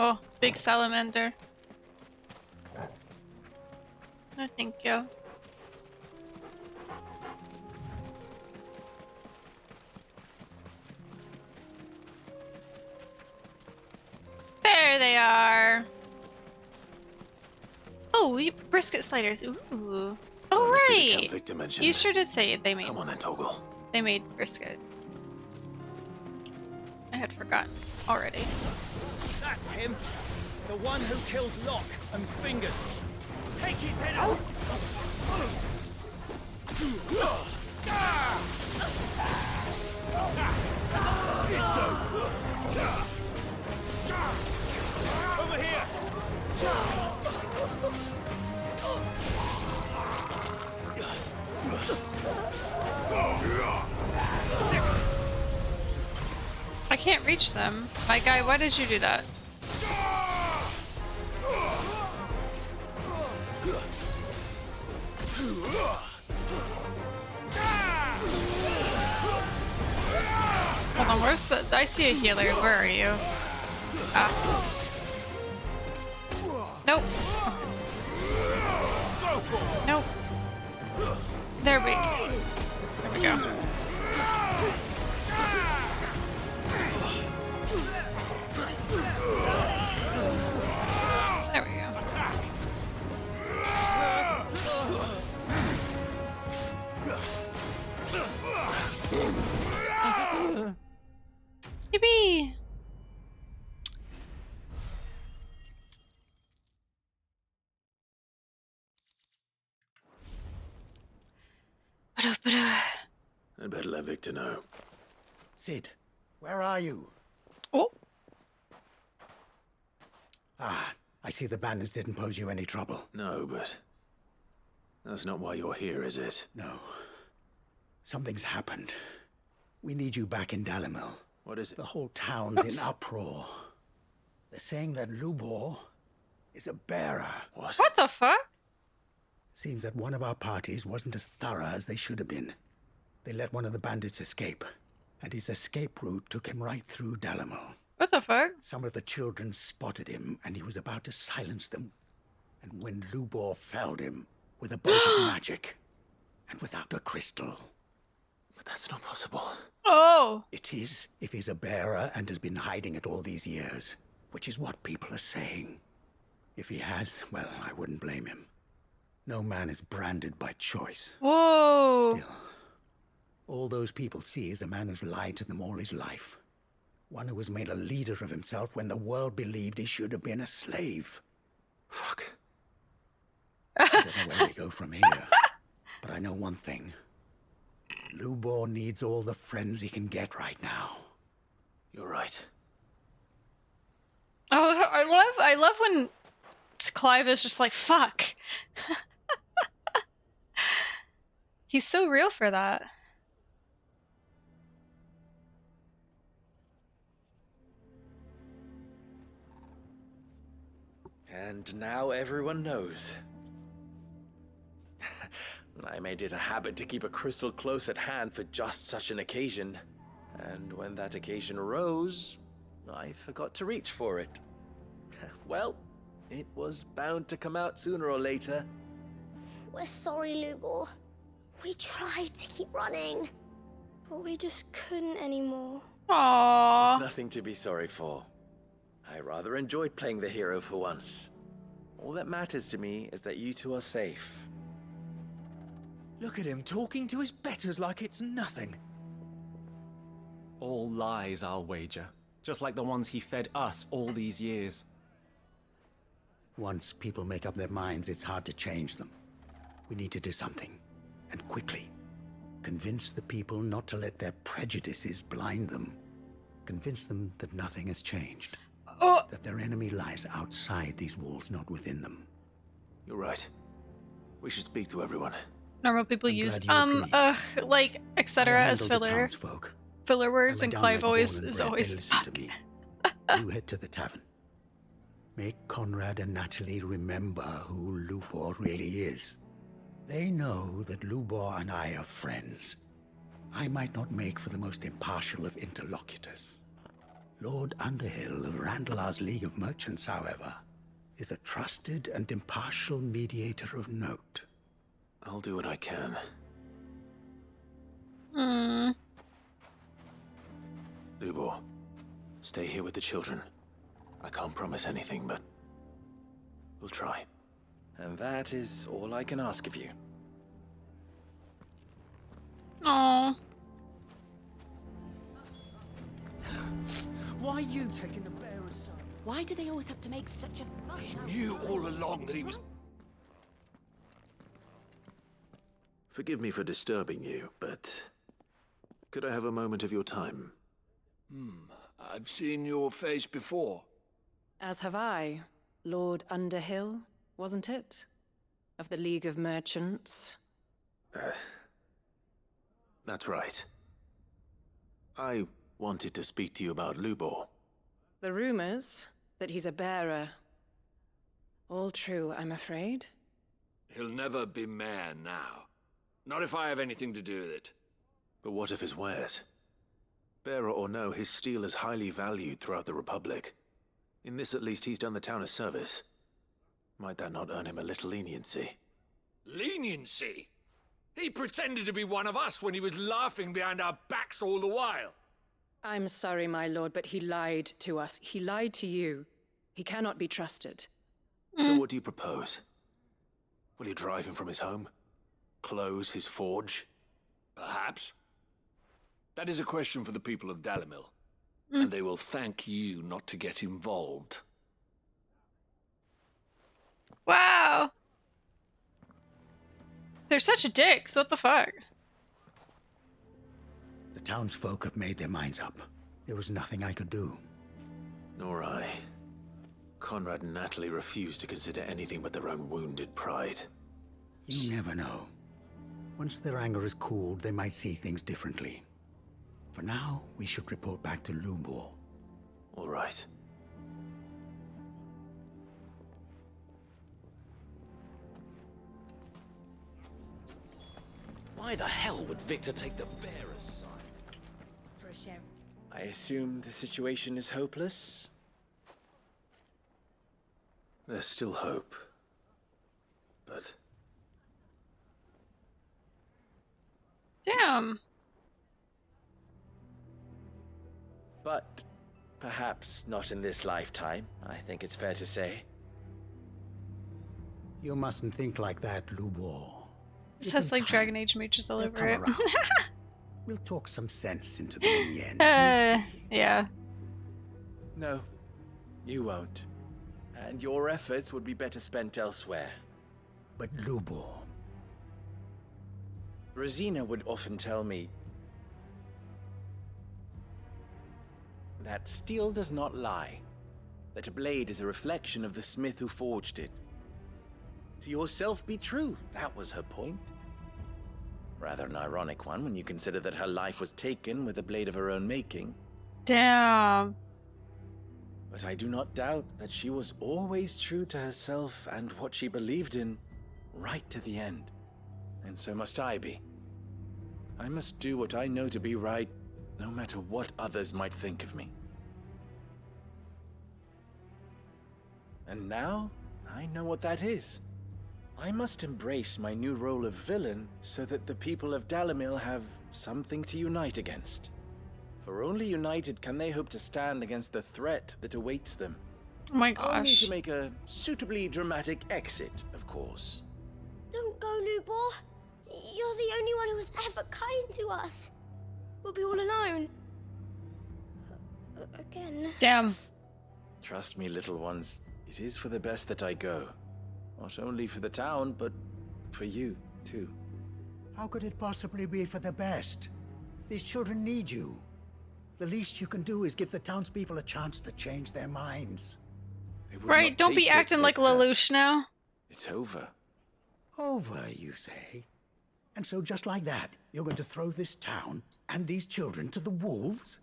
Oh, big salamander. No, thank you. There they are. Oh, brisket sliders. Ooh. Oh, right. Victor mentioned. You sure did say they made. Come on then, Toggle. They made brisket. I had forgotten already. That's him. The one who killed Locke and Fingers. Take his head off. It's over. Over here. I can't reach them. My guy, why did you do that? Hold on, where's the... I see a healer. Where are you? Ah. Nope. Nope. There we go. There we go. Yippee! I'd better let Victor know. Sid, where are you? Oh. Ah, I see the bandits didn't pose you any trouble. No, but that's not why you're here, is it? No. Something's happened. We need you back in Dalimil. What is it? The whole town's in uproar. They're saying that Lubor is a bearer. What? What the fuck? Seems that one of our parties wasn't as thorough as they should have been. They let one of the bandits escape, and his escape route took him right through Dalimil. What the fuck? Some of the children spotted him, and he was about to silence them. And when Lubor felled him with a bolt of magic, and without a crystal. But that's not possible. Oh! It is, if he's a bearer and has been hiding it all these years, which is what people are saying. If he has, well, I wouldn't blame him. No man is branded by choice. Whoa! Still, all those people see is a man who's lied to them all his life. One who was made a leader of himself when the world believed he should have been a slave. Fuck. I don't know where we go from here, but I know one thing. Lubor needs all the friends he can get right now. You're right. Oh, I love when Clive is just like, fuck. He's so real for that. And now everyone knows. I made it a habit to keep a crystal close at hand for just such an occasion. And when that occasion arose, I forgot to reach for it. Well, it was bound to come out sooner or later. We're sorry, Lubor. We tried to keep running, but we just couldn't anymore. Aww. There's nothing to be sorry for. I rather enjoyed playing the hero for once. All that matters to me is that you two are safe. Look at him talking to his betters like it's nothing. All lies, I'll wager. Just like the ones he fed us all these years. Once people make up their minds, it's hard to change them. We need to do something, and quickly. Convince the people not to let their prejudices blind them. Convince them that nothing has changed. Oh. That their enemy lies outside these walls, not within them. You're right. We should speak to everyone. Normal people use like etc. as filler. Filler words, and Clive always is always to me. You head to the tavern. Make Conrad and Natalie remember who Lubor really is. They know that Lubor and I are friends. I might not make for the most impartial of interlocutors. Lord Underhill of Randalar's League of Merchants, however, is a trusted and impartial mediator of note. I'll do what I can. Lubor, stay here with the children. I can't promise anything, but we'll try. And that is all I can ask of you. Aww. Why are you taking the bearer's son? Why do they always have to make such a fuss? I knew all along that he was... Forgive me for disturbing you, but could I have a moment of your time? I've seen your face before. As have I. Lord Underhill, wasn't it? Of the League of Merchants. That's right. I wanted to speak to you about Lubor. The rumors that he's a bearer. All true, I'm afraid. He'll never be mayor now. Not if I have anything to do with it. But what of his wares? Bearer or no, his steel is highly valued throughout the Republic. In this, at least, he's done the town a service. Might that not earn him a little leniency? Leniency? He pretended to be one of us when he was laughing behind our backs all the while. I'm sorry, my lord, but he lied to us. He lied to you. He cannot be trusted. So what do you propose? Will you drive him from his home? Close his forge? Perhaps. That is a question for the people of Dalimil. And they will thank you not to get involved. Wow. They're such dicks. What the fuck? The townsfolk have made their minds up. There was nothing I could do. Nor I. Conrad and Natalie refused to consider anything but their own wounded pride. You never know. Once their anger is cooled, they might see things differently. For now, we should report back to Lubor. All right. Why the hell would Victor take the bearer's side? For a share. I assume the situation is hopeless? There's still hope. But... Damn. But perhaps not in this lifetime, I think it's fair to say. You mustn't think like that, Lubor. This has like Dragon Age mages all over it. We'll talk some sense into them in the end. Yeah. No, you won't. And your efforts would be better spent elsewhere. But Lubor... Rosina would often tell me that steel does not lie, that a blade is a reflection of the smith who forged it. To yourself be true, that was her point. Rather an ironic one when you consider that her life was taken with a blade of her own making. Damn. But I do not doubt that she was always true to herself and what she believed in, right to the end. And so must I be. I must do what I know to be right, no matter what others might think of me. And now, I know what that is. I must embrace my new role of villain so that the people of Dalimil have something to unite against. For only united can they hope to stand against the threat that awaits them. Oh my gosh. Only to make a suitably dramatic exit, of course. Don't go, Lubor. You're the only one who was ever kind to us. We'll be all alone. Again. Damn. Trust me, little ones. It is for the best that I go. Not only for the town, but for you, too. How could it possibly be for the best? These children need you. The least you can do is give the townspeople a chance to change their minds. Right, don't be acting like Lelouch now. It's over. Over, you say? And so just like that, you're going to throw this town and these children to the wolves?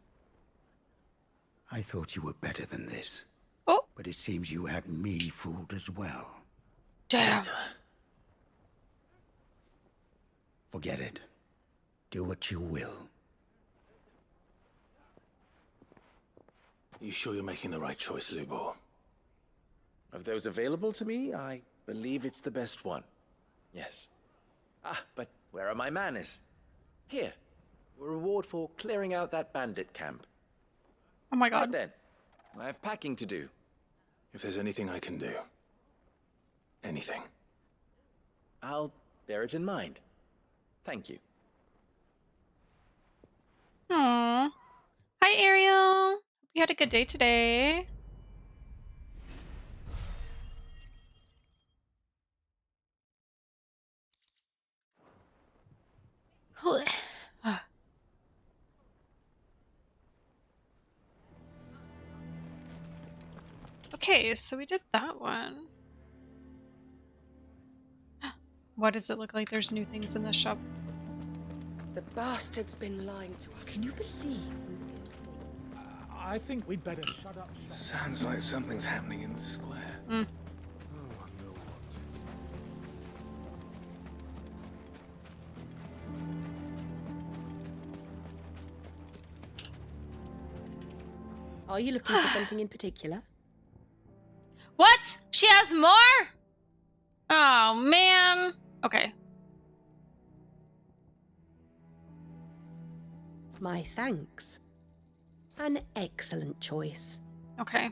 I thought you were better than this. Oh. But it seems you had me fooled as well. Damn. Forget it. Do what you will. You sure you're making the right choice, Lubor? Of those available to me, I believe it's the best one. Yes. Ah, but where are my manners? Here. A reward for clearing out that bandit camp. Oh my god. Right then. I have packing to do. If there's anything I can do. Anything. I'll bear it in mind. Thank you. Aww. Hi, Ariel. Hope you had a good day today. Okay, so we did that one. Why does it look like there's new things in this shop? The bastard's been lying to us. Can you believe? I think we'd better shut up. Sounds like something's happening in the square. Mm. Are you looking for something in particular? What? She has more? Oh, man. Okay. My thanks. An excellent choice. Okay.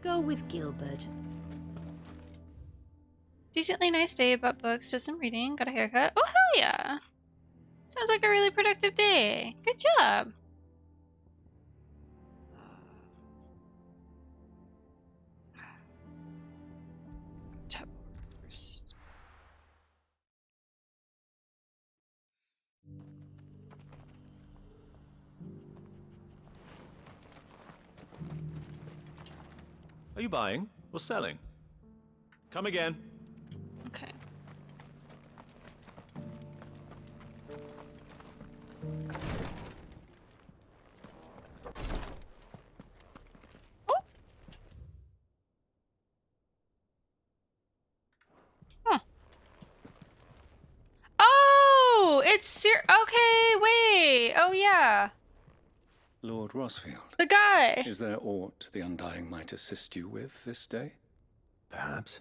Go with Gilbert. Decently nice day, but books, did some reading, got a haircut. Oh, hell yeah. Sounds like a really productive day. Good job. Tab first. Are you buying or selling? Come again. Okay. Oh. Huh. Oh, it's okay, wait. Oh yeah. Lord Rossfield. The guy. Is there aught the Undying might assist you with this day? Perhaps.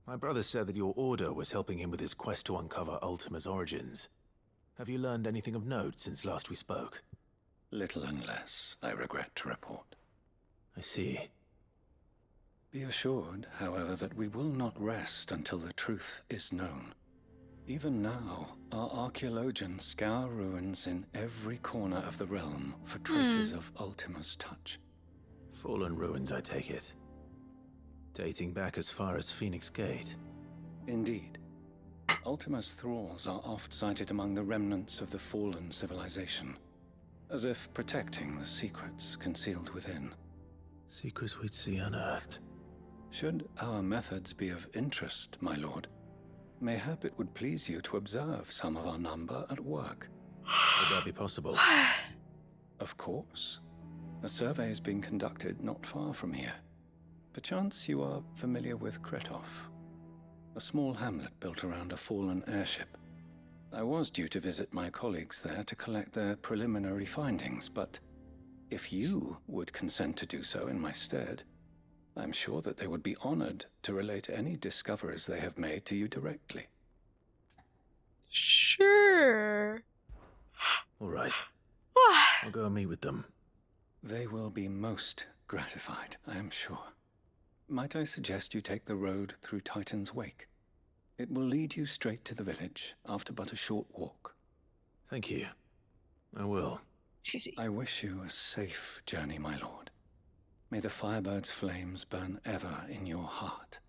My brother said that your order was helping him with his quest to uncover Ultima's origins. Have you learned anything of note since last we spoke? Little unless, I regret to report. I see. Be assured, however, that we will not rest until the truth is known. Even now, our archaeologians scour ruins in every corner of the realm for traces of Ultima's touch. Fallen ruins, I take it. Dating back as far as Phoenix Gate. Indeed. Ultima's thralls are oft sighted among the remnants of the fallen civilization, as if protecting the secrets concealed within. Secrets we'd see unearthed. Should our methods be of interest, my lord, mayhap it would please you to observe some of our number at work. Would that be possible? Of course. A survey is being conducted not far from here. Perchance you are familiar with Kretov, a small hamlet built around a fallen airship. I was due to visit my colleagues there to collect their preliminary findings, but if you would consent to do so in my stead, I'm sure that they would be honored to relate any discoveries they have made to you directly. Sure. All right. I'll go and meet with them. They will be most gratified, I am sure. Might I suggest you take the road through Titan's Wake? It will lead you straight to the village after but a short walk. Thank you. I will. I wish you a safe journey, my lord. May the Firebird's flames burn ever in your heart.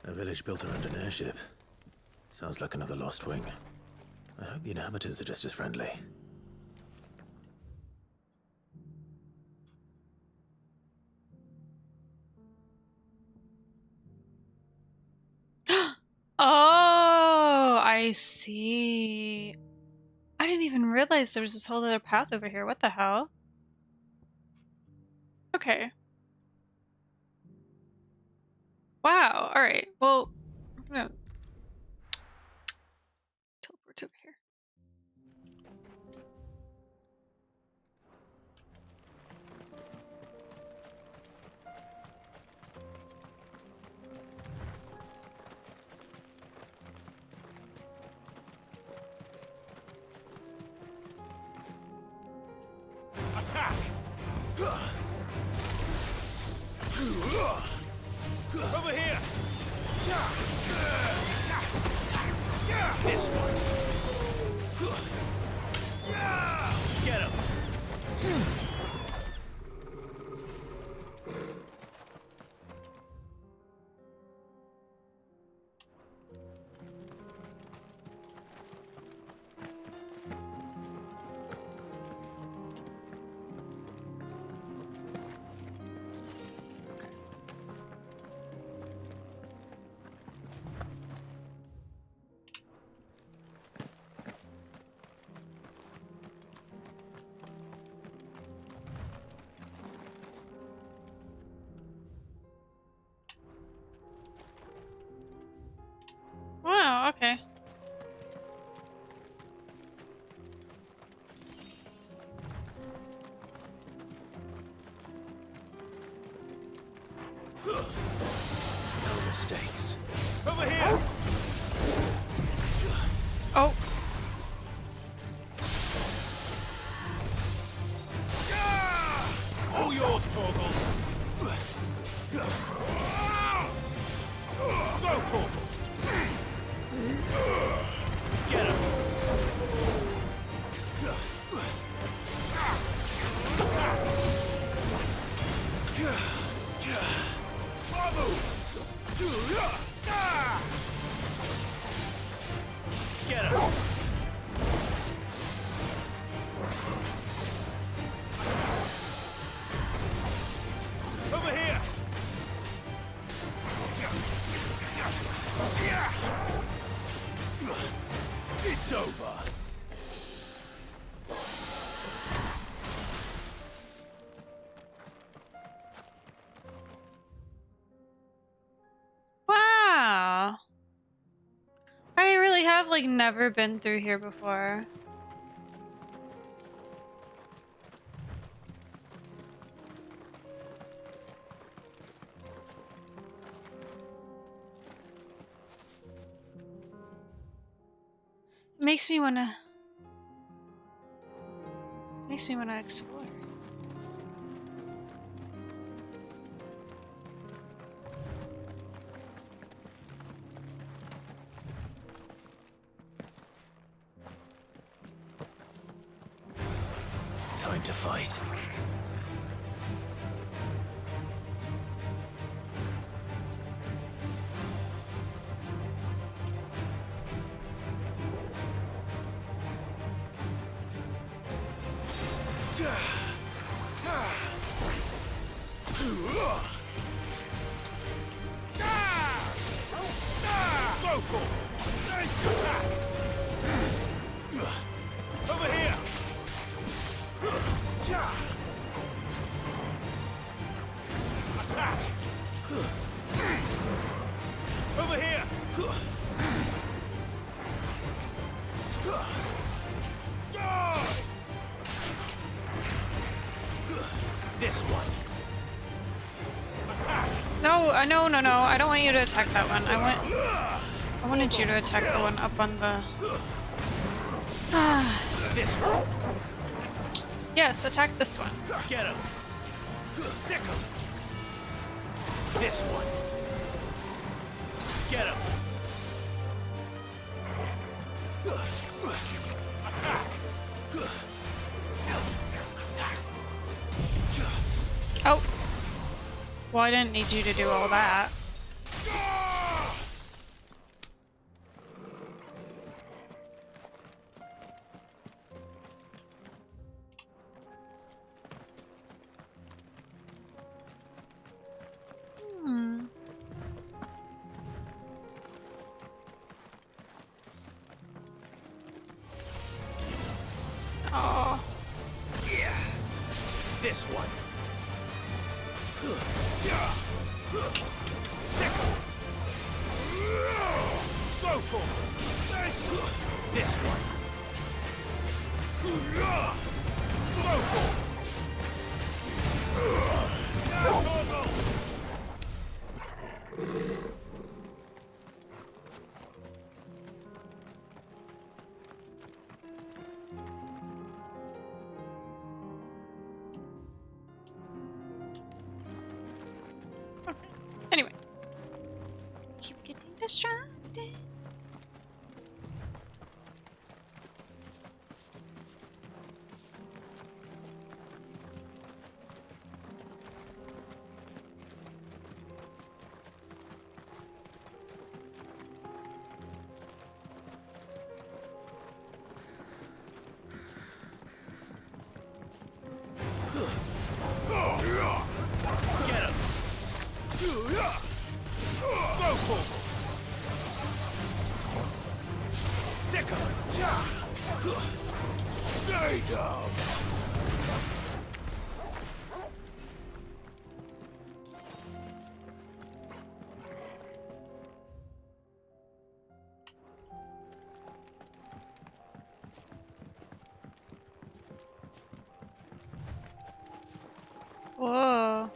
A village built around an airship. Sounds like another lost wing. I hope the inhabitants are just as friendly. Oh, I see. I didn't even realize there was this whole other path over here. What the hell? Okay. Wow. All right. Well, I'm gonna teleport over here. Attack! Over here! This one! Get him! Wow, okay. No mistakes. Over here! Oh. All yours, Torgal! Go, Torgal! Get him! Get him! Over here! It's over! Wow. I really have like never been through here before. Makes me wanna explore. Time to fight. Go, Torgal! Nice attack! Over here! Attack! Over here! Die! This one. Attack! No, no. I don't want you to attack that one. I wanted you to attack the one up on the This one. Yes, attack this one. Get him. Sick him. This one. Get him. Attack. Oh. Well, I didn't need you to do all that. Oh. Yeah. This one. Go for this one. Go for Anyway. Keep getting distracted. Stay down. Whoa.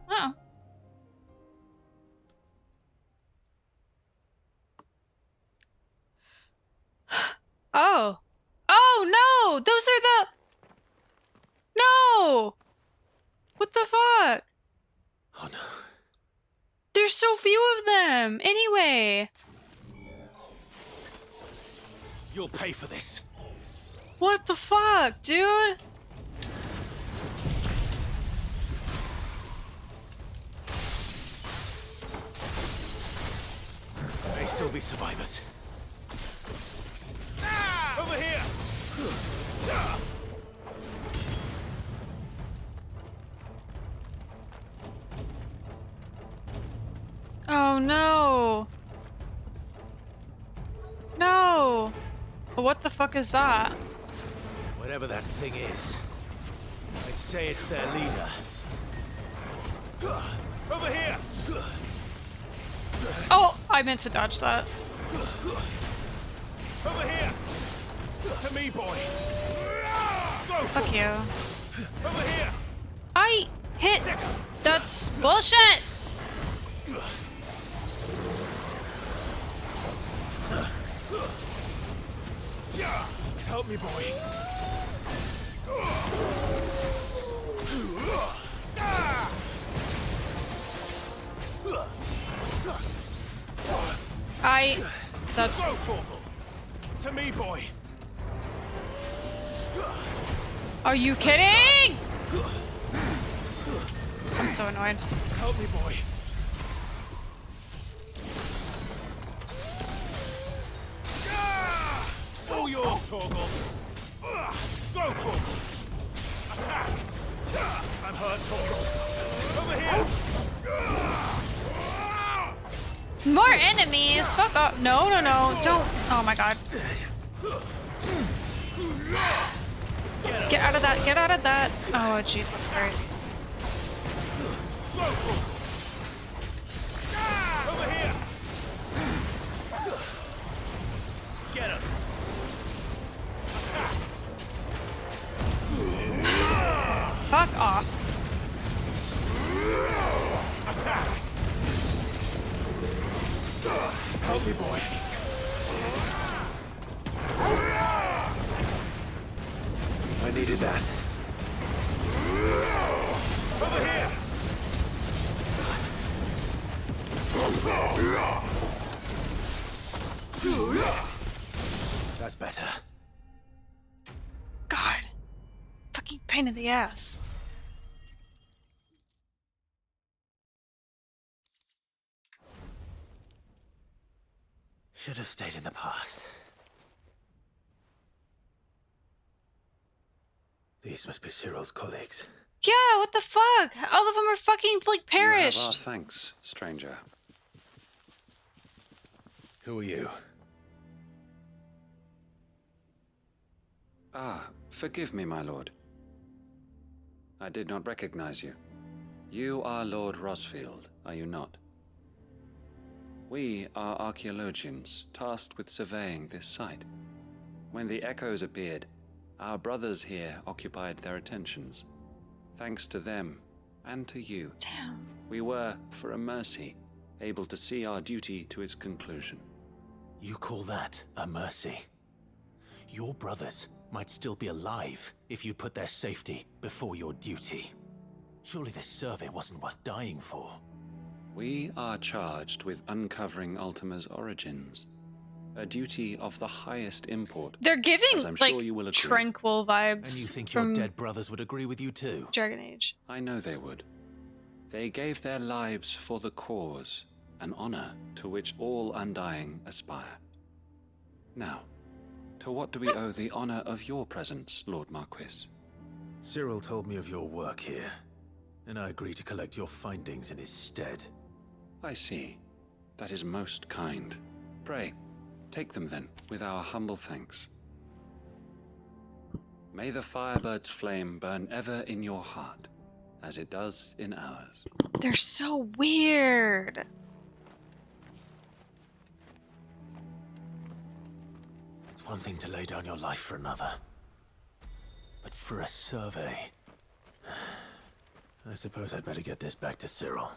Oh. Oh. Oh no! Those are the... No! What the fuck? Oh no. There's so few of them! Anyway! You'll pay for this. What the fuck, dude? May still be survivors. Over here! Oh no! No! What the fuck is that? Whatever that thing is, I'd say it's their leader. Over here! Oh! I meant to dodge that. Over here! To me, boy! Go! Fuck you. Over here! I hit! That's bullshit! Help me, boy. That's... To me, boy. Are you kidding? I'm so annoyed. Help me, boy. All yours, Torgal. Go, Torgal. Attack. I'm hurt, Torgal. Over here. More enemies? Fuck off. No, no, no. Don't. Oh my god. Get out of that. Get out of that. Oh, Jesus Christ. Over here. Get him. Fuck off. Help me, boy. I needed that. Over here. That's better. God. Fucking pain in the ass. Should have stayed in the past. These must be Cyril's colleagues. Yeah, what the fuck? All of them are fucking, like, You have our perished. thanks, stranger. Who are you? Ah, forgive me, my lord. I did not recognize you. You are Lord Rosfield, are you not? We are archaeologians, tasked with surveying this site. When the echoes appeared, our brothers here occupied their attentions. Thanks to them, and to you, we were, for a mercy, able to see our duty to its conclusion. You call that a mercy? Your brothers might still be alive if you put their safety before your duty. Surely this survey wasn't worth dying for. We are charged with uncovering Ultima's origins, a duty of the highest import. They're giving, as I'm like, sure you will agree. tranquil vibes. And you think from your dead brothers would agree with you too? Dragon Age. I know they would. They gave their lives for the cause, an honor to which all Undying aspire. Now, to what do we owe the honor of your presence, Lord Marquis? Cyril told me of your work here, and I agreed to collect your findings in his stead. I see. That is most kind. Pray, take them then, with our humble thanks. May the Firebird's flame burn ever in your heart, as it does in ours. They're so weird. It's one thing to lay down your life for another, but for a survey... I suppose I'd better get this back to Cyril.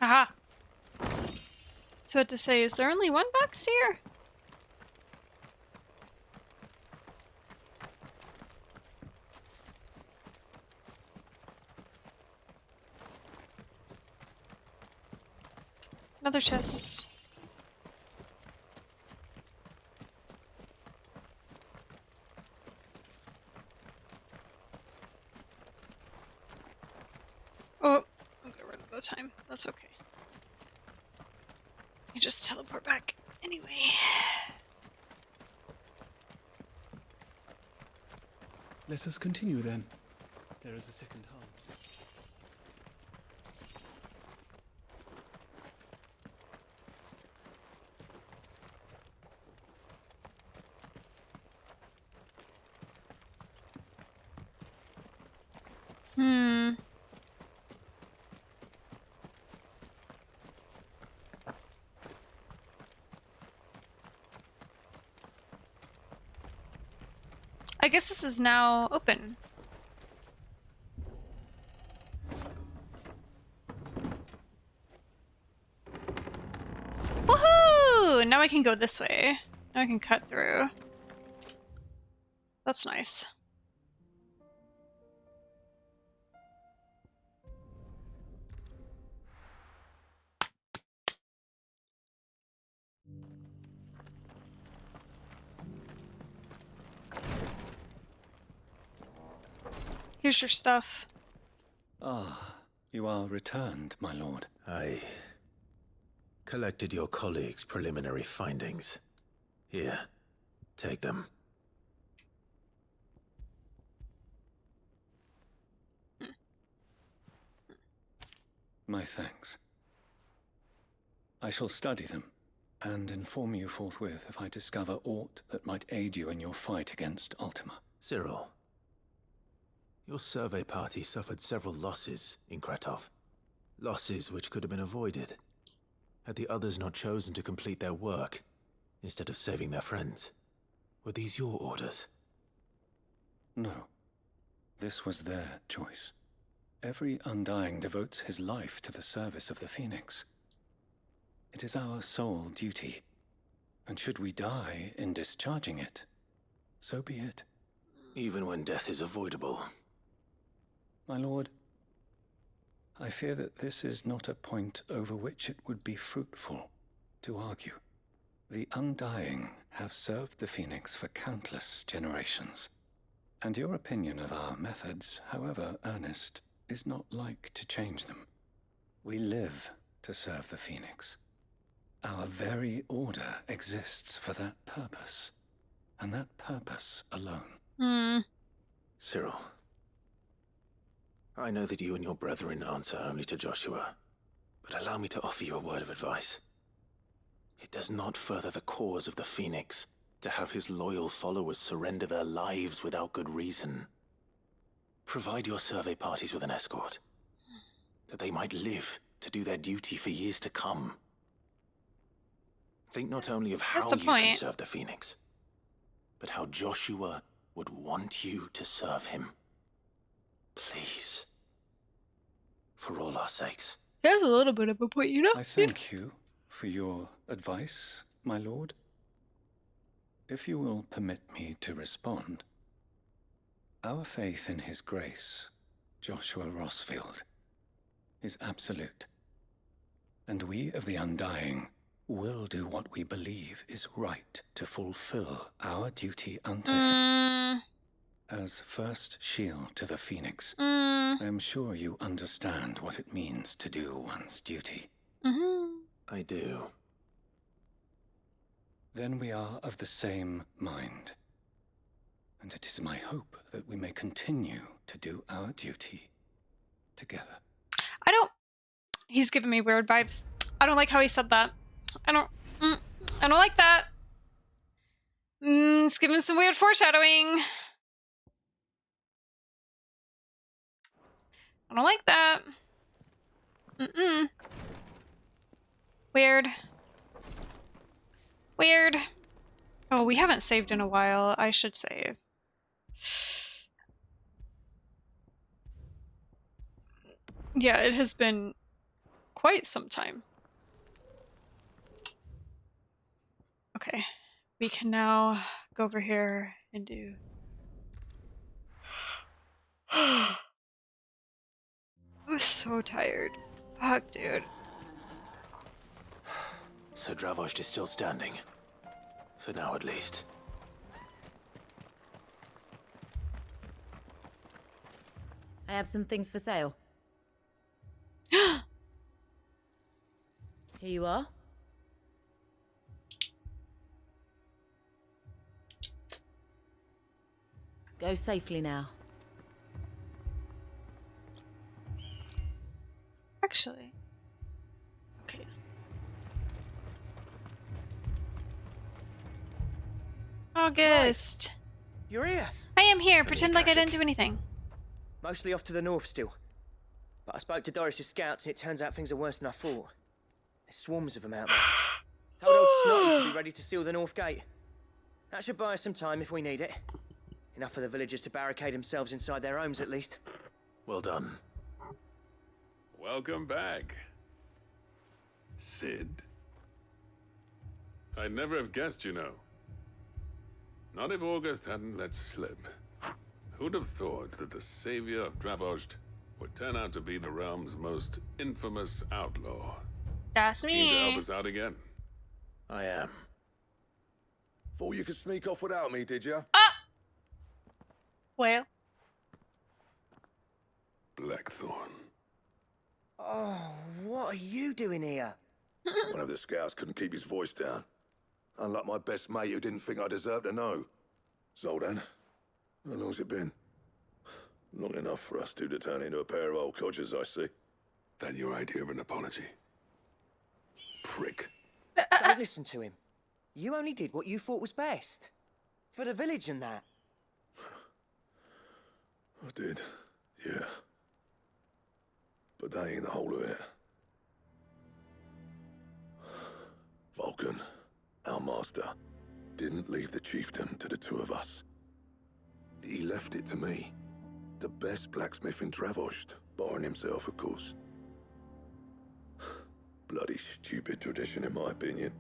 Aha. So what to say, is there only one box here? Another chest. Oh, I'll get rid of the time. That's okay. I just teleport back anyway. Let us continue then. There is a second half. I guess this is now open. Woohoo! Now I can go this way. Now I can cut through. That's nice. Here's your stuff. Ah, you are returned, my lord. I collected your colleagues' preliminary findings. Here, take them. My thanks. I shall study them and inform you forthwith if I discover aught that might aid you in your fight against Ultima. Cyril, your survey party suffered several losses in Kretov. Losses which could have been avoided had the others not chosen to complete their work instead of saving their friends. Were these your orders? No. This was their choice. Every Undying devotes his life to the service of the Phoenix. It is our sole duty, and should we die in discharging it, so be it. Even when death is avoidable. My lord, I fear that this is not a point over which it would be fruitful to argue. The Undying have served the Phoenix for countless generations, and your opinion of our methods, however earnest, is not like to change them. We live to serve the Phoenix. Our very order exists for that purpose, and that purpose alone. Cyril, I know that you and your brethren answer only to Joshua, but allow me to offer you a word of advice. It does not further the cause of the Phoenix to have his loyal followers surrender their lives without good reason. Provide your survey parties with an escort, that they might live to do their duty for years to come. Think not only of how you can serve the Phoenix, but how Joshua would want you to serve him. Please. For all our sakes. There's a little bit of a point, you know? I thank you for your advice, my lord. If you will permit me to respond, our faith in his grace, Joshua Rossfield, is absolute. And we of the Undying will do what we believe is right to fulfill our duty unto him. As first shield to the Phoenix, I am sure you understand what it means to do one's duty. I do. Then we are of the same mind. And it is my hope that we may continue to do our duty together. He's giving me weird vibes. I don't like how he said that. I don't like that. It's giving some weird foreshadowing. I don't like that. Weird. Weird. Oh, we haven't saved in a while. I should save. Yeah, it has been quite some time. Okay. We can now go over here and do... I'm so tired. Fuck, dude. So Dravost is still standing. For now, at least. I have some things for sale. Here you are. Go safely now. Actually. Okay. August. You're here. I am here. Pretend like I didn't do anything. Mostly off to the north still. But I spoke to Doris's scouts and it turns out things are worse than I thought. There's swarms of them out there. Told old Snotty to be ready to seal the north gate. That should buy us some time if we need it. Enough for the villagers to barricade themselves inside their homes at least. Well done. Welcome back, Sid. I'd never have guessed, you know. Not if August hadn't let slip. Who'd have thought that the savior of Dravost would turn out to be the realm's most infamous outlaw? That's me. Keen to help us out again? I am. Thought you could sneak off without me, did you? Well. Blackthorn. Oh, what are you doing here? One of the scouts couldn't keep his voice down. Unlike my best mate who didn't think I deserved to know. Zoldan, how long's it been? Long enough for us two to turn into a pair of old codgers, I see. That your idea of an apology? prick. Don't listen to him. You only did what you thought was best. For the village and that. I did, yeah. But that ain't the whole of it. Vulcan, our master, didn't leave the chiefdom to the two of us. He left it to me. The best blacksmith in Dravost, barring himself, of course. Bloody stupid tradition, in my opinion.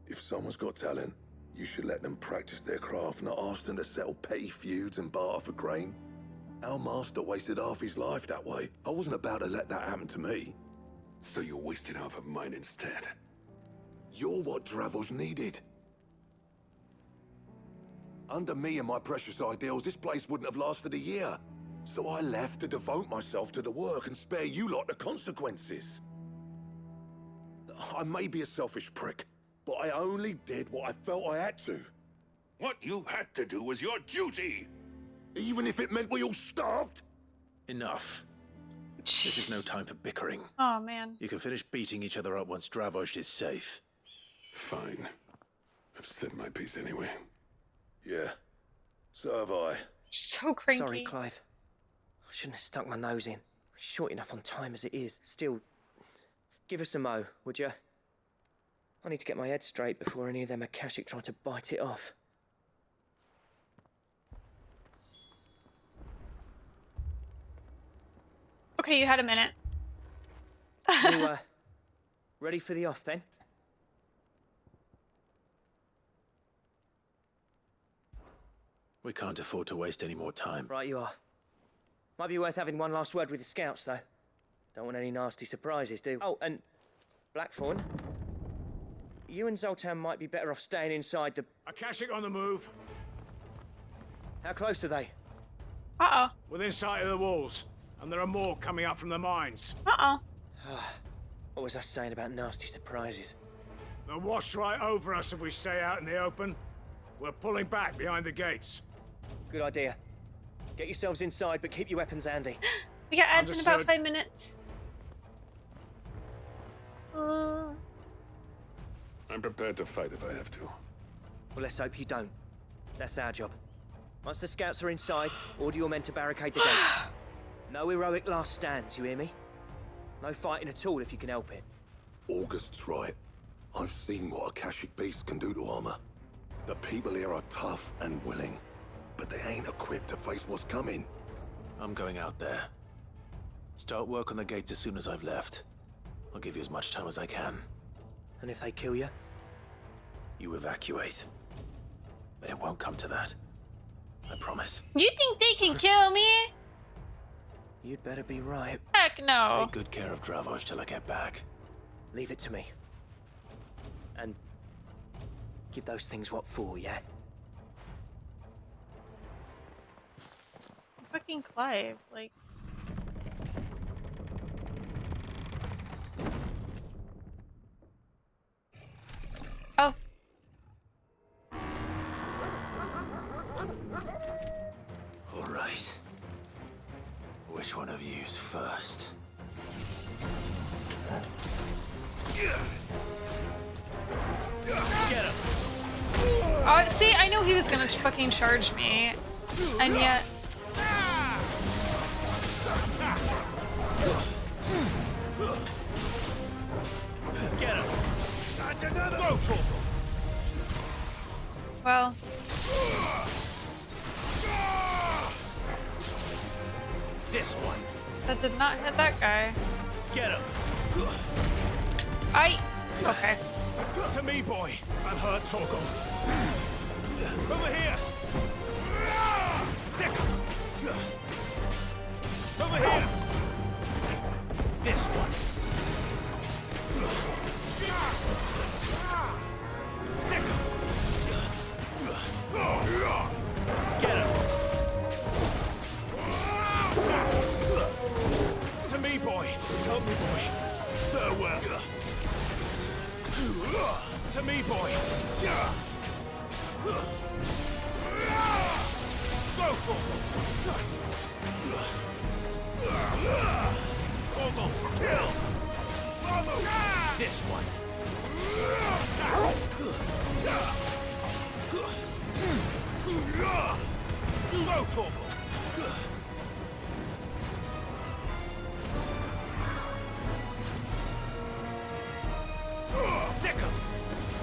If someone's got talent, you should let them practice their craft, not ask them to settle petty feuds and barter for grain. Our master wasted half his life that way. I wasn't about to let that happen to me. So you wasted half of mine instead. You're what Dravost needed. Under me and my precious ideals, this place wouldn't have lasted a year. So I left to devote myself to the work and spare you lot the consequences. I may be a selfish prick, but I only did what I felt I had to. What you had to do was your duty! Even if it meant we all starved? Enough. Jeez. This is no time for bickering. Oh, man. You can finish beating each other up once Dravost is safe. Fine. I've said my piece anyway. Yeah, so have I. So cranky. Sorry, Clive. I shouldn't have stuck my nose in. Short enough on time as it is. Still, give us a mo, would you? I need to get my head straight before any of them Akashic try to bite it off. Okay, you had a minute. You, ready for the off, then? We can't afford to waste any more time. Right you are. Might be worth having one last word with the scouts, though. Don't want any nasty surprises, do? Oh, and Blackthorn, you and Zoltan might be better off staying inside the... Akashic on the move. How close are they? Uh-oh. Within sight of the walls. And there are more coming up from the mines. Uh-oh. What was I saying about nasty surprises? They'll wash right over us if we stay out in the open. We're pulling back behind the gates. Good idea. Get yourselves inside, but keep your weapons handy. We got ads in about Understood. 5 minutes. I'm prepared to fight if I have to. Well, let's hope you don't. That's our job. Once the scouts are inside, order your men to barricade the gates. No heroic last stands, you hear me? No fighting at all if you can help it. August's right. I've seen what Akashic beasts can do to armor. The people here are tough and willing, but they ain't equipped to face what's coming. I'm going out there. Start work on the gate as soon as I've left. I'll give you as much time as I can. And if they kill you? You evacuate. But it won't come to that. I promise. You think they can kill me? You'd better be right. Heck no. Take good care of Dravost till I get back. Leave it to me. And give those things what for, yeah? Fucking Clive, like... Oh. All right. Which one of you's first? Get him! Oh, see, I knew he was gonna fucking charge me. And yet... Get him! Another Well... This one. That did not hit that guy. Get him! Okay. To me, boy. I'm hurt, Torgal. Over here! Sick! Over here! This one. Sick! Get him! To me, boy. Help me, boy. Farewell. To me, boy. Go for it. Kill. Follow. This one. Low toggle. Sick him.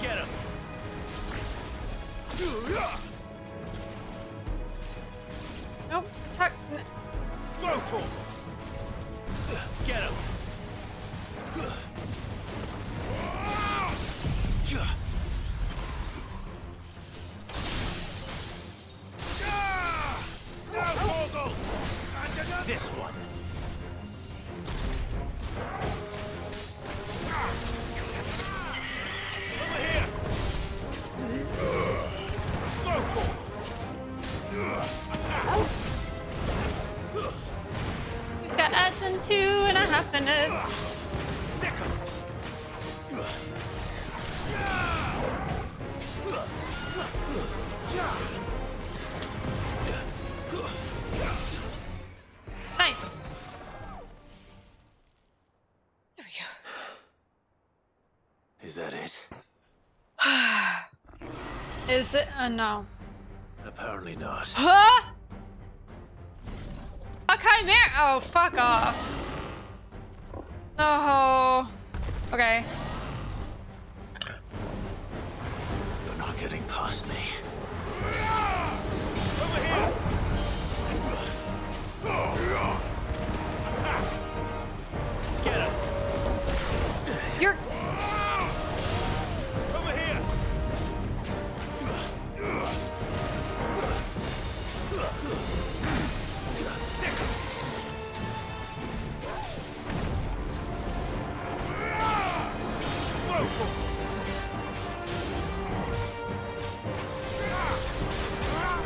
Get him. Nope. Tuck. Low toggle. Get him. This one. Over here. Slow talk. Attack. We've got ads in 2.5 minutes. Sick 'em. Nice. There we go. Is that it? Is it? No. Apparently not. Huh? A chimera? Oh, fuck off. Oh. Okay. You're not getting past me. Over here. Attack. Get him. You're. Over here.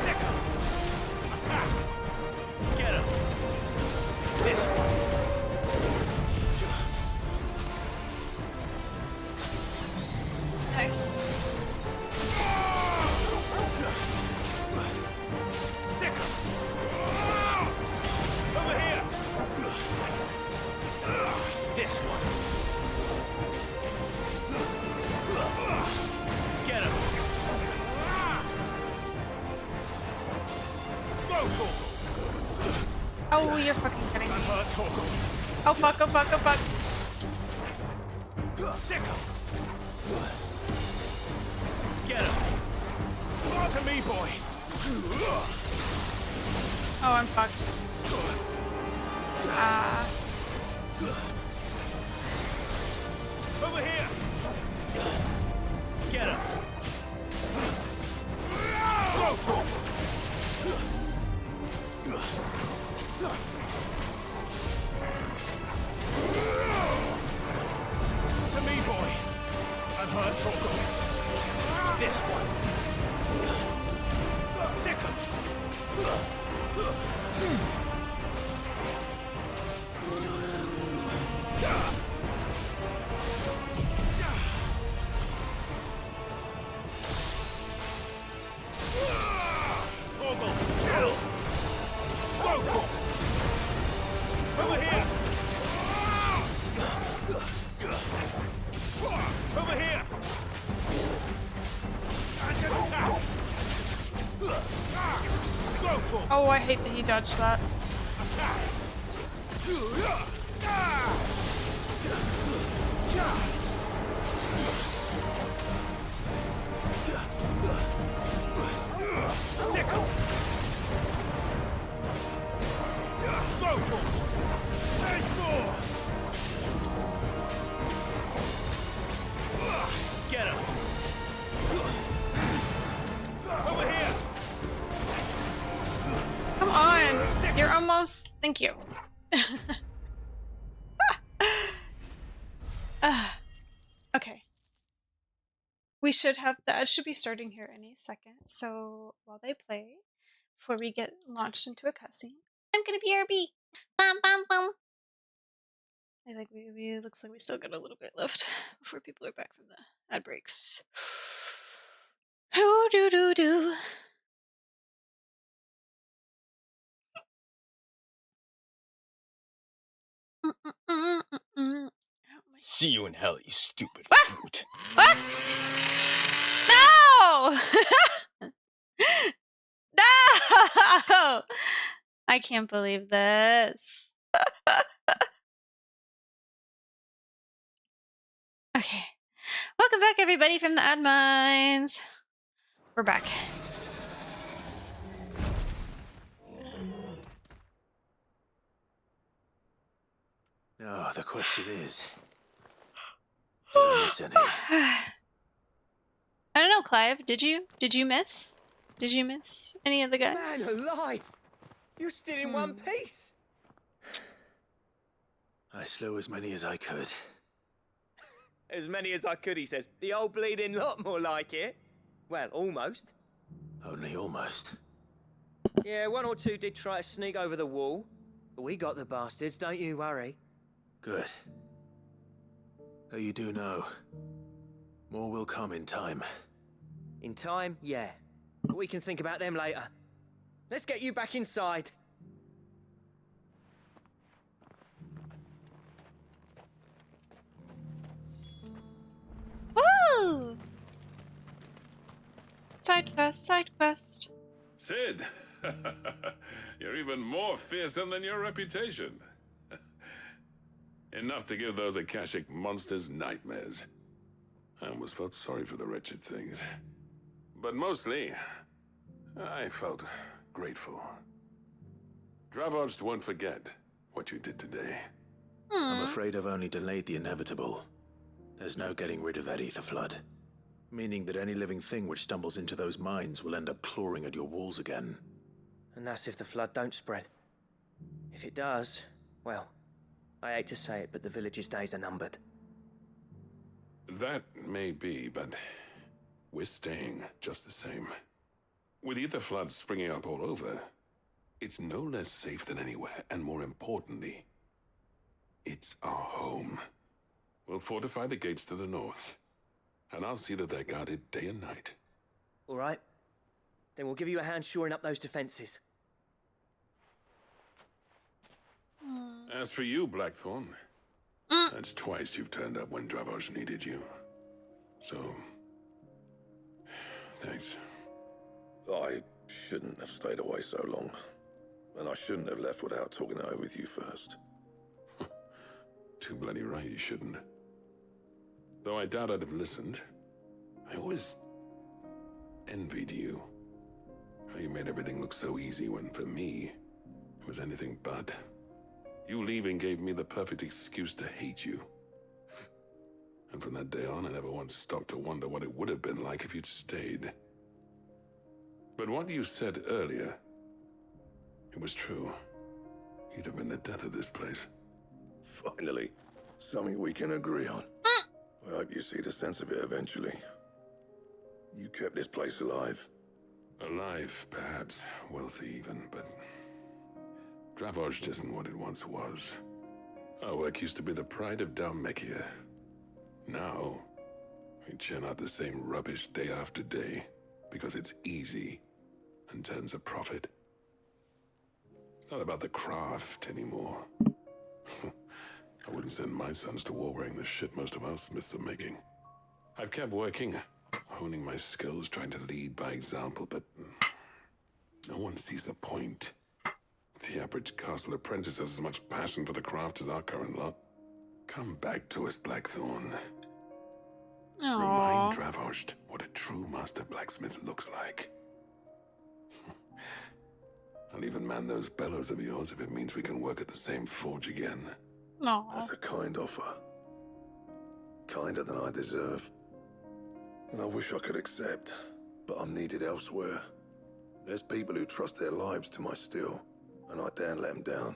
Sick. Get him. This one. Nice. Sick him. Over here. This one. Get him. Go, Torgal. Oh, you're fucking kidding me. Torgal. Oh fuck, oh fuck, oh fuck. Sick him. Get him. On to me, boy. Oh, I'm fucked. Over here. Get him. Go, Torgal. To me, boy. I'm hurt, Torgal. This one. Sick him. Torgal, help! Go, Torgal. Over here. Over here. And an attack. Go, Torgal. Oh, I hate that he dodged that. Attack. Sick him. Go, Torgal. There's more. Get him. Over here. Come on. You're almost. Thank you. Okay. We should have the ad should be starting here any second. So while they play, before we get launched into a cussing, I'm gonna BRB. Bum bum bum. I think we looks like we still got a little bit left before people are back from the ad breaks. Who do. Oh, my See you in hell, you stupid What? fruit. What? No! No! I can't believe this. Okay. Welcome back, everybody, from the ad mines. We're back. Now, the question is, did I miss any? I don't know, Clive. Did you? Did you miss? Did you miss any of the guys? Man alive! You're still in one piece! I slew as many as I could. As many as I could, he says. The old bleeding lot, more like it. Well, almost. Only almost. Yeah, one or two did try to sneak over the wall. But we got the bastards, don't you worry. Good. Though you do know, more will come in time. In time, yeah. But we can think about them later. Let's get you back inside. Woo! Side quest, side quest. Sid, you're even more fearsome than your reputation. Enough to give those Akashic monsters nightmares. I almost felt sorry for the wretched things. But mostly, I felt grateful. Dravoged won't forget what you did today. I'm afraid I've only delayed the inevitable. There's no getting rid of that ether flood. Meaning that any living thing which stumbles into those mines will end up clawing at your walls again. And that's if the flood don't spread. If it does, well, I hate to say it, but the village's days are numbered. That may be, but we're staying just the same. With ether floods springing up all over, it's no less safe than anywhere, and more importantly, it's our home. We'll fortify the gates to the north, and I'll see that they're guarded day and night. All right. Then we'll give you a hand shoring up those defenses. As for you, Blackthorn, that's twice you've turned up when Dravos needed you. So, thanks. I shouldn't have stayed away so long. And I shouldn't have left without talking it over with you first. Too bloody right you shouldn't. Though I doubt I'd have listened. I always envied you. How you made everything look so easy when, for me, it was anything but. You leaving gave me the perfect excuse to hate you. And from that day on, I never once stopped to wonder what it would have been like if you'd stayed. But what you said earlier, it was true. You'd have been the death of this place. Finally, something we can agree on. I hope you see the sense of it eventually. You kept this place alive. Alive, perhaps. Wealthy even, but Dravoj isn't what it once was. Our work used to be the pride of Dalmekia. Now, we churn out the same rubbish day after day because it's easy and turns a profit. It's not about the craft anymore. I wouldn't send my sons to war wearing the shit most of our smiths are making. I've kept working, honing my skills, trying to lead by example, but no one sees the point. The average castle apprentice has as much passion for the craft as our current lot. Come back to us, Blackthorn. Remind Dravosht what a true master blacksmith looks like. I'll even man those bellows of yours if it means we can work at the same forge again. That's a kind offer. Kinder than I deserve. And I wish I could accept, but I'm needed elsewhere. There's people who trust their lives to my steel, and I daren't let them down.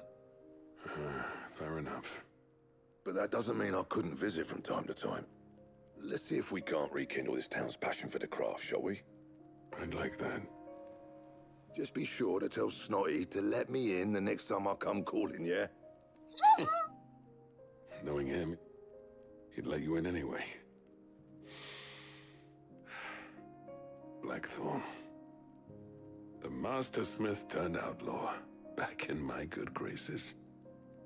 Fair enough. But that doesn't mean I couldn't visit from time to time. Let's see if we can't rekindle this town's passion for the craft, shall we? I'd like that. Just be sure to tell Snotty to let me in the next time I come calling, yeah? Knowing him, he'd let you in anyway. Blackthorn. The Master Smith turned outlaw, back in my good graces.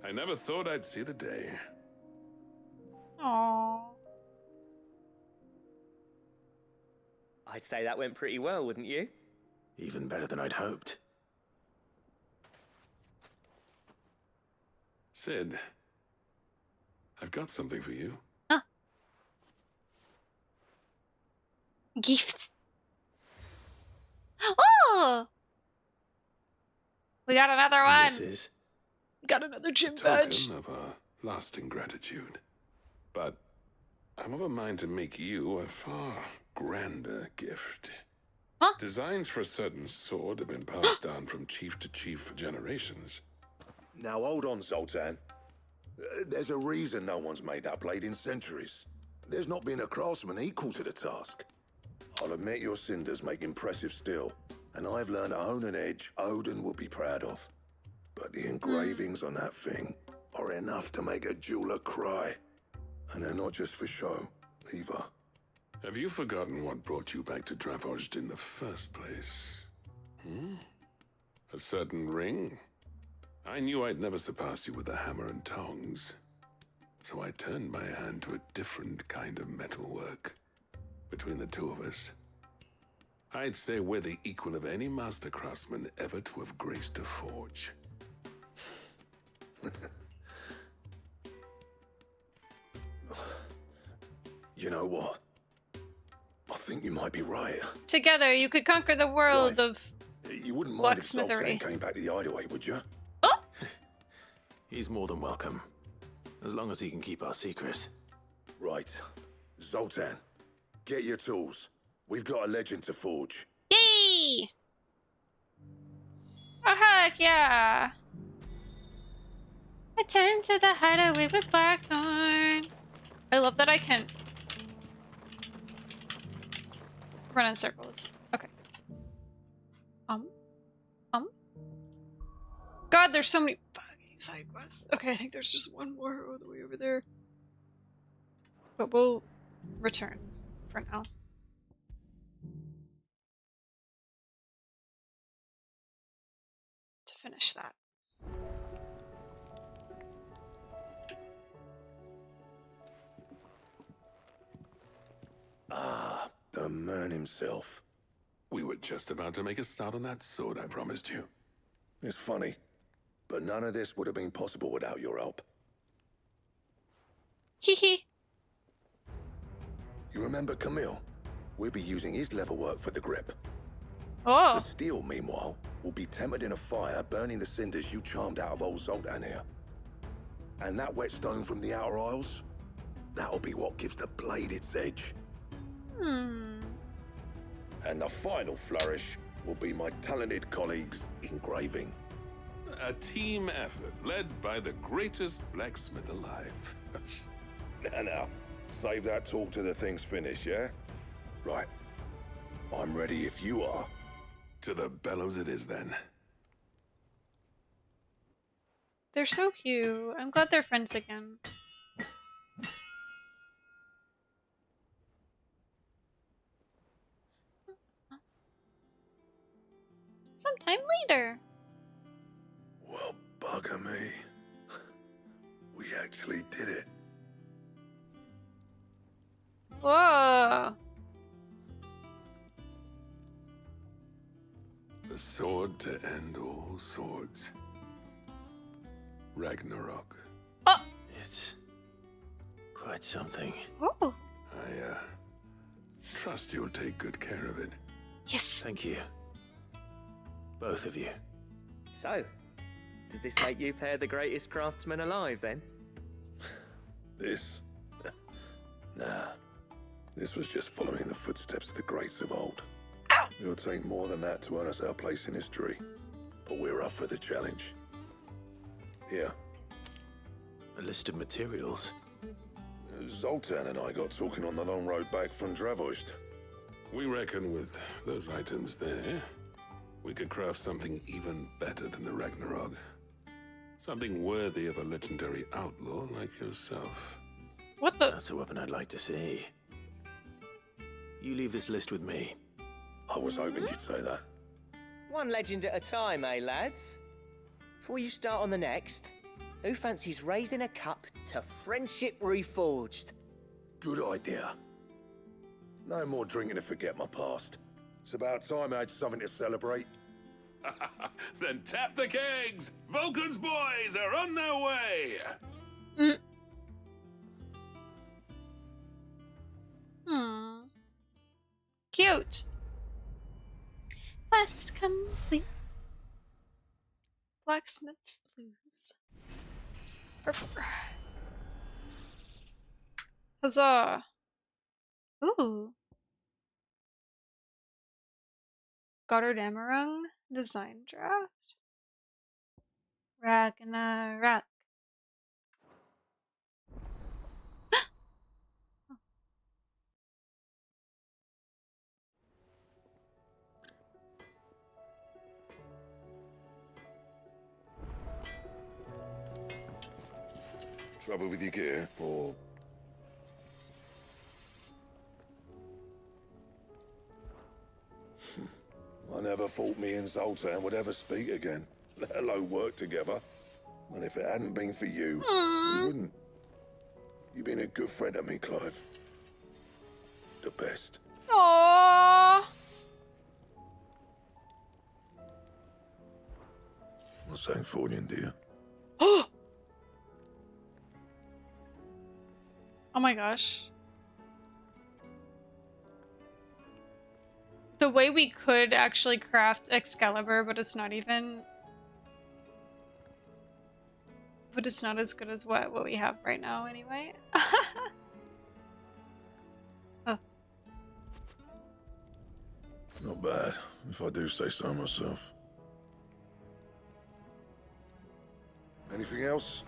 I never thought I'd see the day. Aww. I'd say that went pretty well, wouldn't you? Even better than I'd hoped. Sid, I've got something for you. Gift. Oh! We got another one. This is We got another gym A badge. token of our lasting gratitude. But I'm of a mind to make you a far grander gift. Huh? Designs for a certain sword have been passed down from chief to chief for generations. Now hold on, Zoltan. There's a reason no one's made that blade in centuries. There's not been a craftsman equal to the task. I'll admit your cinders make impressive steel, and I've learned to own an edge Odin will be proud of. But the engravings on that thing are enough to make a jeweler cry. And they're not just for show, either. Have you forgotten what brought you back to Dravozd in the first place? A certain ring? I knew I'd never surpass you with the hammer and tongs. So I turned my hand to a different kind of metalwork. Between the two of us, I'd say we're the equal of any master craftsman ever to have graced a forge. You know what? I think you might be right. Together, you could conquer the world Clive, of You wouldn't mind if Zoltan blacksmithery. came back to the hideaway, would you? He's more than welcome. As long as he can keep our secret. Right. Zoltan, get your tools. We've got a legend to forge. Yay! Oh heck yeah! Return to the hideaway with Blackthorn. I love that I can run in circles. Okay. God, there's so many fucking side quests. Okay, I think there's just one more all the way over there. But we'll return for now. To finish that. Ah, the man himself. We were just about to make a start on that sword I promised you. It's funny, but none of this would have been possible without your help. Hee. You remember Camille? We'll be using his leather work for the grip. Oh. The steel, meanwhile, will be tempered in a fire, burning the cinders you charmed out of old Zoltan here. And that whetstone from the Outer Isles, that'll be what gives the blade its edge. And the final flourish will be my talented colleagues' engraving. A team effort led by the greatest blacksmith alive. Now, save that talk till the thing's finished, yeah? Right. I'm ready if you are. To the bellows it is, then. They're so cute. I'm glad they're friends again. Sometime later. Well, bugger me. We actually did it. Whoa. The sword to end all swords. Ragnarok. Oh! It's quite something. Oh. I trust you'll take good care of it. Yes. Thank you. Both of you. So, does this make you pair the greatest craftsman alive, then? This? Nah. This was just following the footsteps of the greats of old. It'll take more than that to earn us our place in history. But we're up for the challenge. Here. A list of materials. Zoltan and I got talking on the long road back from Dravozd. We reckon with those items there, we could craft something even better than the Ragnarok. Something worthy of a legendary outlaw like yourself. What the? That's a weapon I'd like to see. You leave this list with me. I was hoping you'd say that. One legend at a time, eh, lads? Before you start on the next, who fancies raising a cup to friendship reforged? Good idea. No more drinking to forget my past. It's about time I had something to celebrate. Then tap the kegs! Vulcan's boys are on their way! Cute. Quest complete. Blacksmith's Blues. Huzzah. Ooh. Goddard Amarung design draft. Ragnarok. Trouble with your gear, or... I never thought me and Zoltan would ever speak again, let alone work together. And if it hadn't been for you, we wouldn't. You've been a good friend to me, Clive. The best. Aww. Well, thanks for you, dear. Oh my gosh. The way we could actually craft Excalibur, but it's not even... But it's not as good as what we have right now anyway. Oh. Not bad, if I do say so myself. Anything else?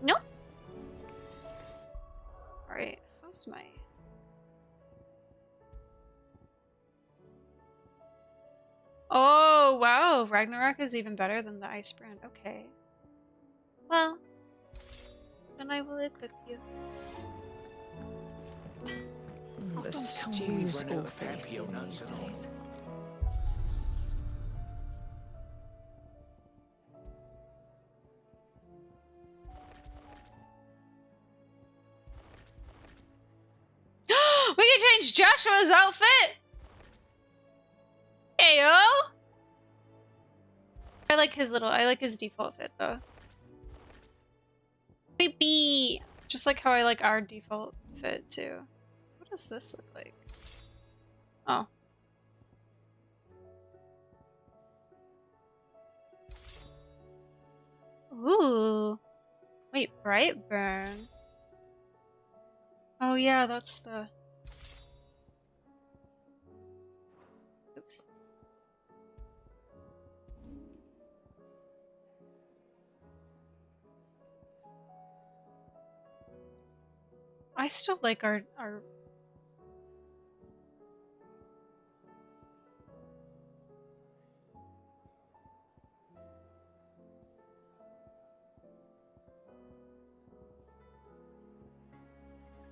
Nope. Alright, how's my... Oh, wow. Ragnarok is even better than the Ice Brand. Okay. Well, then I will equip you. The stew's awfully thin these days. We can change Joshua's outfit! Heyo! I like his default fit though. Beepy! Just like how I like our default fit too. What does this look like? Oh. Ooh. Wait, Brightburn. Oh yeah, that's the... Oops. I still like our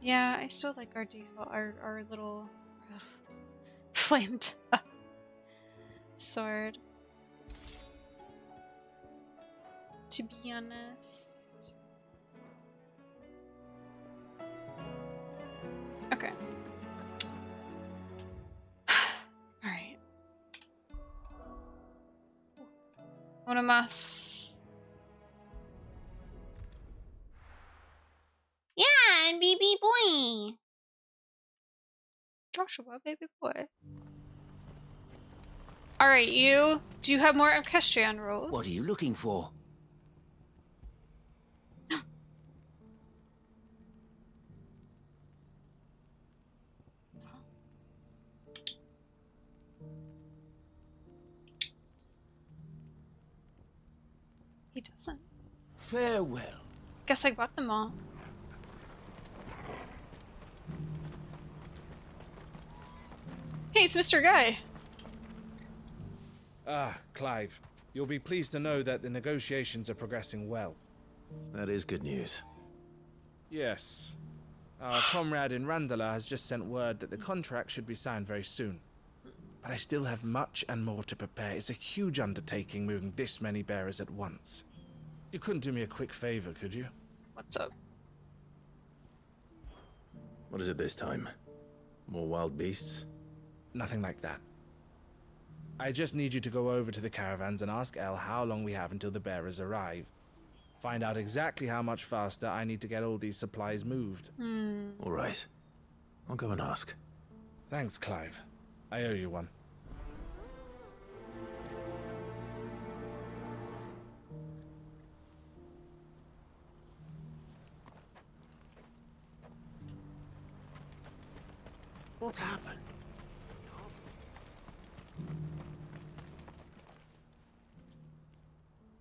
Yeah, I still like our default, our little flamed sword. To be honest. Okay. Alright. Onomas. Yeah, baby boy. Joshua, baby boy. Alright, you. Do you have more Orchestrion rolls? What are you looking for? He doesn't. Farewell. Guess I got them all. Hey, it's Mr. Guy. Ah, Clive. You'll be pleased to know that the negotiations are progressing well. That is good news. Yes. Our comrade in Randala has just sent word that the contract should be signed very soon. But I still have much and more to prepare. It's a huge undertaking moving this many bearers at once. You couldn't do me a quick favor, could you? What's up? What is it this time? More wild beasts? Nothing like that. I just need you to go over to the caravans and ask El how long we have until the bearers arrive. Find out exactly how much faster I need to get all these supplies moved. All right. I'll go and ask. Thanks, Clive. I owe you one. What's happened?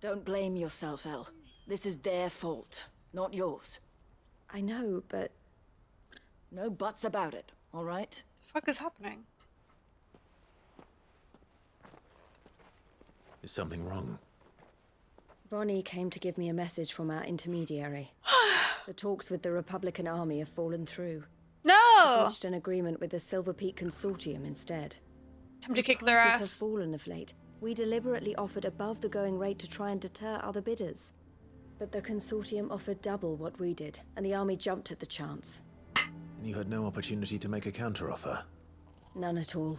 Don't blame yourself, El. This is their fault, not yours. I know, but... No buts about it, all right? The fuck is happening? Is something wrong? Vonnie came to give me a message from our intermediary. The talks with the Republican army have fallen through. No! We've reached an agreement with the Silver Peak Consortium instead. Time to kick their ass. Prices have fallen of late. We deliberately offered above the going rate to try and deter other bidders. But the Consortium offered double what we did, and the army jumped at the chance. And you had no opportunity to make a counteroffer? None at all.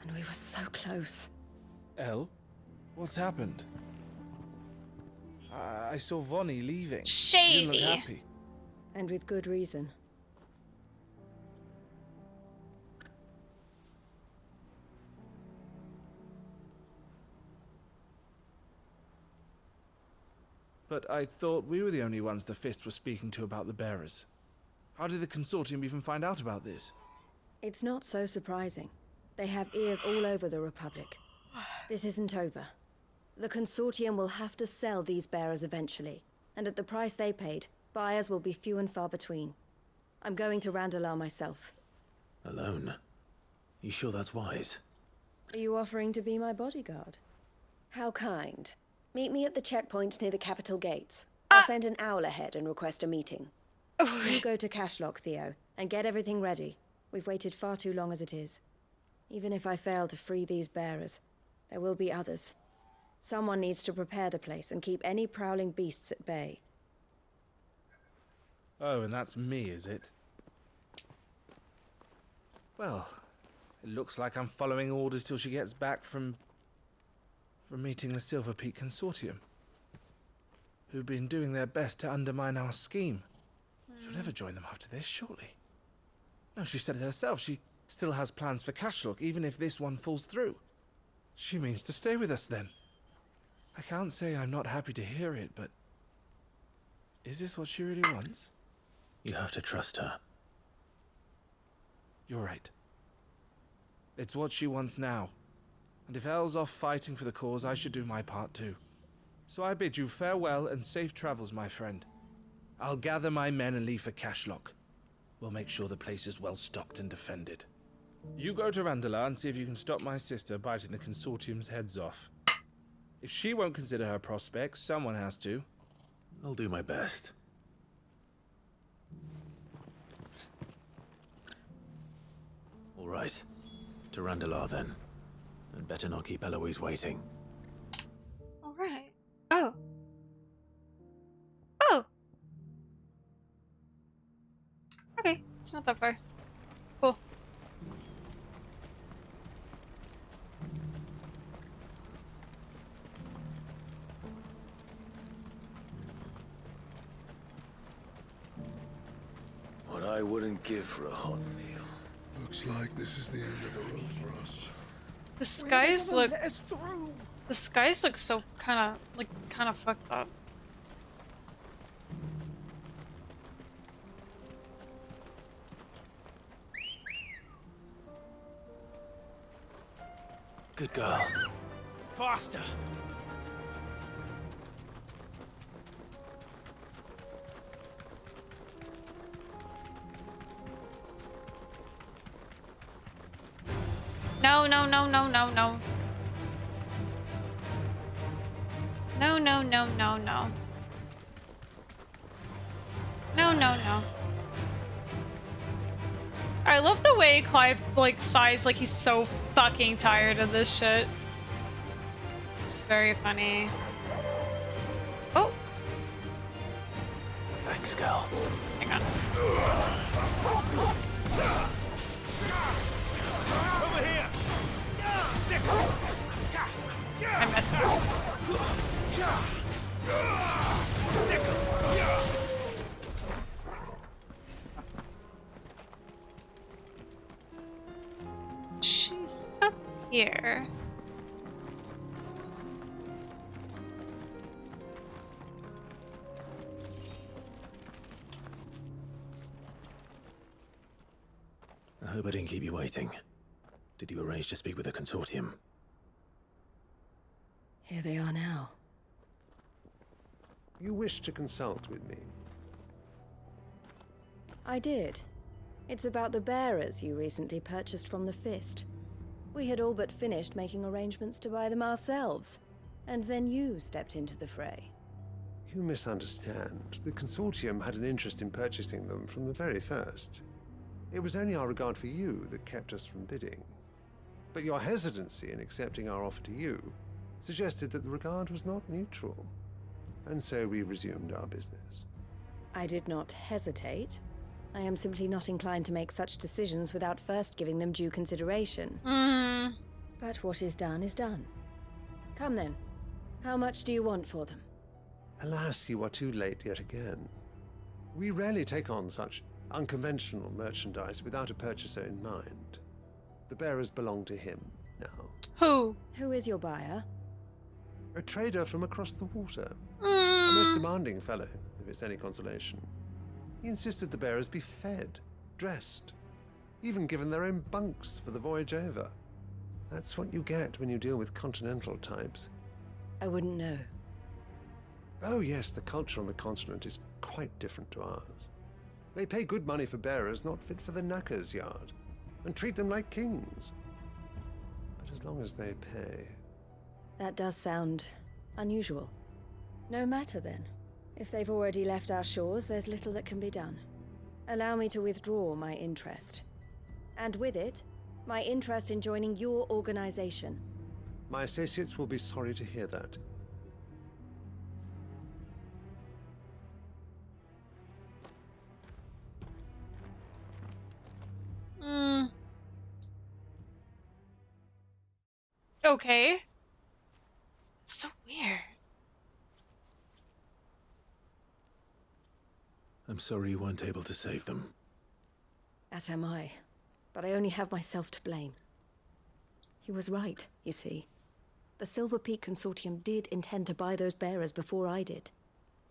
And we were so close. El? What's happened? I saw Vonnie leaving. Shady. She didn't look happy. And with good reason. But I thought we were the only ones the Fist were speaking to about the bearers. How did the Consortium even find out about this? It's not so surprising. They have ears all over the Republic. This isn't over. The Consortium will have to sell these bearers eventually, and at the price they paid, buyers will be few and far between. I'm going to Randalar myself. Alone? You sure that's wise? Are you offering to be my bodyguard? How kind. Meet me at the checkpoint near the capital gates. I'll send an owl ahead and request a meeting. You go to Cashlock, Theo, and get everything ready. We've waited far too long as it is. Even if I fail to free these bearers, there will be others. Someone needs to prepare the place and keep any prowling beasts at bay. Oh, and that's me, is it? Well, it looks like I'm following orders till she gets back from meeting the Silver Peak Consortium, who've been doing their best to undermine our scheme. She'll never join them after this, surely. No, she said it herself. She still has plans for Cashlock, even if this one falls through. She means to stay with us, then. I can't say I'm not happy to hear it, but... is this what she really wants? You have to trust her. You're right. It's what she wants now. And if Elle's off fighting for the cause, I should do my part too. So I bid you farewell and safe travels, my friend. I'll gather my men and leave for Cashlock. We'll make sure the place is well stocked and defended. You go to Randalar and see if you can stop my sister biting the Consortium's heads off. If she won't consider her prospects, someone has to. I'll do my best. All right. To Randalar, then. And better not keep Eloise waiting. All right. Oh. Oh. Okay, it's not that far. Cool. What I wouldn't give for a hot meal. Looks like this is the end of the road for us. The skies look. The skies look so kind of fucked up. Good girl. Faster! No, no, no, no, no, no. No, no, no, no, no. No, no, no. I love the way Clive, like, sighs like he's so fucking tired of this shit. It's very funny. Oh! Thanks, girl. Hang on. she's up here. I hope I didn't keep you waiting. Did you arrange to speak with the consortium? Here they are now. You wish to consult with me? I did. It's about the bearers you recently purchased from the Fist. We had all but finished making arrangements to buy them ourselves, and then you stepped into the fray. You misunderstand. The consortium had an interest in purchasing them from the very first. It was only our regard for you that kept us from bidding. But your hesitancy in accepting our offer to you suggested that the regard was not neutral. And so we resumed our business. I did not hesitate. I am simply not inclined to make such decisions without first giving them due consideration. But what is done is done. Come then. How much do you want for them? Alas, you are too late yet again. We rarely take on such unconventional merchandise without a purchaser in mind. The bearers belong to him now. Who? Who is your buyer? A trader from across the water. A most demanding fellow, if it's any consolation. He insisted the bearers be fed, dressed, even given their own bunks for the voyage over. That's what you get when you deal with continental types. I wouldn't know. Oh yes, the culture on the continent is quite different to ours. They pay good money for bearers not fit for the knacker's yard, and treat them like kings. But as long as they pay... That does sound unusual. No matter then. If they've already left our shores, there's little that can be done. Allow me to withdraw my interest. And with it, my interest in joining your organization. My associates will be sorry to hear that. Okay. It's so weird. I'm sorry you weren't able to save them. As am I. But I only have myself to blame. He was right, you see. The Silver Peak Consortium did intend to buy those bearers before I did.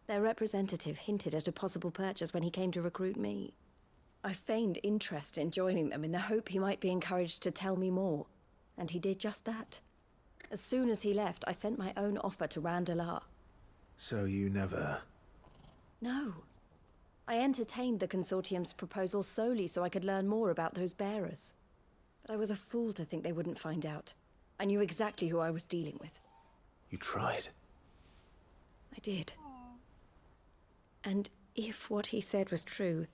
Their representative hinted at a possible purchase when he came to recruit me. I feigned interest in joining them in the hope he might be encouraged to tell me more. And he did just that. As soon as he left, I sent my own offer to Randalar. So you never... No. I entertained the consortium's proposal solely so I could learn more about those bearers. But I was a fool to think they wouldn't find out. I knew exactly who I was dealing with. You tried. I did. And if what he said was true,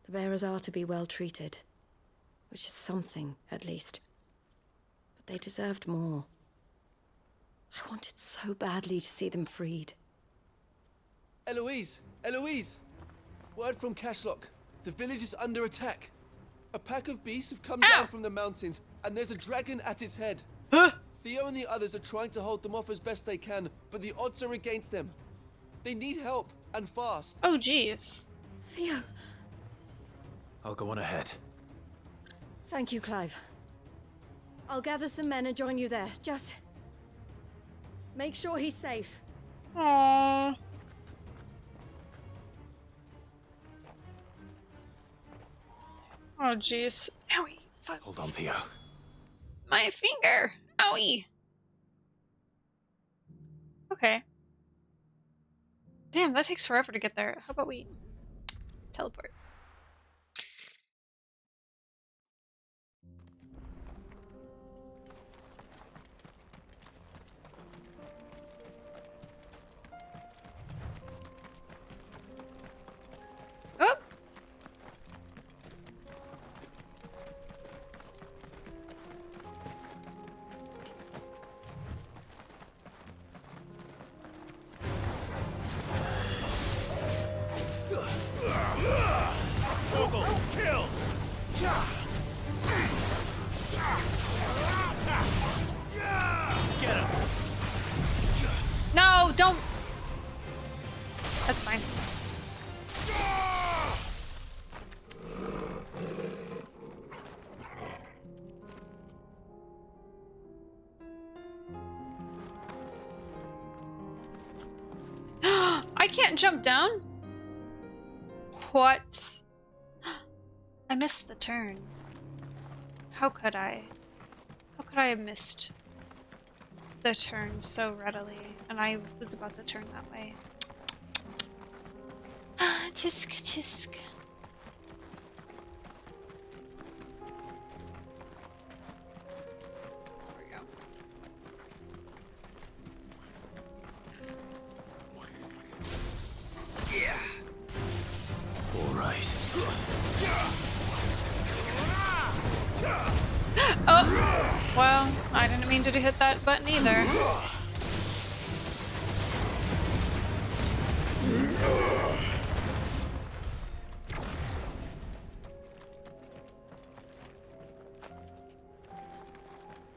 the bearers are to be well treated. Which is something, at least. But they deserved more. I wanted so badly to see them freed. Eloise! Eloise! Word from Cashlock. The village is under attack. A pack of beasts have come down from the mountains, and there's a dragon at its head. Theo and the others are trying to hold them off as best they can, but the odds are against them. They need help, and fast. Oh, jeez. Theo! I'll go on ahead. Thank you, Clive. I'll gather some men and join you there. Just... make sure he's safe. Aww. Oh, jeez. Owie. Fuck. Hold on, Theo. My finger. Owie. Okay. Damn, that takes forever to get there. How about we teleport? Oh! can't jump down? What? I missed the turn. How could I? How could I have missed the turn so readily? And I was about to turn that way. Tisk, tisk. Oh, well, I didn't mean to hit that button either.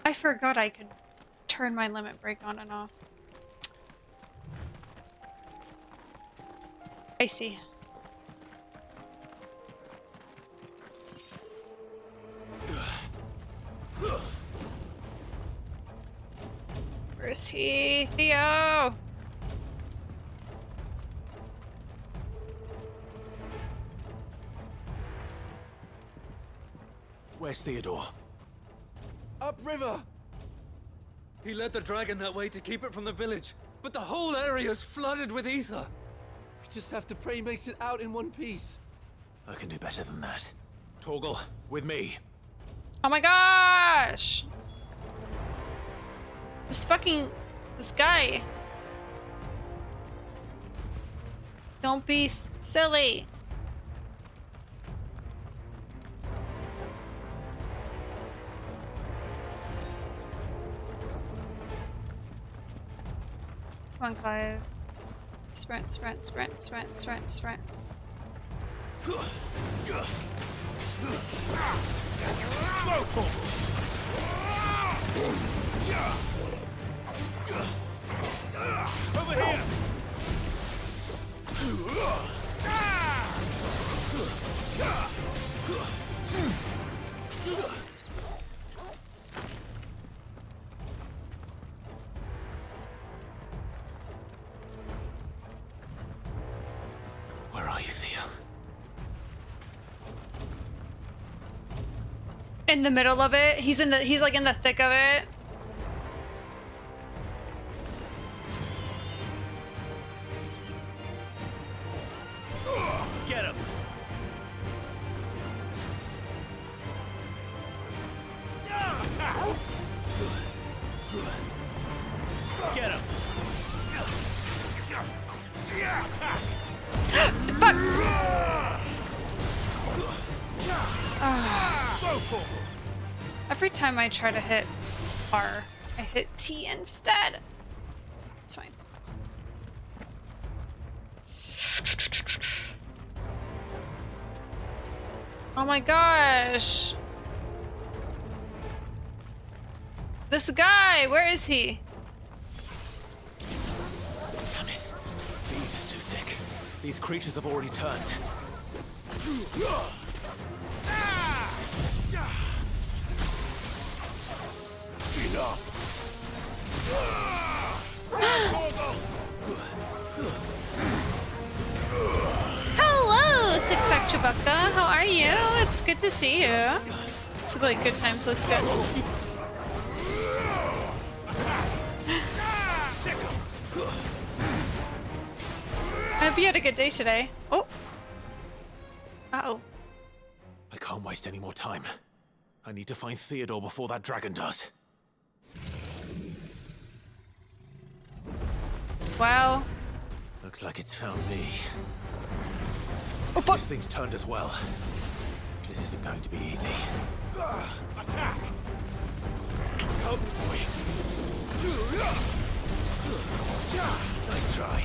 I forgot I could turn my limit break on and off. I see. Where's he? Theo! Where's Theodore? Upriver! He led the dragon that way to keep it from the village, but the whole area's flooded with ether. We just have to pray he makes it out in one piece. I can do better than that. Torgal, with me. Oh my gosh! This guy. Don't be silly. Come on, Clive. Sprint, sprint, sprint, sprint, sprint, sprint. Over here! Where are you, Theo? In the middle of it. He's like in the thick of it. Get him! Attack! Get him! Attack! Fuck! Every time I try to hit R, I hit T instead. It's fine. Oh my gosh! This guy, where is he? Damn it. The ether's too thick. These creatures have already turned. Enough! Hello, Six-Pack Chewbacca. How are you? It's good to see you. It's a really good time, so it's good. I hope you had a good day today. Oh. Uh-oh. I can't waste any more time. I need to find Theodore before that dragon does. Wow. Looks like it's found me. Oh, fuck. This thing's turned as well. This isn't going to be easy. Attack! Help me, boy! Nice try.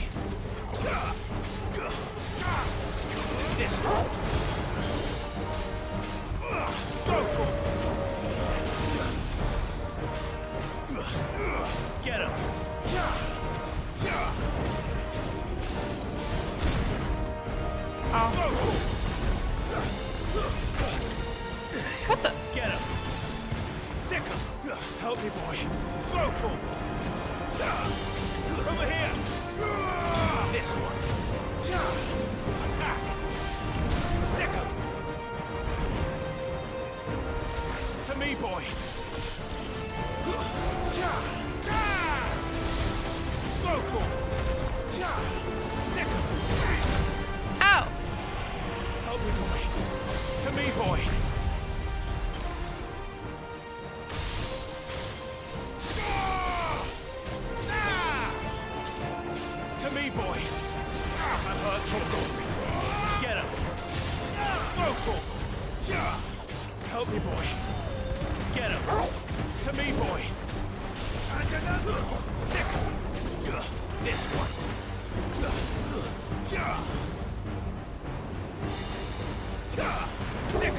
This one! Get him! Oh. What the? Get him! Sick him! Help me, boy! Over here! This one. Attack. Sick 'em. To me, boy. Vocal. Sick 'em. Ow. Help me, boy. To me, boy. To me, boy. I'm hurt, Torgal. Get him. Vocal. Help me, boy. Get him. To me, boy. Sick. This one. Sick.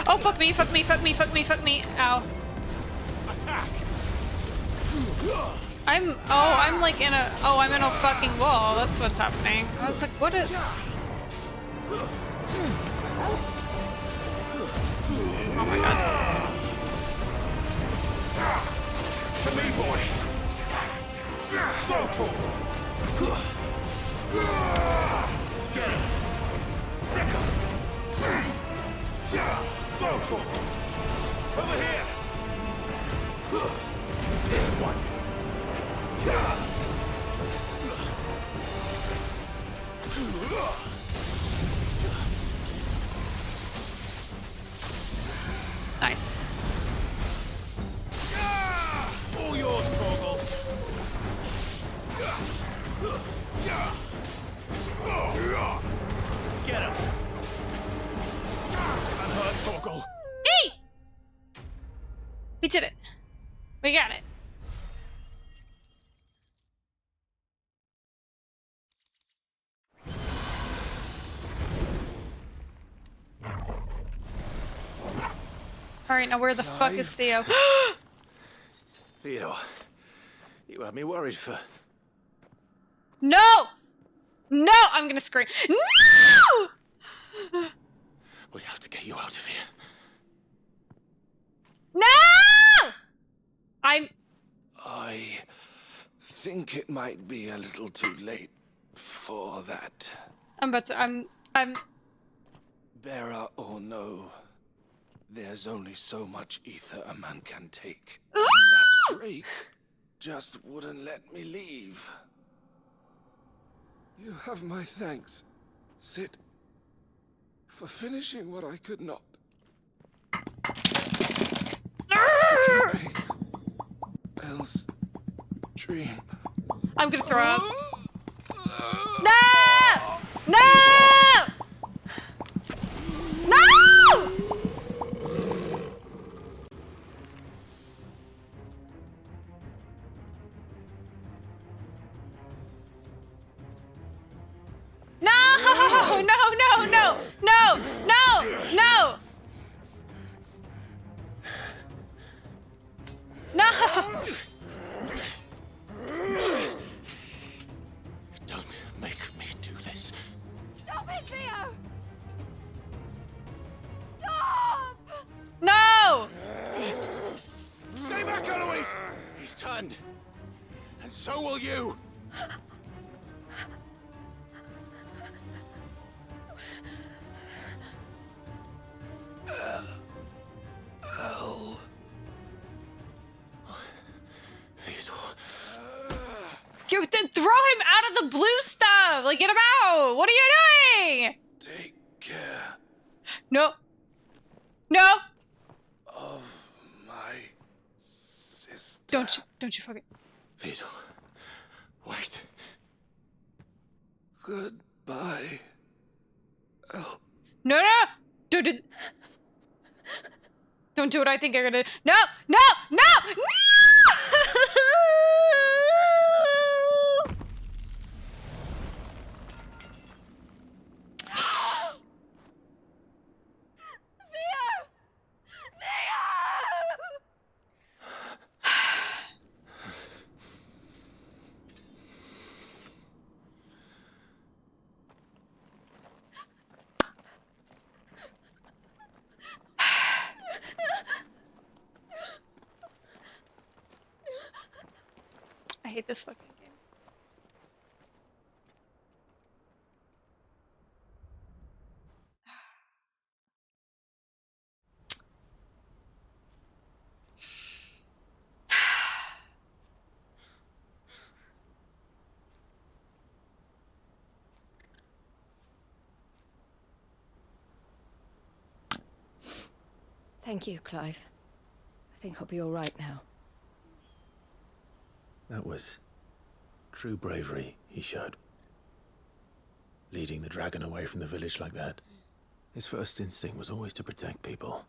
Oh, fuck me, fuck me, fuck me, fuck me, fuck me. Ow. Attack. I'm like in a, I'm in a fucking wall. That's what's happening. I was like, what is... Oh my god. To me, boy. Get him. Sick him. Over here. This one. Nice. All yours, Torgal. Get him. I'm hurt, Torgal. Hey! We did it. We got it. Alright, now where the fuck is Theo? Theodore, you had me worried for... No! No! I'm gonna scream. No! We have to get you out of here. No! I think it might be a little too late for that. I'm Bearer or no, there's only so much ether a man can take. And that Drake just wouldn't let me leave. You have my thanks, Sid, for finishing what I could not. For keeping Elle's dream. I'm gonna throw up. No! No! No! No! No! No! No! No! No! No! No! Don't make me do this. Stop it, Theo! Stop! No! Stay back, Eloise! He's turned. And so will you. Elle. Theodore. You then throw him out of the blue stuff! Like, get him out! What are you doing? Take care. No. No! Of my sister. Don't you fucking... Theodore. Wait. Goodbye. Elle. No, no! Don't do what I think you're gonna... No! No! No! No! hate this fucking game. Thank you, Clive. I think I'll be all right now. That was true bravery he showed. Leading the dragon away from the village like that. His first instinct was always to protect people.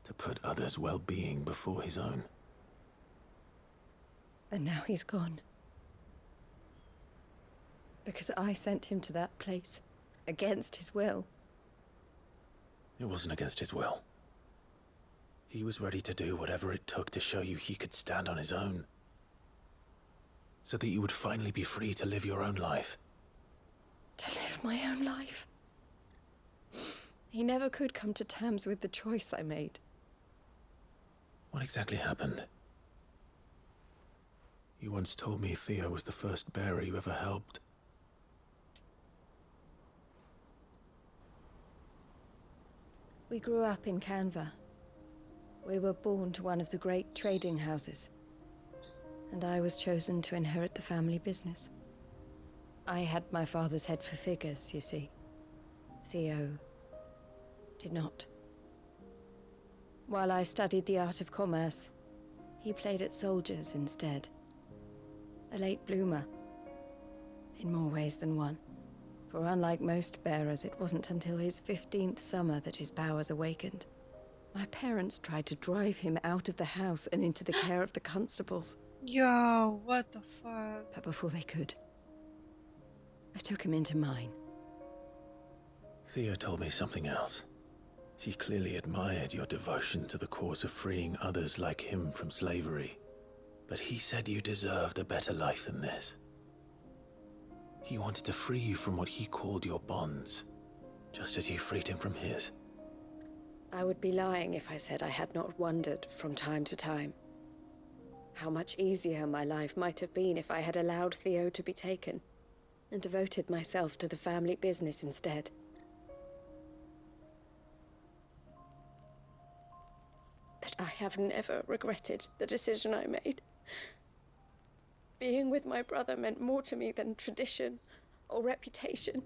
To put others' well-being before his own. And now he's gone. Because I sent him to that place. Against his will. It wasn't against his will. He was ready to do whatever it took to show you he could stand on his own. So that you would finally be free to live your own life. To live my own life? He never could come to terms with the choice I made. What exactly happened? You once told me Theo was the first bearer you ever helped. We grew up in Canva. We were born to one of the great trading houses. And I was chosen to inherit the family business. I had my father's head for figures, you see. Theo did not. While I studied the art of commerce, he played at soldiers instead. A late bloomer. In more ways than one. For unlike most bearers, it wasn't until his 15th summer that his powers awakened. My parents tried to drive him out of the house and into the care of the constables. Yo, what the fuck? But before they could, I took him into mine. Theo told me something else. He clearly admired your devotion to the cause of freeing others like him from slavery. But he said you deserved a better life than this. He wanted to free you from what he called your bonds, just as you freed him from his. I would be lying if I said I had not wondered from time to time how much easier my life might have been if I had allowed Theo to be taken and devoted myself to the family business instead. But I have never regretted the decision I made. Being with my brother meant more to me than tradition or reputation.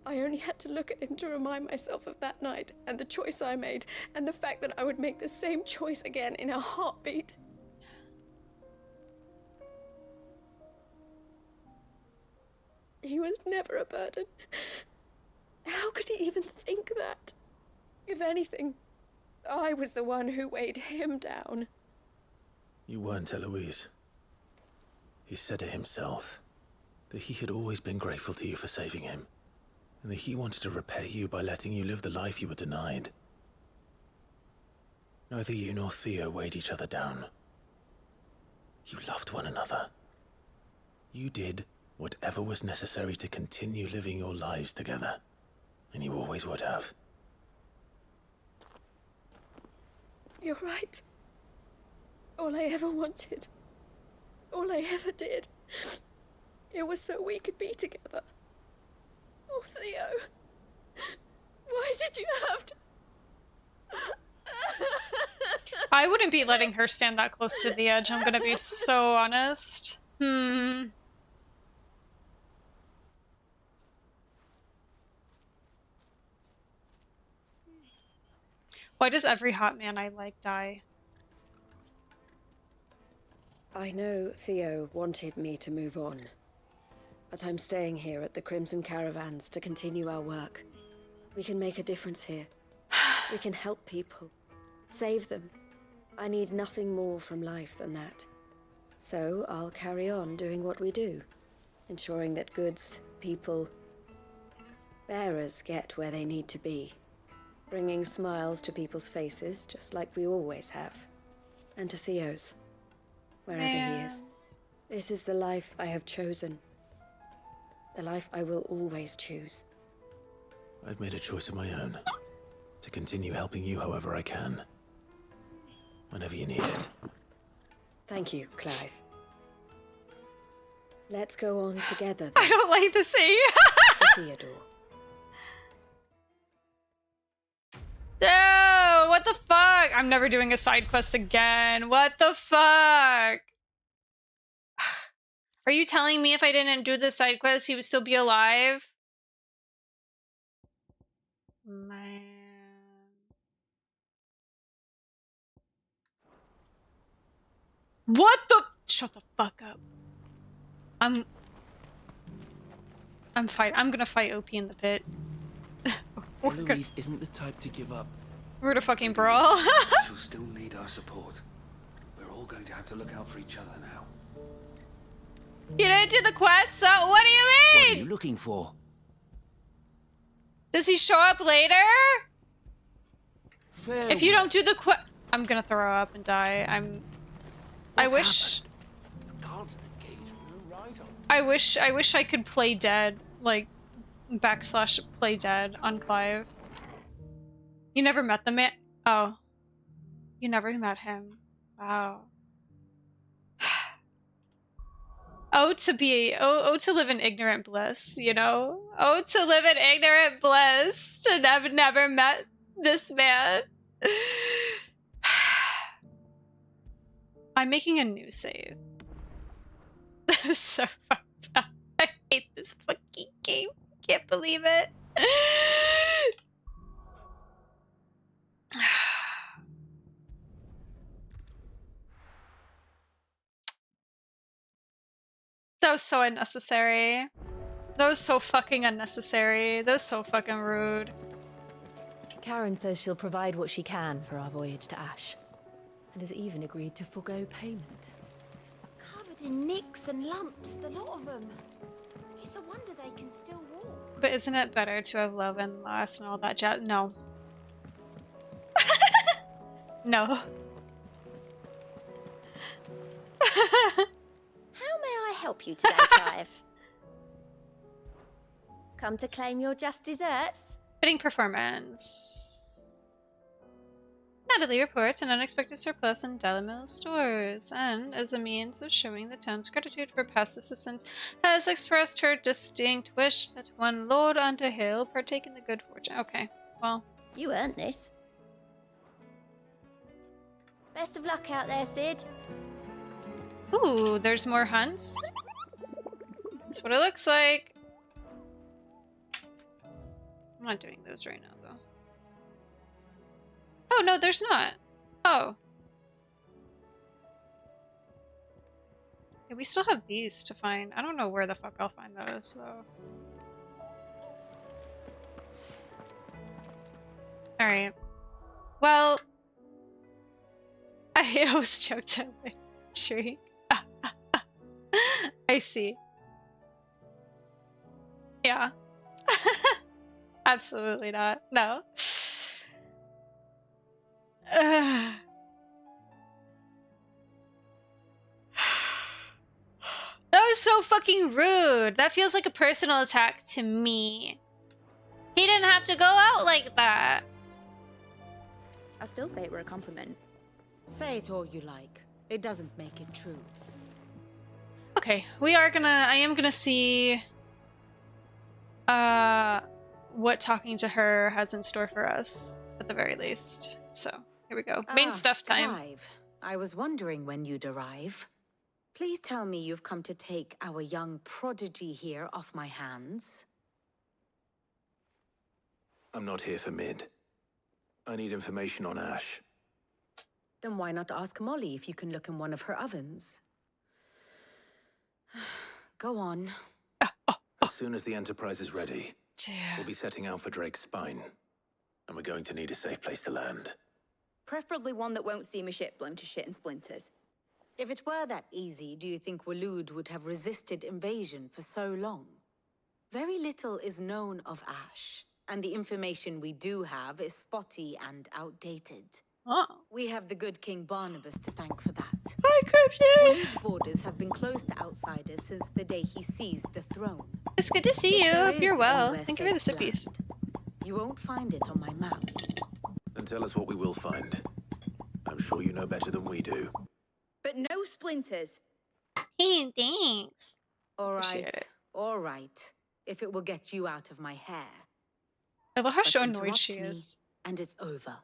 I only had to look at him to remind myself of that night and the choice I made and the fact that I would make the same choice again in a heartbeat. He was never a burden. How could he even think that? If anything, I was the one who weighed him down. You weren't, Eloise. He said it himself, that he had always been grateful to you for saving him, and that he wanted to repay you by letting you live the life you were denied. Neither you nor Theo weighed each other down. You loved one another. You did whatever was necessary to continue living your lives together, and you always would have. You're right. All I ever wanted, all I ever did, it was so we could be together. Oh, Theo, why did you have to... I wouldn't be letting her stand that close to the edge, I'm gonna be so honest. Why does every hot man I like die? I know Theo wanted me to move on, but I'm staying here at the Crimson Caravans to continue our work. We can make a difference here. We can help people, save them. I need nothing more from life than that. So I'll carry on doing what we do, ensuring that goods, people, bearers get where they need to be. Bringing smiles to people's faces, just like we always have. And to Theo's, wherever he is. This is the life I have chosen. The life I will always choose. I've made a choice of my own. To continue helping you however I can. Whenever you need it. Thank you, Clive. Let's go on together, then. I don't like the sea. For Theodore. Dude, what the fuck? I'm never doing a side quest again. What the fuck? Are you telling me if I didn't do the side quest, he would still be alive? Man. What the? Shut the fuck up. I'm gonna fight OP in the pit. Eloise isn't the type to give up. We're gonna fucking brawl. She'll still need our support. We're all going to have to look out for each other now. You didn't do the quest, so what do you mean? What are you looking for? Does he show up later? Farewell. If you don't do the quest, I'm gonna throw up and die. I wish I could play dead, like / play dead on Clive. You never met the man? Oh. You never met him. Wow. Oh, to live in ignorant bliss, you know? Oh, to live in ignorant bliss, to have never met this man. I'm making a new save. That is so fucked up. I hate this fucking game. Can't believe it. That was so unnecessary. That was so fucking unnecessary. That was so fucking rude. Karen says she'll provide what she can for our voyage to Ash, and has even agreed to forgo payment. Covered in nicks and lumps, the lot of them. It's a wonder they can still walk. But isn't it better to have love and loss and all that jazz? No. No. How may I help you today, Clive? Come to claim your just desserts? Fitting performance. Natalie reports an unexpected surplus in Delamil stores, and as a means of showing the town's gratitude for past assistance, has expressed her distinct wish that one Lord Underhill partake in the good fortune. Okay, well. You earned this. Best of luck out there, Sid. Ooh, there's more hunts. That's what it looks like. I'm not doing those right now, though. Oh, no, there's not. Oh. Yeah, we still have these to find. I don't know where the fuck I'll find those, though. Alright. Well, I almost choked on my tree. I see. Yeah. Absolutely not. No. That was so fucking rude. That feels like a personal attack to me. He didn't have to go out like that. I still say it were a compliment. Say it all you like. It doesn't make it true. Okay, I am gonna see what talking to her has in store for us, at the very least. So, here we go. Main stuff time. Clive, I was wondering when you'd arrive. Please tell me you've come to take our young prodigy here off my hands. I'm not here for Mid. I need information on Ash. Then why not ask Molly if you can look in one of her ovens? Go on. As soon as the Enterprise is ready, we'll be setting out for Drake's Spine. And we're going to need a safe place to land. Preferably one that won't see my ship blown to shit and splinters. If it were that easy, do you think Waloed would have resisted invasion for so long? Very little is known of Ash, and the information we do have is spotty and outdated. Oh. We have the good King Barnabas to thank for that. Hi, Crypto! Waloed's borders have been closed to outsiders since the day he seized the throne. It's good to see you. Hope you're well. Thank you for the safe sippies. You won't find it on my map. Then tell us what we will find. I'm sure you know better than we do. But no splinters. Hey, thanks. Appreciate All it. right. If it will get you out of my hair. I love how But annoyed interrupt she me, is. and it's over.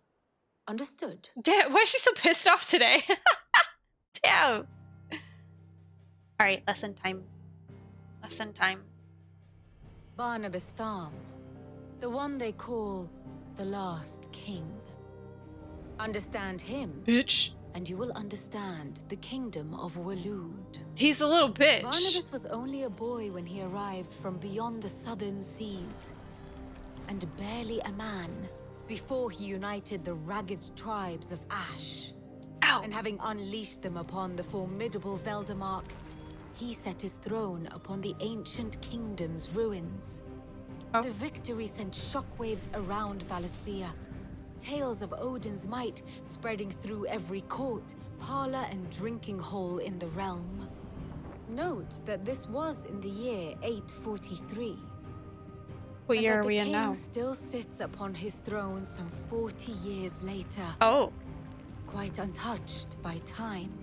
Understood? Damn, why is she so pissed off today? Damn. Alright, lesson time. Lesson time. Barnabas Thumb. The one they call the Last King. Understand him, bitch, and you will understand the kingdom of Waloed. He's a little bitch. Barnabas was only a boy when he arrived from beyond the southern seas, and barely a man before he united the ragged tribes of Ash. Ow. And having unleashed them upon the formidable Veldemark, he set his throne upon the ancient kingdom's ruins. Oh. The victory sent shockwaves around Valisthea. Tales of Odin's might spreading through every court, parlor, and drinking hole in the realm. Note that this was in the year 843. What and year that are we the in king now? still sits upon his throne some 40 years later. Oh. Quite untouched by time.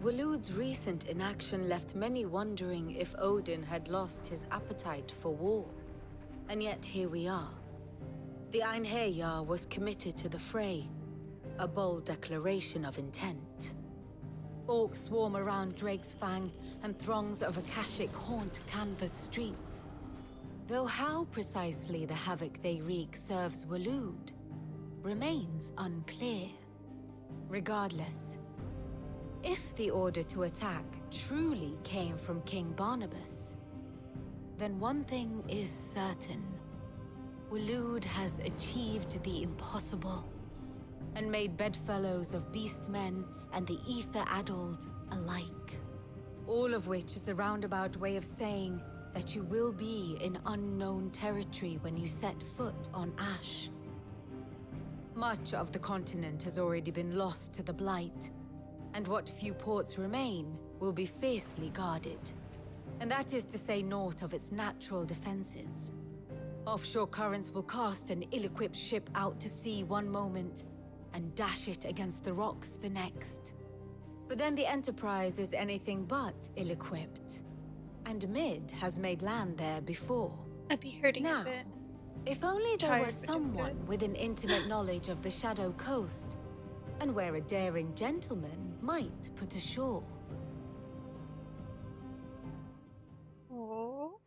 Waloed's recent inaction left many wondering if Odin had lost his appetite for war. And yet here we are. The Einherjar was committed to the fray, a bold declaration of intent. Orcs swarm around Drake's Fang, and throngs of Akashic haunt Canva's streets. Though how precisely the havoc they wreak serves Waloed remains unclear. Regardless, if the order to attack truly came from King Barnabas, then one thing is certain. Waloed has achieved the impossible, and made bedfellows of beastmen and the ether-addled alike. All of which is a roundabout way of saying that you will be in unknown territory when you set foot on Ash. Much of the continent has already been lost to the Blight, and what few ports remain will be fiercely guarded. And that is to say naught of its natural defenses. Offshore currents will cast an ill-equipped ship out to sea one moment, and dash it against the rocks the next. But then the Enterprise is anything but ill-equipped. And Mid has made land there before. I'd be hurting now, a bit. If only there Tired, were but doing someone good. with an intimate knowledge of the Shadow Coast, and where a daring gentleman might put ashore. Oh.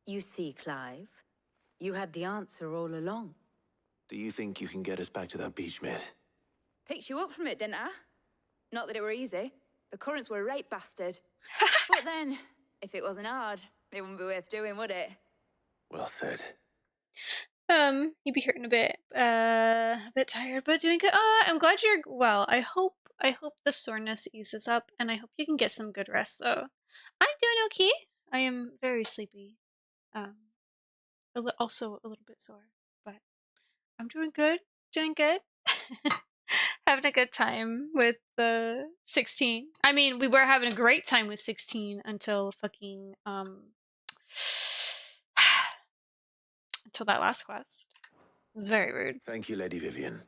You see, Clive, you had the answer all along. Do you think you can get us back to that beach, Mid? Picked you up from it, didn't I? Not that it were easy. The currents were a right bastard. But then, if it wasn't hard, it wouldn't be worth doing, would it? Well said. You'd be hurting a bit tired, but doing good. I'm glad you're well. I hope the soreness eases up, and I hope you can get some good rest, though. I'm doing okay. I am very sleepy. Also a little bit sore, but I'm doing good. Doing good. Having a good time with the 16. I mean, we were having a great time with 16 until fucking until that last quest. It was very rude. Thank you, Lady Vivian.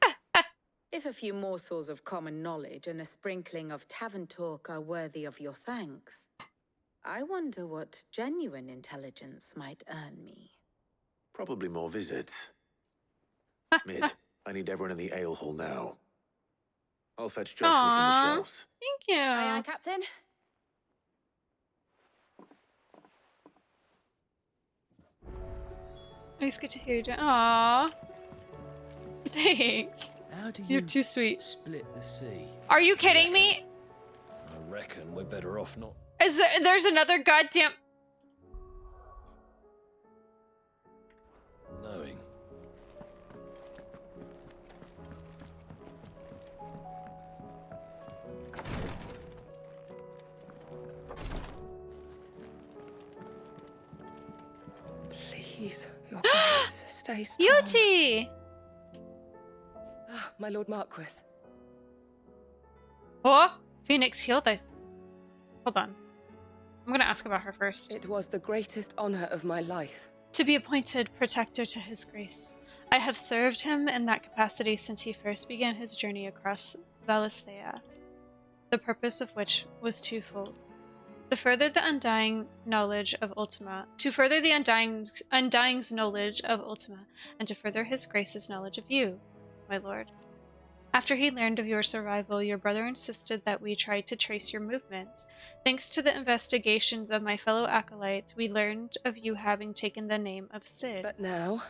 If a few morsels of common knowledge and a sprinkling of tavern talk are worthy of your thanks, I wonder what genuine intelligence might earn me. Probably more visits. Mid, I need everyone in the ale hall now. I'll fetch Joshua from the shelves. Thank you. Aye, aye, Captain. It's good to hear you. Aww. Thanks. How do You're too sweet. split the sea? Are you kidding me? I reckon we're better off not. There's another goddamn... knowing. Please, your grace, stay strong. Beauty! Ah, my lord Marquis. Oh, Phoenix healed us. Hold on. I'm gonna ask about her first. It was the greatest honor of my life. To be appointed protector to his grace. I have served him in that capacity since he first began his journey across Valisthea. the purpose of which was twofold. To further the undying knowledge of Ultima, Undying's knowledge of Ultima, and to further his grace's knowledge of you, my lord. After he learned of your survival, your brother insisted that we try to trace your movements. Thanks to the investigations of my fellow acolytes, we learned of you having taken the name of Cid. But now?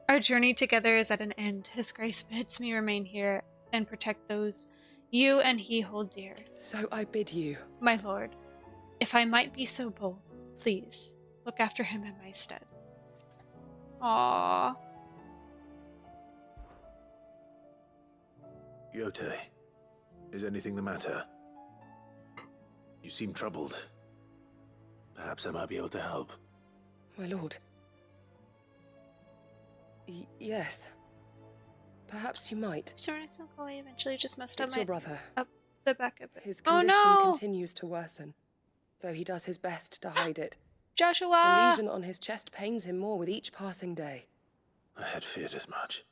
Our journey together is at an end. His grace bids me remain here and protect those you and he hold dear. So I bid you. My lord, if I might be so bold, please look after him in my stead. Aww. Yote, is anything the matter? You seem troubled. Perhaps I might be able to help. My lord. Yes. Perhaps you might. Soren's uncle eventually just messed up It's your brother. Up the back of it. His Oh condition no! continues to worsen, though he does his best to hide it. Joshua! The lesion on his chest pains him more with each passing day. I had feared as much.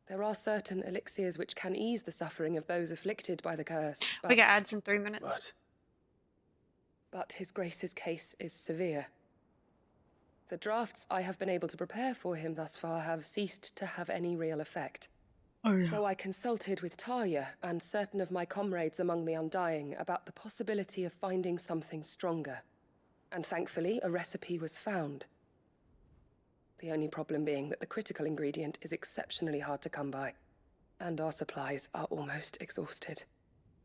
There are certain elixirs which can ease the suffering of those afflicted by the curse. We got ads in 3 minutes. But his grace's case is severe. The drafts I have been able to prepare for him thus far have ceased to have any real effect. Oh, yeah. So I consulted with Talia and certain of my comrades among the Undying about the possibility of finding something stronger. And thankfully, a recipe was found. The only problem being that the critical ingredient is exceptionally hard to come by, and our supplies are almost exhausted.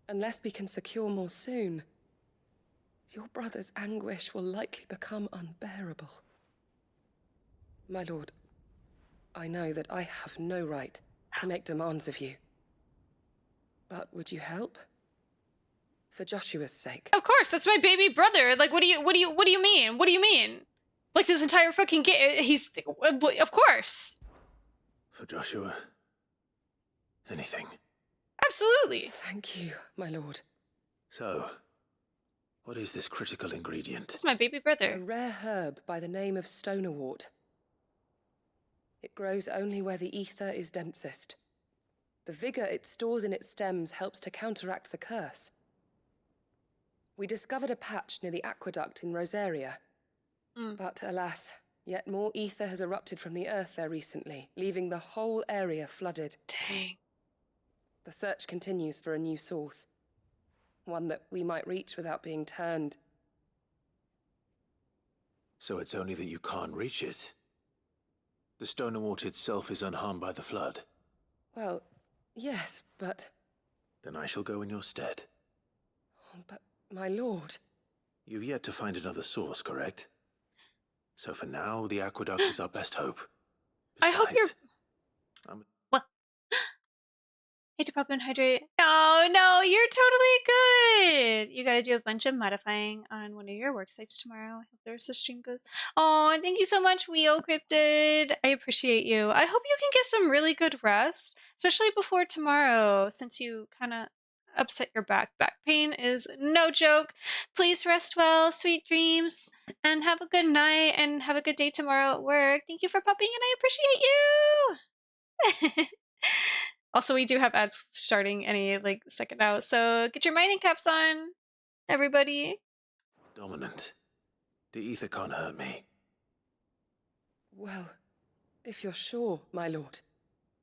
Unless we can secure more soon, your brother's anguish will likely become unbearable. My lord, I know that I have no right to make demands of you. But would you help? For Joshua's sake. Of course, that's my baby brother. Like, what do you mean? What do you mean? Like, this entire fucking game, he's, of course. For Joshua, anything. Absolutely. Thank you, my lord. So, what is this critical ingredient? It's my baby brother. A rare herb by the name of stonerwort. It grows only where the ether is densest. The vigor it stores in its stems helps to counteract the curse. We discovered a patch near the aqueduct in Rosaria. But alas, yet more ether has erupted from the earth there recently, leaving the whole area flooded. Dang. The search continues for a new source. One that we might reach without being turned. So it's only that you can't reach it. The Stonerwort itself is unharmed by the flood. Well, yes, but... Then I shall go in your stead. But, my lord... You've yet to find another source, correct? So for now, the aqueduct is our best hope. Besides, I hope you're... What? Hate to pop and hydrate. Oh, no, you're totally good. You gotta do a bunch of modifying on one of your work sites tomorrow. I hope the rest of the stream goes. Oh, thank you so much, Weo Cryptid. I appreciate you. I hope you can get some really good rest, especially before tomorrow, since you kind of upset your back. Back pain is no joke. Please rest well, sweet dreams, and have a good night, and have a good day tomorrow at work. Thank you for popping in. I appreciate you. Also, we do have ads starting any second now, so get your mining caps on, everybody. Dominant. The ether can't hurt me. Well, if you're sure, my lord.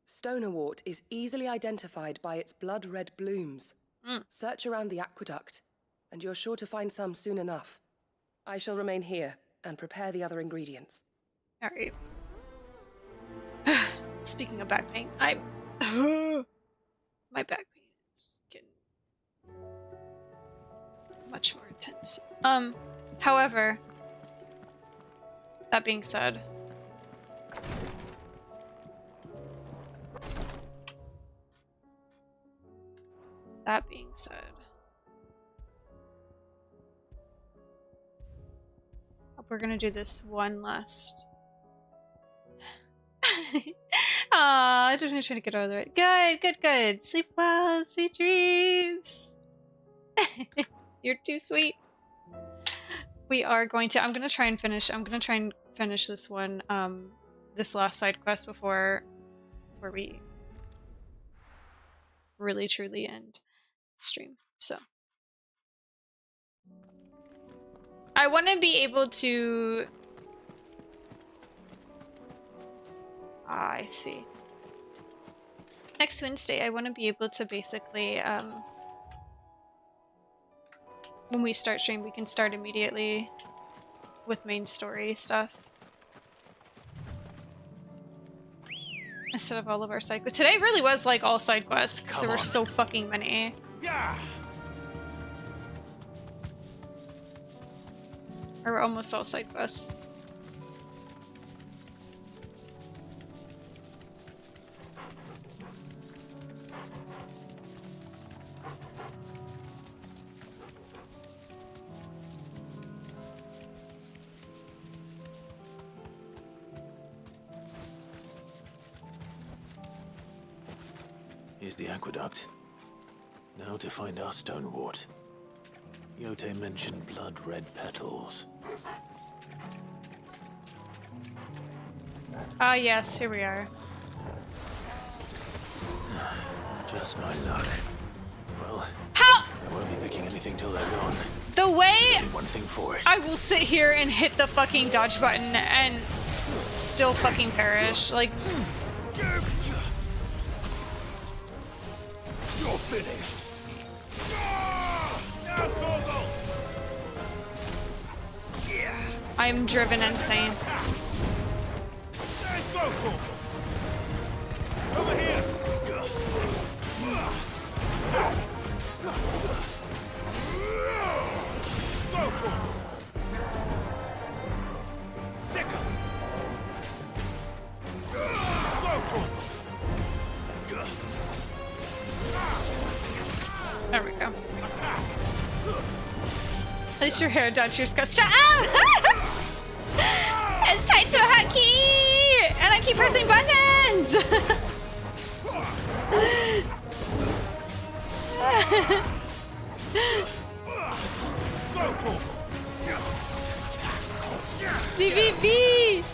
Stonerwort is easily identified by its blood-red blooms. Search around the aqueduct, and you're sure to find some soon enough. I shall remain here and prepare the other ingredients. All right. Speaking of back pain, my back pain is getting much more intense. However, that being said, we're gonna do this one last. Aw, I'm just trying to get over it. Good. Sleep well, sweet dreams. You're too sweet. We are going to. I'm gonna try and finish this one. This last side quest before we really truly end stream. So I want to be able to... Ah, I see. Next Wednesday, I want to be able to basically, when we start stream, we can start immediately with main story stuff. Instead of all of our side quests. Today really was like all side quests, because there were so fucking many. Yeah. Or almost all side quests. Here's the aqueduct. Now to find our stonewort. Yote mentioned blood-red petals. Ah, yes, here we are. Just my luck. Well, how? I won't be picking anything till they're gone. The way One thing for it. I will sit here and hit the fucking dodge button and still fucking perish. Like, You're finished. I am driven insane. Let's go, Torgal. Over here. Go, Torgal. Second. Go, Torgal. There we go. At least your hair dodged your disgust. Shut up! It's tied to a hotkey! And I keep pressing buttons! BBB!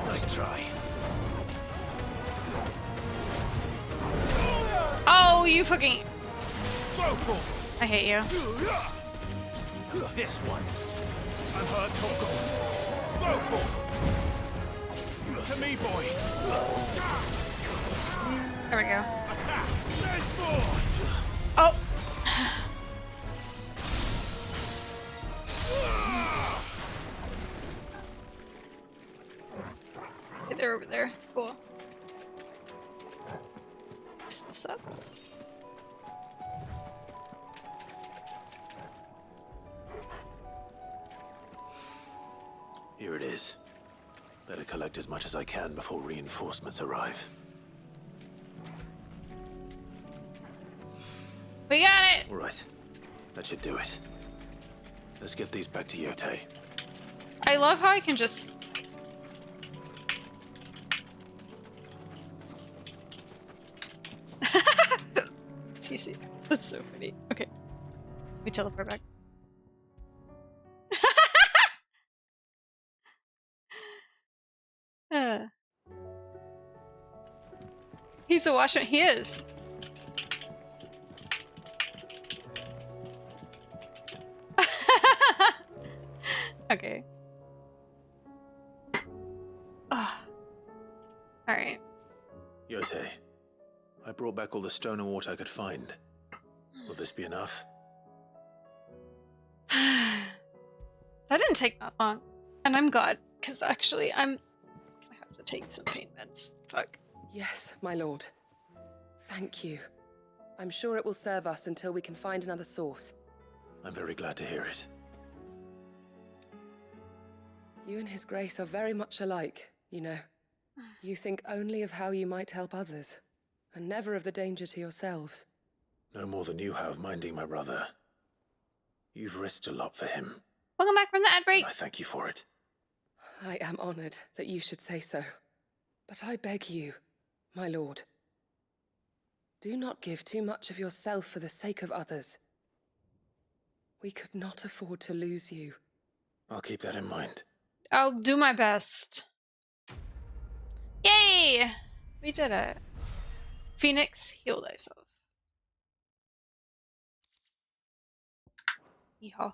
Nice try. Oh, you fucking... I hate you. This one. I'm hurt, Torgal. Go, Torgal. To me, boy. There we go. Attack. Let's go. Oh. Okay, they're over there. Cool. Fix this up. Here it is. Better collect as much as I can before reinforcements arrive. We got it! All right. That should do it. Let's get these back to Yote. I love how I can just... It's easy. That's so funny. Okay. Let me teleport back. He's a Washington. He is. Okay. Oh. Alright. Yote, I brought back all the stone and water I could find. Will this be enough? That didn't take that long. And I'm glad, because actually I'm gonna have to take some pain meds. Fuck. Yes, my lord. Thank you. I'm sure it will serve us until we can find another source. I'm very glad to hear it. You and His Grace are very much alike, you know. You think only of how you might help others, and never of the danger to yourselves. No more than you have minding my brother. You've risked a lot for him. Welcome back from the ad break. I thank you for it. I am honored that you should say so. But I beg you, my lord, do not give too much of yourself for the sake of others. We could not afford to lose you. I'll keep that in mind. I'll do my best. Yay! We did it. Phoenix, heal thyself. Yeehaw.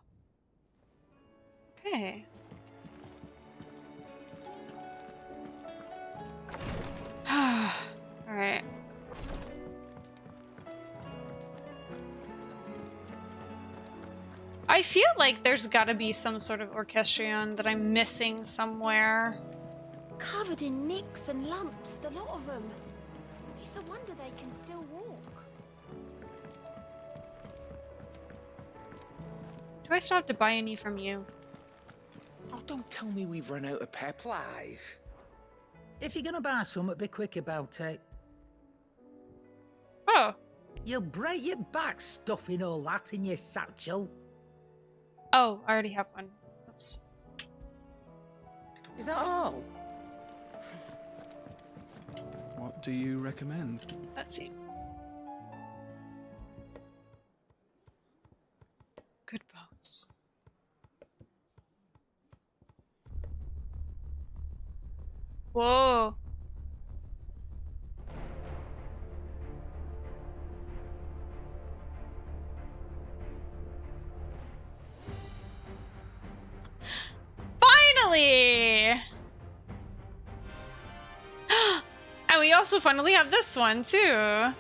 Okay. Alright. I feel like there's gotta be some sort of orchestrion that I'm missing somewhere. Covered in nicks and lumps, the lot of them. It's a wonder they can still walk. Do I still have to buy any from you? Oh, don't tell me we've run out of pep. Clive. If you're gonna buy something, be quick about it. Oh. You'll break your back stuffing all that in your satchel. Oh, I already have one. Oops. Is that all? What do you recommend? Let's see. Good bones. Whoa. Finally! And we also finally have this one too.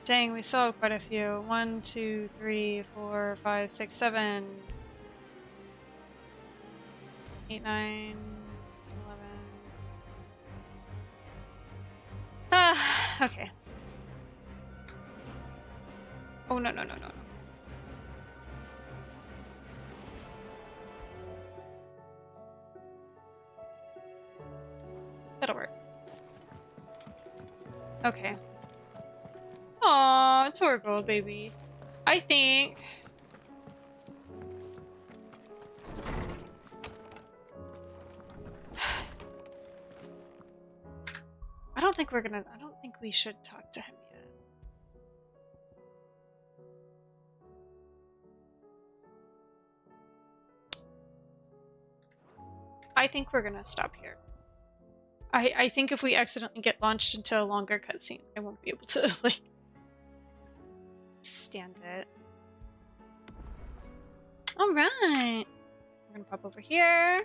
Dang, we saw quite a few. 1, 2, 3, 4, 5, 6, 7, 8, 9, 11. Ah, okay. Oh, no, no, no, no, no. That'll work. Okay. Aw, Torgold, baby. I think... I don't think we should talk to him yet. I think we're gonna stop here. I think if we accidentally get launched into a longer cutscene, I won't be able to, like, stand it. Alright. We're gonna pop over here.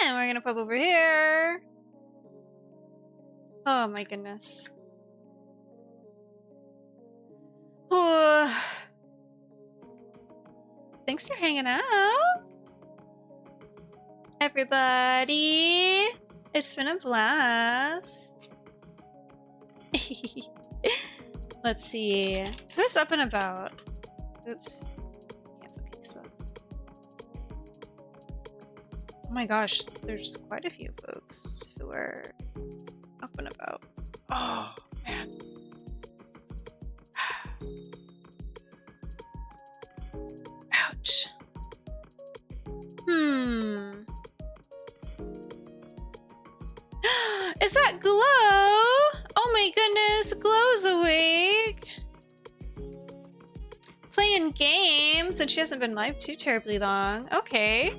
And we're gonna pop over here. Oh my goodness. Oh. Thanks for hanging out, everybody. It's been a blast. Let's see. Who's up and about? Oops. Can't focus well. Oh my gosh, there's quite a few folks who are up and about. Oh, man. Ouch. Is that Glow? Oh my goodness, Glow's awake. Playing games, and she hasn't been live too terribly long. Okay.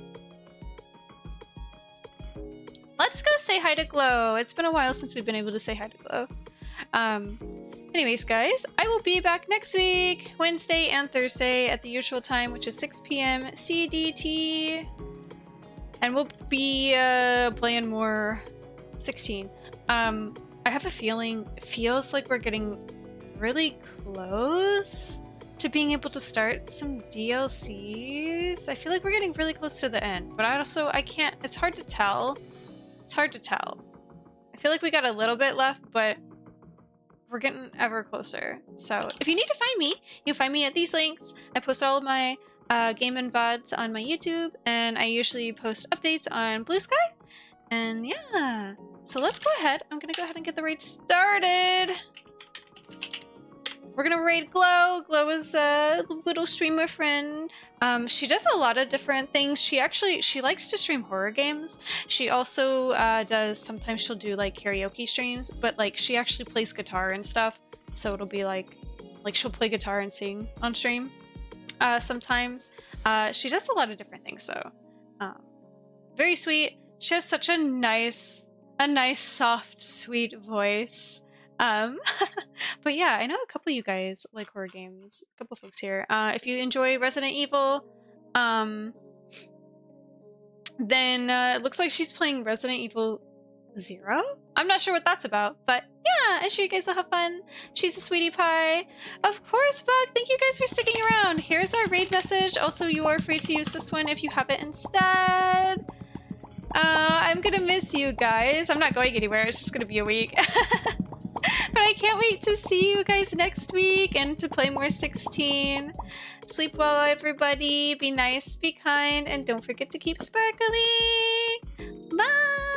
Let's go say hi to Glow. It's been a while since we've been able to say hi to Glow. Anyways, guys, I will be back next week, Wednesday and Thursday at the usual time, which is 6 p.m. CDT. And we'll be playing more 16. I have a feeling, it feels like we're getting really close to being able to start some DLCs. I feel like we're getting really close to the end, but I can't, it's hard to tell. It's hard to tell. I feel like we got a little bit left, but we're getting ever closer. So if you need to find me, you can find me at these links. I post all of my game and VODs on my YouTube, and I usually post updates on Blue Sky. And yeah, so let's go ahead. I'm gonna go ahead and get the raid started. We're gonna raid Glow. Glow is a little streamer friend. She does a lot of different things. She likes to stream horror games. She also sometimes she'll do like karaoke streams, but like she actually plays guitar and stuff. So it'll be like Like she'll play guitar and sing on stream sometimes. She does a lot of different things though. Very sweet. She has such a nice, soft, sweet voice. But yeah, I know a couple of you guys like horror games. A couple folks here. If you enjoy Resident Evil, then it looks like she's playing Resident Evil 0? I'm not sure what that's about, but yeah, I'm sure you guys will have fun. She's a sweetie pie. Of course, Bug, thank you guys for sticking around. Here's our raid message. Also, you are free to use this one if you have it instead. I'm gonna miss you guys. I'm not going anywhere, it's just gonna be a week. But I can't wait to see you guys next week and to play more 16. Sleep well, everybody. Be nice, be kind, and don't forget to keep sparkly. Bye!